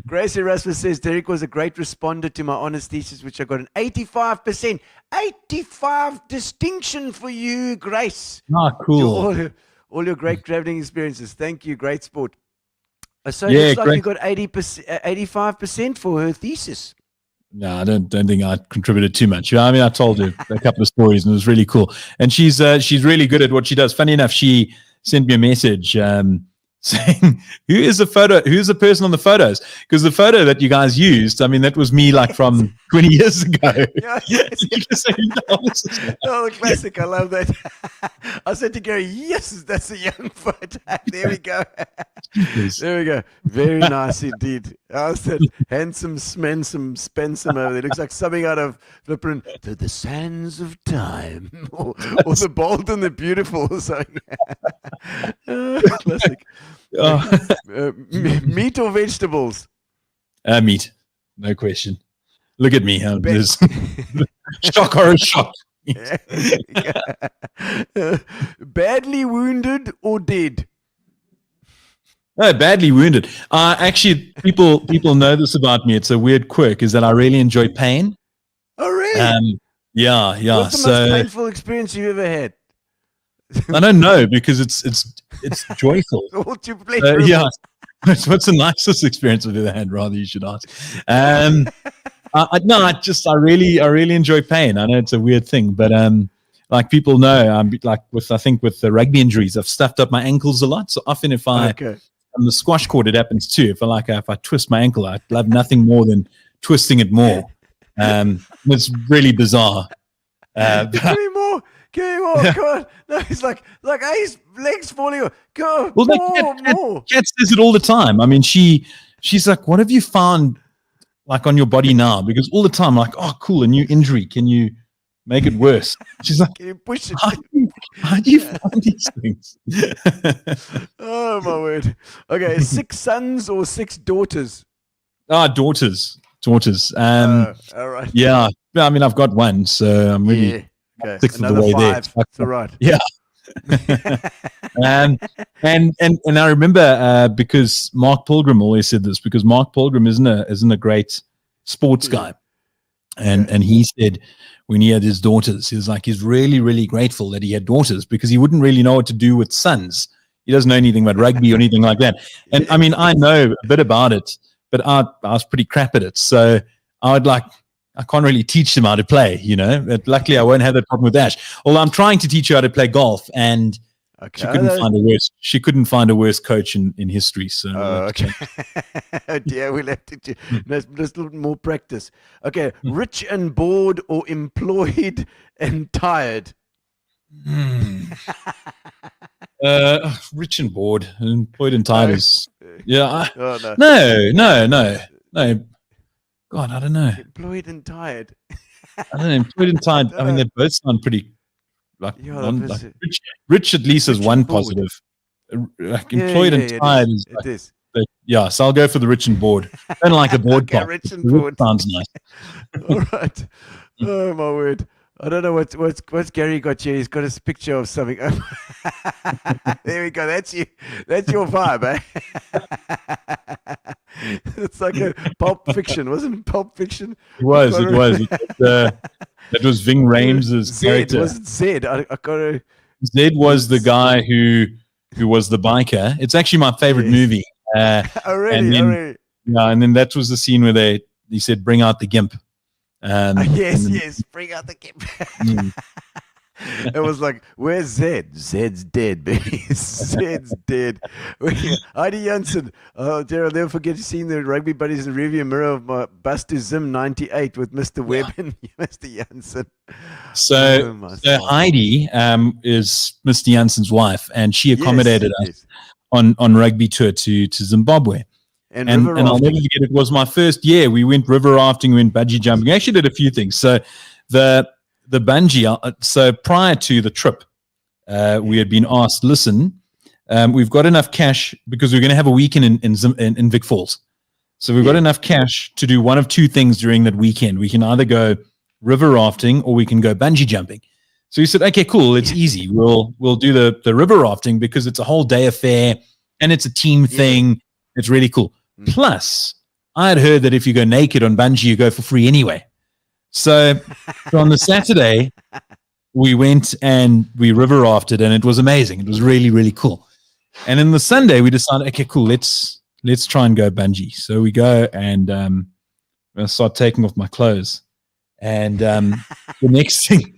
Grace Erasmus says Derek was a great responder to my honest thesis, which I got an 85%. 85 distinction for you, Grace. Cool. All your great traveling experiences. Thank you. Great sport. So it looks like you got 85% for her thesis. No, I don't think I contributed too much. I mean, I told her a couple of stories and it was really cool. And she's really good at what she does. Funny enough, she sent me a message saying, who's the person on the photos? Because the photo that you guys used, I mean, that was me like from 20 years ago. Oh, the classic. I love that. I said to Gary, yes, that's a young photo. There we go. There we go. Very nice indeed. I said, handsome, spensome over there. Looks like something out of flipping to the sands of time. or the bold and the beautiful. Classic. Meat or vegetables? Meat, no question. Look at me. Shock or a shock. Badly wounded or dead? No, badly wounded. Actually, people know this about me. It's a weird quirk, is that I really enjoy pain. Oh, really? Yeah. What's the most painful experience you've ever had? I don't know, because it's joyful. All too pleasurable. Yeah. What's the nicest experience I've ever had? Rather, you should ask. I really enjoy pain. I know it's a weird thing, but like people know, I'm like with the rugby injuries, I've stuffed up my ankles a lot. So often, if on the squash court, it happens too. If I twist my ankle, I love nothing more than twisting it more. It's really bizarre. Give me more. Come on. No, he's like, hey, his legs falling off. Go. Well, Kat says it all the time. I mean, she's like, what have you found like on your body now? Because all the time, like, oh, cool, a new injury. Can you make it worse? She's like, can you push it? How do you find these things? Oh, my word. Okay, 6 sons or 6 daughters? Daughters. All right. Yeah. I mean, I've got one, so I'm really sixth of the way 5. There. That's all right. Yeah. and I remember because Mark Pilgrim always said this, because Mark Pilgrim isn't a great sports guy, and he said when he had his daughters, he was like, he's really, really grateful that he had daughters, because he wouldn't really know what to do with sons. He doesn't know anything about rugby or anything like that. And I mean, I know a bit about it, but I was pretty crap at it. So I can't really teach them how to play, you know. But luckily, I won't have that problem with Ash. Although I'm trying to teach her how to play golf, and she couldn't find a worse coach in history. So, okay. Oh dear, we'll have to do there's a little more practice. Okay, rich and bored, or employed and tired? Rich and bored, employed and tired is no. God, I don't know. Employed and tired. I don't know. Employed and tired. I mean, they both sound pretty rich. At least is one positive. Like employed and tired is. It is. Yeah, so I'll go for the rich and bored. I don't like a bored part. Rich and bored sounds nice. All right. Oh my word. I don't know what's Gary got here. He's got his picture of something. There we go. That's you. That's your vibe, eh? It's like a Pulp Fiction, wasn't it? Pulp Fiction. It was. That was Ving Rhames' character. Was it Zed? I gotta. Zed was the guy who was the biker. It's actually my favorite movie. Already. Yeah, and then that was the scene where he said, "Bring out the gimp." Yes, bring out the gimp. It was like, where's Zed? Zed's dead, baby. Zed's dead. Heidi Janssen. Oh, dear, I'll never forget seeing the Rugby Buddies in review mirror of my Bus to Zim 98 with Mr. Webb and Mr. Janssen. So Heidi is Mr. Janssen's wife, and she accommodated us on rugby tour to Zimbabwe. And I'll never forget, it was my first year. We went river rafting, we went bungee jumping. We actually did a few things. So the bungee, so prior to the trip, we had been asked, listen, we've got enough cash because we're going to have a weekend in Vic Falls. So we've got enough cash to do one of two things during that weekend. We can either go river rafting or we can go bungee jumping. So we said, okay, cool, it's easy. We'll do the river rafting because it's a whole day affair and it's a team thing. It's really cool. Plus, I had heard that if you go naked on bungee, you go for free anyway. So on the Saturday, we went and we river rafted, and it was amazing. It was really, really cool. And then the Sunday, we decided, okay, cool, let's try and go bungee. So we go and I start taking off my clothes. And the next thing,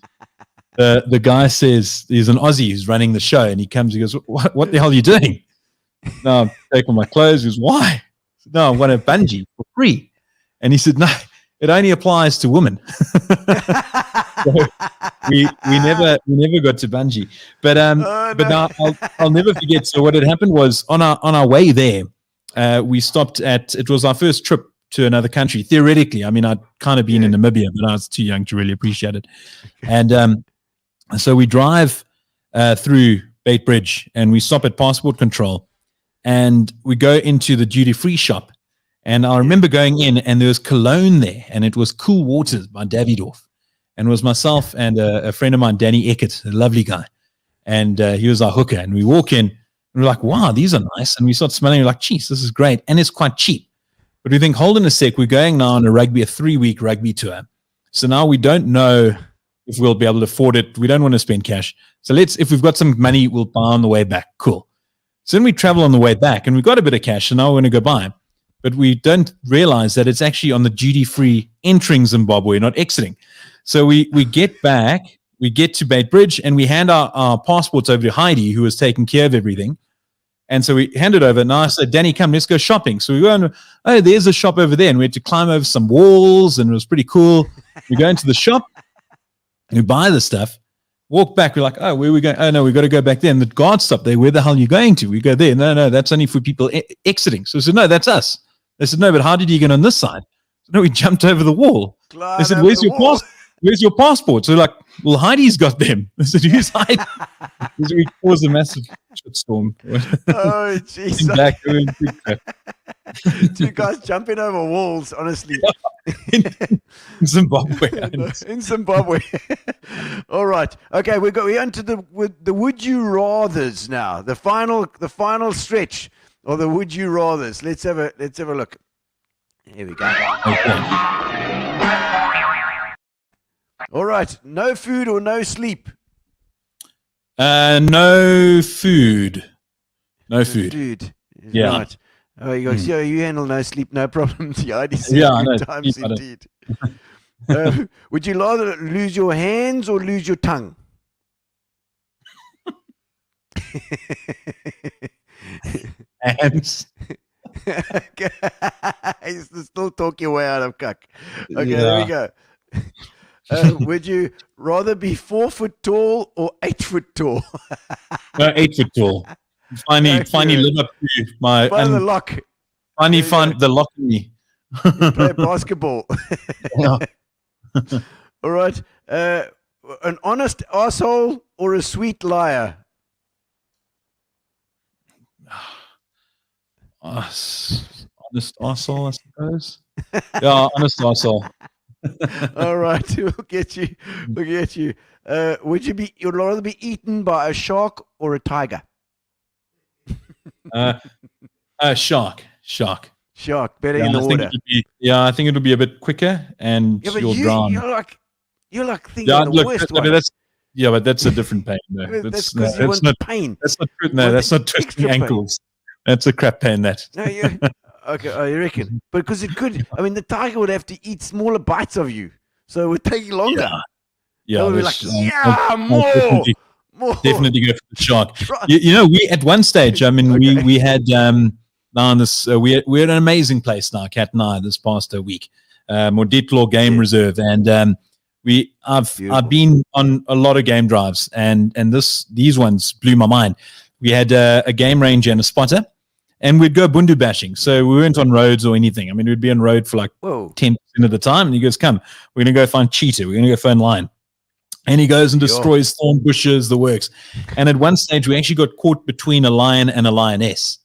the guy says, he's an Aussie who's running the show, and he comes, he goes, what the hell are you doing? No, I'm taking my clothes. He goes, why? Said, no, I'm going to bungee for free. And he said, no, it only applies to women. So we never got to bungee. But now I'll never forget. So what had happened was on our way there, we stopped it was our first trip to another country. Theoretically, I mean, I'd kind of been in Namibia, but I was too young to really appreciate it. And so we drive through Bait Bridge, and we stop at passport control. And we go into the duty-free shop. And I remember going in, and there was cologne there, and it was Cool Waters by Davidoff. And it was myself and a friend of mine, Danny Eckert, a lovely guy. And he was our hooker. And we walk in, And we're like, wow, these are nice. And we start smelling, we're like, geez, this is great. And it's quite cheap. But we think, hold on a sec, we're going now on a 3-week rugby tour. So now we don't know if we'll be able to afford it. We don't want to spend cash. So if we've got some money, we'll buy on the way back. Cool. So then we travel on the way back and we've got a bit of cash. So now we're going to go buy. But we don't realize that it's actually on the duty-free entering Zimbabwe, not exiting. So we get back, we get to Bait Bridge, and we hand our passports over to Heidi, who was taking care of everything. And so we hand it over. Now I said, Danny, come, let's go shopping. So we go and, oh, there's a shop over there. And we had to climb over some walls, and it was pretty cool. We go into the shop, and we buy the stuff, walk back. We're like, oh, where are we going? Oh, no, we've got to go back there. And the guard stopped there. Where the hell are you going to? We go there. No, that's only for people exiting. So I said, no, that's us. They said, no, but how did you get on this side? So, no, we jumped over the wall. They said, where's your passport? Where's your passport? So we're like, well, Heidi's got them. I said, who's Heidi? So we caused a massive shitstorm. Oh, jeez. Two guys jumping over walls, honestly. in Zimbabwe. In Zimbabwe. All right. Okay, we're into the would you rathers now. The final stretch of the would you rathers. Let's have a look. Here we go. Okay. All right. No food or no sleep. No food. No food. Yeah. Right. Oh, you handle no sleep, no problem. Yeah, no, times indeed. Would you rather lose your hands or lose your tongue? Hands. Okay. You still talk your way out of cuck. Okay, There we go. Would you rather be 4 foot tall or 8 foot tall? No, 8 foot tall. Finally live up to my. Find the lock. Finally find the lock in me. You play basketball. Yeah. All right. An honest asshole or a sweet liar? Honest arsehole, I suppose. Yeah, honest arsehole. All right, we'll get you. Would you'd rather be eaten by a shark or a tiger? Shark. Shark, better in the water. I think it'll be a bit quicker, and you'll drown. You're like thinking the worst one. But that's a different pain. No. That's because you want pain. That's not true. No, that's not twisting ankles. That's a crap pain. That. No, okay, you reckon? Because it could. I mean, the tiger would have to eat smaller bites of you, so it would take longer. Yeah. It would be like, more. Definitely go for the shark. We at one stage. I mean, we had we're at an amazing place now, Kat and I, this past week, Moditlo Game Reserve, and I've been on a lot of game drives, and these ones blew my mind. We had a game range and a spotter, and we'd go bundu bashing. So we weren't on roads or anything. I mean, we'd be on road for like 10% of the time, and he goes, "Come, we're gonna go find cheetah. We're gonna go find lion." And he goes and destroys thorn bushes, the works. And at one stage, we actually got caught between a lion and a lioness.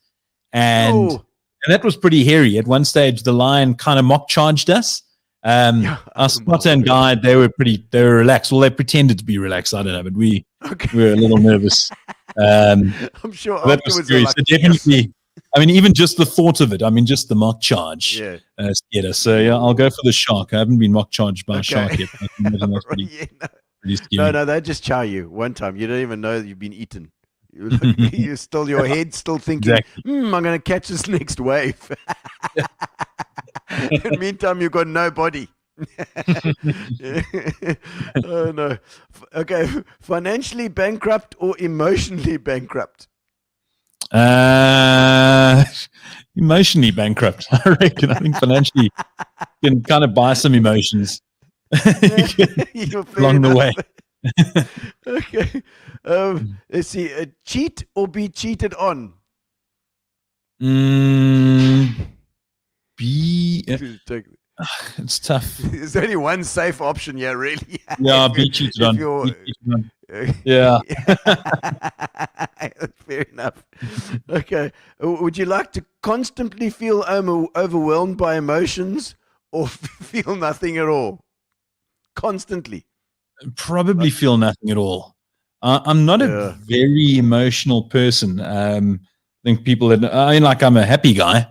And that was pretty hairy. At one stage, the lion kind of mock charged us. Our spotter and guide, they were relaxed. Well, they pretended to be relaxed. I don't know, but we were a little nervous. I'm sure that was scary. So definitely, I mean, even just the thought of it, I mean, just the mock charge scared us. So I'll go for the shark. I haven't been mock charged by a shark yet. No, they just chow you one time. You don't even know that you've been eaten. You're still, your head still thinking, I'm going to catch this next wave. In the meantime, you've got no body. Oh, no. Okay, financially bankrupt or emotionally bankrupt? Emotionally bankrupt, I reckon. I think financially you can kind of buy some emotions along the way. Okay. Let's see. Cheat or be cheated on? It's tough. There's only one safe option here, really. Yeah, be cheated on. Yeah. Fair enough. Okay. Would you like to constantly feel overwhelmed by emotions or feel nothing at all? Constantly. Probably feel nothing at all. I'm not a very emotional person. I think people that I'm a happy guy,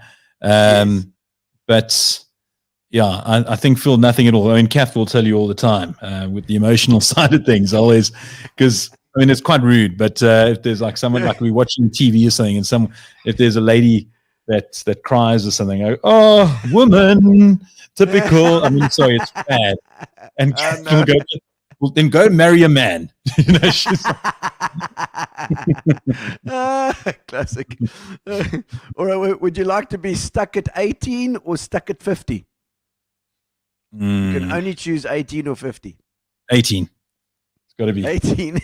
but yeah, I think feel nothing at all. I mean, Kath will tell you all the time with the emotional side of things, always, because it's quite rude. But if there's like someone like we're watching TV or something, and if there's a lady that cries or something, I go, oh, woman, typical. Sorry, it's bad. And Kath will go, well, then go marry a man. She's classic. All right, would you like to be stuck at 18 or stuck at 50? You can only choose 18 or 50. 18. It's got to be 18.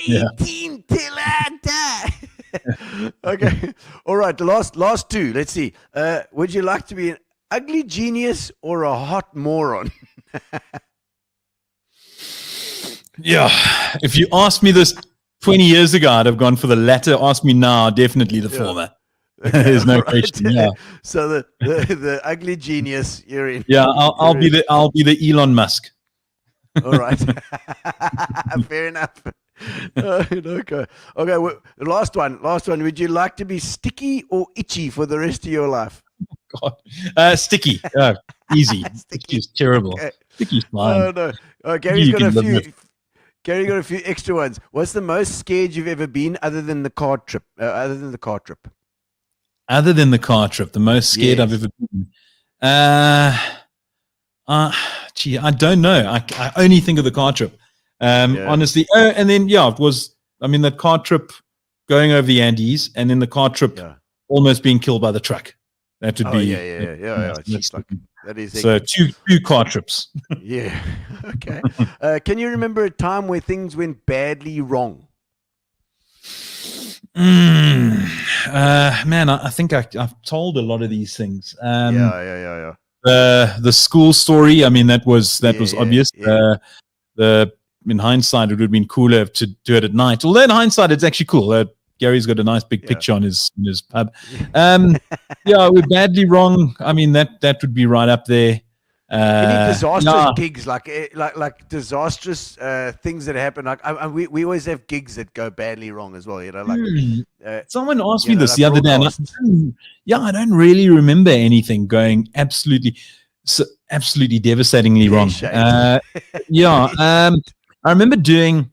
18 till I die. Okay. All right. The last two. Let's see. Would you like to be an ugly genius or a hot moron? Yeah. If you asked me this 20 years ago, I'd have gone for the latter. Ask me now, definitely the former. Okay, there's no question. Yeah. So the ugly genius you're in. Yeah, I'll be the Elon Musk. All right. Fair enough. Okay. The last one. Would you like to be sticky or itchy for the rest of your life? God. Sticky. Easy. Sticky is terrible. Okay. Sticky's fine. Oh no. Gary's got a few. Gary got a few extra ones. What's the most scared you've ever been other than the car trip? Other than the car trip, the most scared I've ever been. I don't know. I only think of the car trip. Honestly. And then it was. The car trip going over the Andes, and then the car trip almost being killed by the truck. That would be. Yeah. That is so two car trips. Yeah. Okay. Can you remember a time where things went badly wrong? Man, I think I've told a lot of these things. Yeah. The school story. That was obvious. Yeah. In hindsight, it would have been cooler to do it at night. Although in hindsight, it's actually cool. Gary's got a nice big picture on his pub. We're badly wrong. That would be right up there. Any disastrous gigs, like disastrous things that happen. We always have gigs that go badly wrong as well. Someone asked me this the other day. And I don't really remember anything going absolutely devastatingly wrong. I remember doing.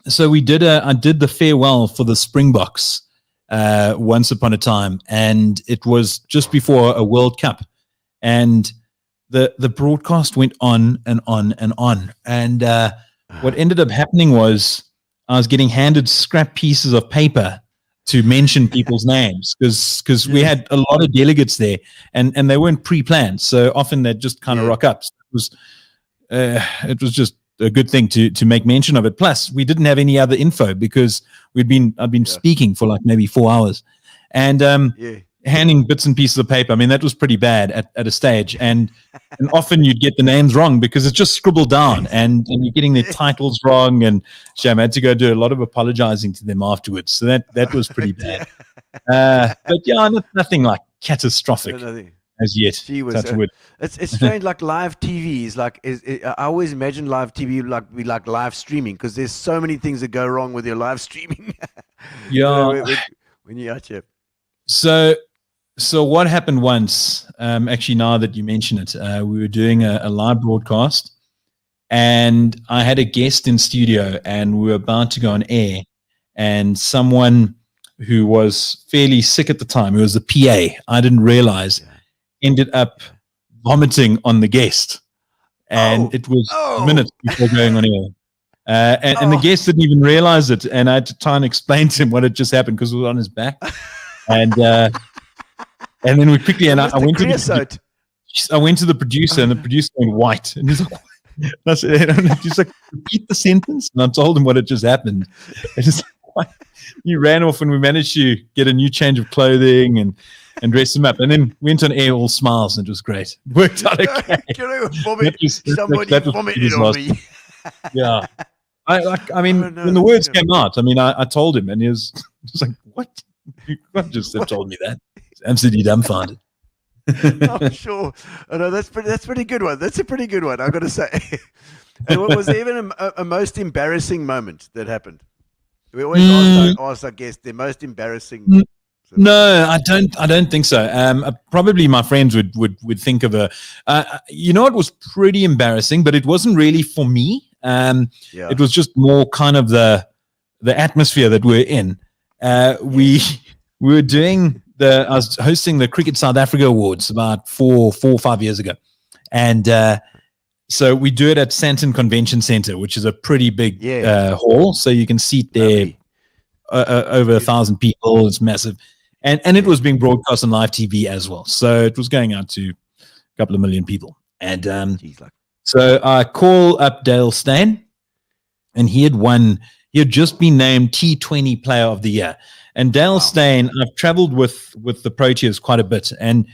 So I did the farewell for the Springboks once upon a time, and it was just before a World Cup, and the broadcast went on and on and on, and what ended up happening was I was getting handed scrap pieces of paper to mention people's names because we had a lot of delegates there, and they weren't pre-planned, so often they'd just kind of rock up. So it was just a good thing to make mention of it. Plus, we didn't have any other info because I'd been speaking for like maybe 4 hours, and handing bits and pieces of paper. That was pretty bad at a stage, and often you'd get the names wrong because it's just scribbled down, and you're getting their titles wrong. And I had to go do a lot of apologizing to them afterwards. So that was pretty bad. But nothing like catastrophic. As yet, it's strange. Like live TV is I always imagine live TV like live streaming because there's so many things that go wrong with your live streaming. When you out here. So what happened once? Actually, now that you mention it, we were doing a live broadcast, and I had a guest in studio, and we were about to go on air, and someone who was fairly sick at the time, who was the PA, I didn't realize. Ended up vomiting on the guest, and it was minutes before going on air. And the guest didn't even realize it, and I had to try and explain to him what had just happened because it was on his back. And then we quickly I went to the producer, and the producer went white, and he's like, I said, he's like, repeat the sentence, and I told him what had just happened. And he's like, he ran off, and we managed to get a new change of clothing and dress him up, and then went on air all smiles, and it was great. It worked out okay. Somebody vomited on me. Yeah. When the words came out, I told him, and he was like, "What? You can't just have told me that." He's absolutely dumbfounded. I'm sure. I know that's pretty good one. That's a pretty good one, I've got to say. And was there even a most embarrassing moment that happened? We always ask our guests their most embarrassing. No, I don't think so. Probably my friends would think of a. It was pretty embarrassing, but it wasn't really for me. It was just more kind of the atmosphere that we're in. We were doing I was hosting the Cricket South Africa Awards about 4 or 5 years ago, and so we do it at Sandton Convention Center, which is a pretty big hall, so you can seat there over 1,000 people. It's massive. And it was being broadcast on live TV as well. So it was going out to a couple of million people. And so I call up Dale Steyn, and he had just been named T20 Player of the Year. And Dale Steyn, I've traveled with the Proteas quite a bit. And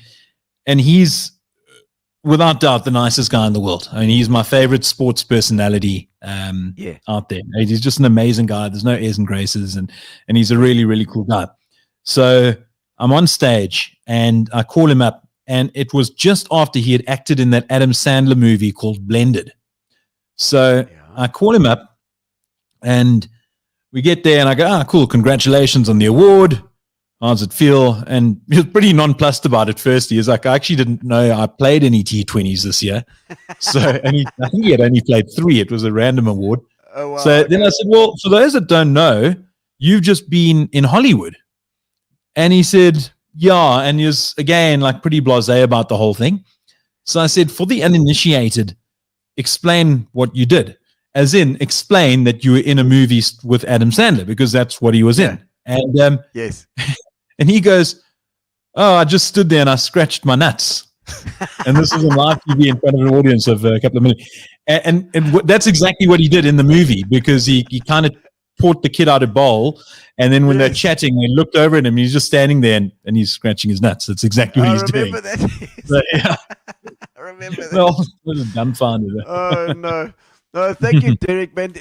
he's, without doubt, the nicest guy in the world. I mean, he's my favorite sports personality out there. He's just an amazing guy. There's no airs and graces. And he's a really, really cool guy. So I'm on stage and I call him up, and it was just after he had acted in that Adam Sandler movie called Blended. So I call him up and we get there and I go, cool, congratulations on the award. How does it feel? And he was pretty nonplussed about it first. He was like, I actually didn't know I played any T20s this year. So, I think he had only played 3. It was a random award. Oh, wow, so then I said, well, for those that don't know, you've just been in Hollywood. And he said, yeah, and he was, again, like pretty blasé about the whole thing. So I said, for the uninitiated, explain what you did. As in, explain that you were in a movie with Adam Sandler, because that's what he was in. And yes. And he goes, oh, I just stood there and I scratched my nuts. And this is on live TV in front of an audience of a couple of million. And that's exactly what he did in the movie, because he kind of taught the kid how to bowl. And then when they're chatting, they looked over at him. He's just standing there and he's scratching his nuts. That's exactly what he's doing. So, yeah. I remember that. Well, I was dumbfounded. Oh, no. No, thank you, Derek, man.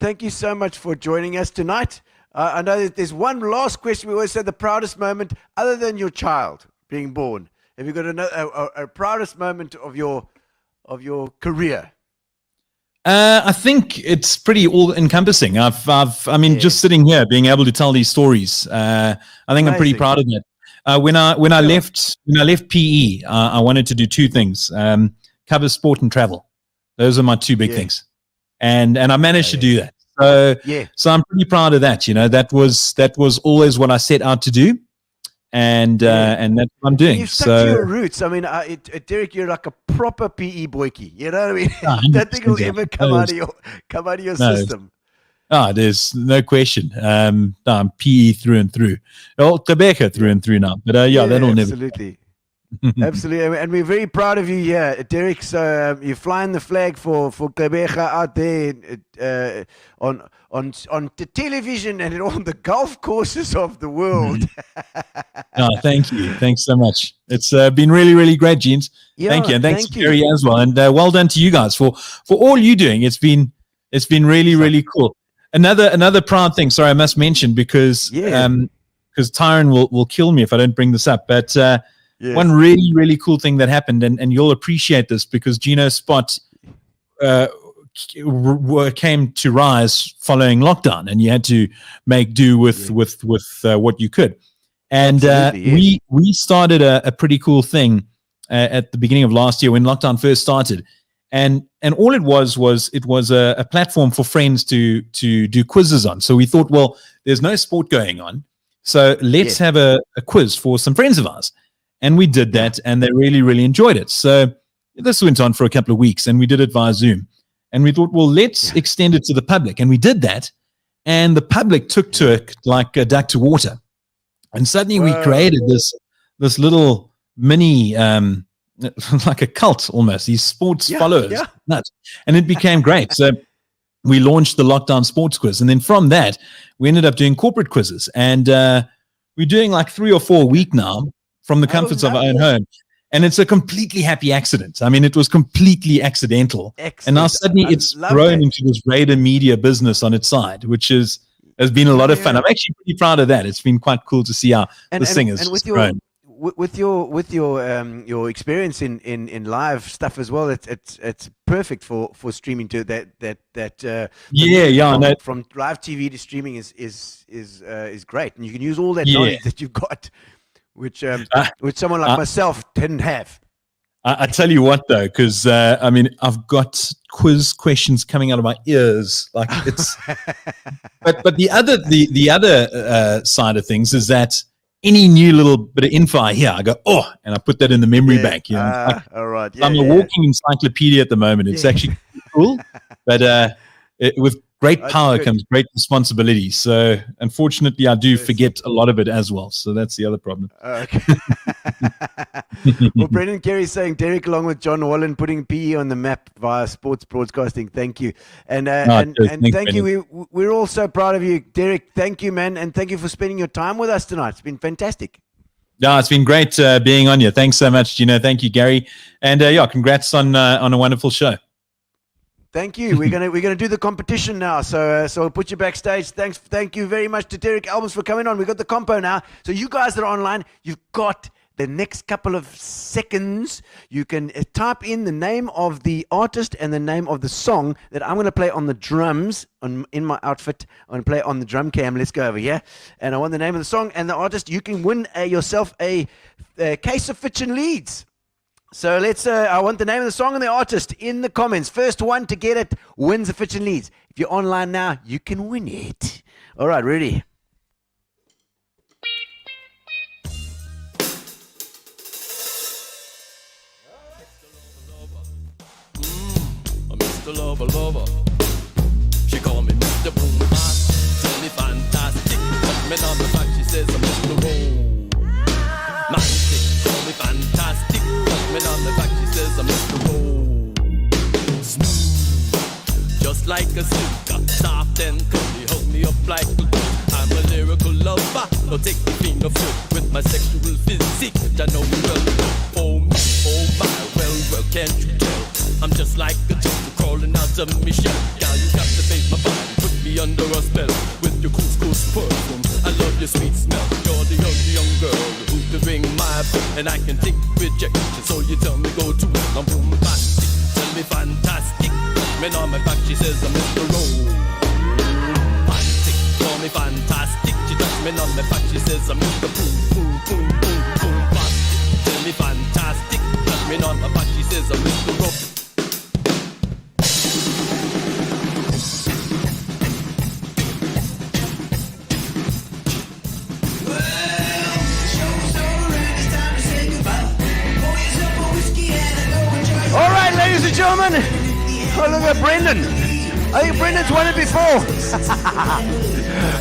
Thank you so much for joining us tonight. I know that there's one last question. We always say the proudest moment, other than your child being born. Have you got a proudest moment of your career? I think it's pretty all-encompassing. Just sitting here, being able to tell these stories, I think I'm pretty proud of that. When I left PE, I wanted to do 2 things: cover sport and travel. Those are my 2 big things, and I managed to do that. So I'm pretty proud of that. You know, that was always what I set out to do. And that's what I'm doing. You've stuck to your roots. I mean, Derek, you're like a proper PE boykie. You know what I mean? That thing will ever come out of your system. There's no question. I'm PE through and through. Well, Rebecca through and through now. But that'll absolutely. Absolutely, and we're very proud of you here, Derek. So you're flying the flag for Quebec out there on the television and on the golf courses of the world. Thank you. Thanks so much. It's been really, really great, Jeans. Thank you, and thanks to Jerry as well. And well done to you guys for all you're doing. It's been really, really cool. Another proud thing. Sorry, I must mention because Tyron will kill me if I don't bring this up, but. One really, really cool thing that happened, and you'll appreciate this because Gino's spot came to rise following lockdown, and you had to make do with what you could. And we started a pretty cool thing at the beginning of last year when lockdown first started, and all it was a platform for friends to do quizzes on. So we thought, well, there's no sport going on, so let's have a quiz for some friends of ours. And we did that, and they really, really enjoyed it. So this went on for a couple of weeks, and we did it via Zoom. And we thought, well, let's extend it to the public. And we did that, and the public took to it like a duck to water. And suddenly we created this little mini, like a cult almost, these sports followers. Nuts. And it became great. So we launched the Lockdown Sports Quiz. And then from that, we ended up doing corporate quizzes. And we're doing like 3 or 4 a week now, from the comforts of our own home. And it's a completely happy accident. I mean, it was completely accidental. Excellent. And now suddenly it's grown into this Raider Media business on its side, which has been a lot of fun. I'm actually pretty proud of that. It's been quite cool to see how this thing has grown. with your experience in live stuff as well, it's perfect for streaming to that. No. From live TV to streaming is great, and you can use all that knowledge that you've got, which someone like myself didn't have. I tell you what, though, because I mean, I've got quiz questions coming out of my ears, like it's. but the other side of things is that any new little bit of info I hear, I go, and I put that in the memory bank. You know? All right. I'm a walking encyclopedia at the moment. It's actually cool, but with great power comes great responsibility. So unfortunately, I do forget a lot of it as well. So that's the other problem. Okay. Well, Brendan Carey's saying Derek, along with John Wallen, putting PE on the map via sports broadcasting. Thank you, and thank you. We're all so proud of you, Derek. Thank you, man, and thank you for spending your time with us tonight. It's been fantastic. Yeah, it's been great being on you. Thanks so much, Gino. Thank you, Gary, and congrats on a wonderful show. Thank you. We're gonna do the competition now. So we'll put you backstage. Thank you very much to Derek Albans for coming on. We've got the compo now. So you guys that are online, you've got the next couple of seconds. You can type in the name of the artist and the name of the song that I'm going to play on the drums in my outfit. I'm going to play on the drum cam. Let's go over here. And I want the name of the song and the artist. You can win yourself a case of Fitchin Leads. So I want the name of the song and the artist in the comments. First one to get it wins a Fitchin Leads. If you're online now, you can win it. All right, ready? Mr. Lover. She call me Mr. Boom Hot, tell me fantastic. Put me on the back, she says I'm Mr. Romantic. Call me fantastic. Put me on the back, she says I'm Mr. Smooth, just like a silk, soft and curly. Hold me up like a glue. I'm a lyrical lover. Don't take the finger foot with my sexual physique. I know you well. Oh me, oh my, well, can't you tell? I'm just like a turtle crawling out of me shell. Girl, you captivate my body, put me under a spell with your couscous perfume. I love your sweet smell. You're the only young girl who's to ring my bell, and I can take rejection. So you tell me go to it. I'm bombastic, tell me fantastic. Man on my back, she says I'm Mr. Romantic. Call me fantastic. She touch me on my back, she says I'm Mr. Boom. Plastic. Tell me fantastic. Touch me on my back, she says I'm Mr. Romantic. All right, ladies and gentlemen. Oh, look at Brendan. I think Brendan's won it before.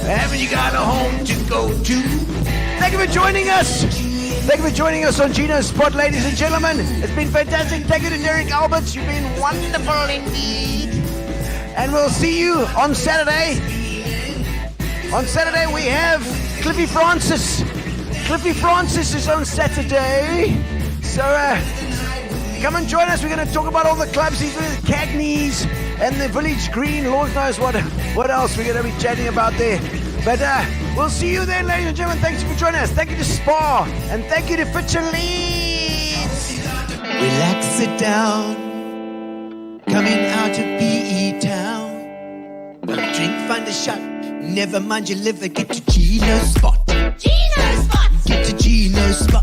Haven't you got a home to go to? Thank you for joining us. Thank you for joining us on Gino's Spot, ladies and gentlemen. It's been fantastic. Thank you to Derek Alberts. You've been wonderful indeed. And we'll see you on Saturday. On Saturday, we have Cliffy Francis. Cliffy Francis is on Saturday. So, come and join us. We're going to talk about all the clubs. He's with Cagney's and the Village Green. Lord knows what else we're going to be chatting about there. But we'll see you then, ladies and gentlemen. Thanks for joining us. Thank you to Spa. And thank you to Fitchin Leads. Relax, sit down. Coming out of PE town. Drink, find a shot. Never mind your liver. Get to Gino's Spot. Gino's Spot! Get to Gino's Spot.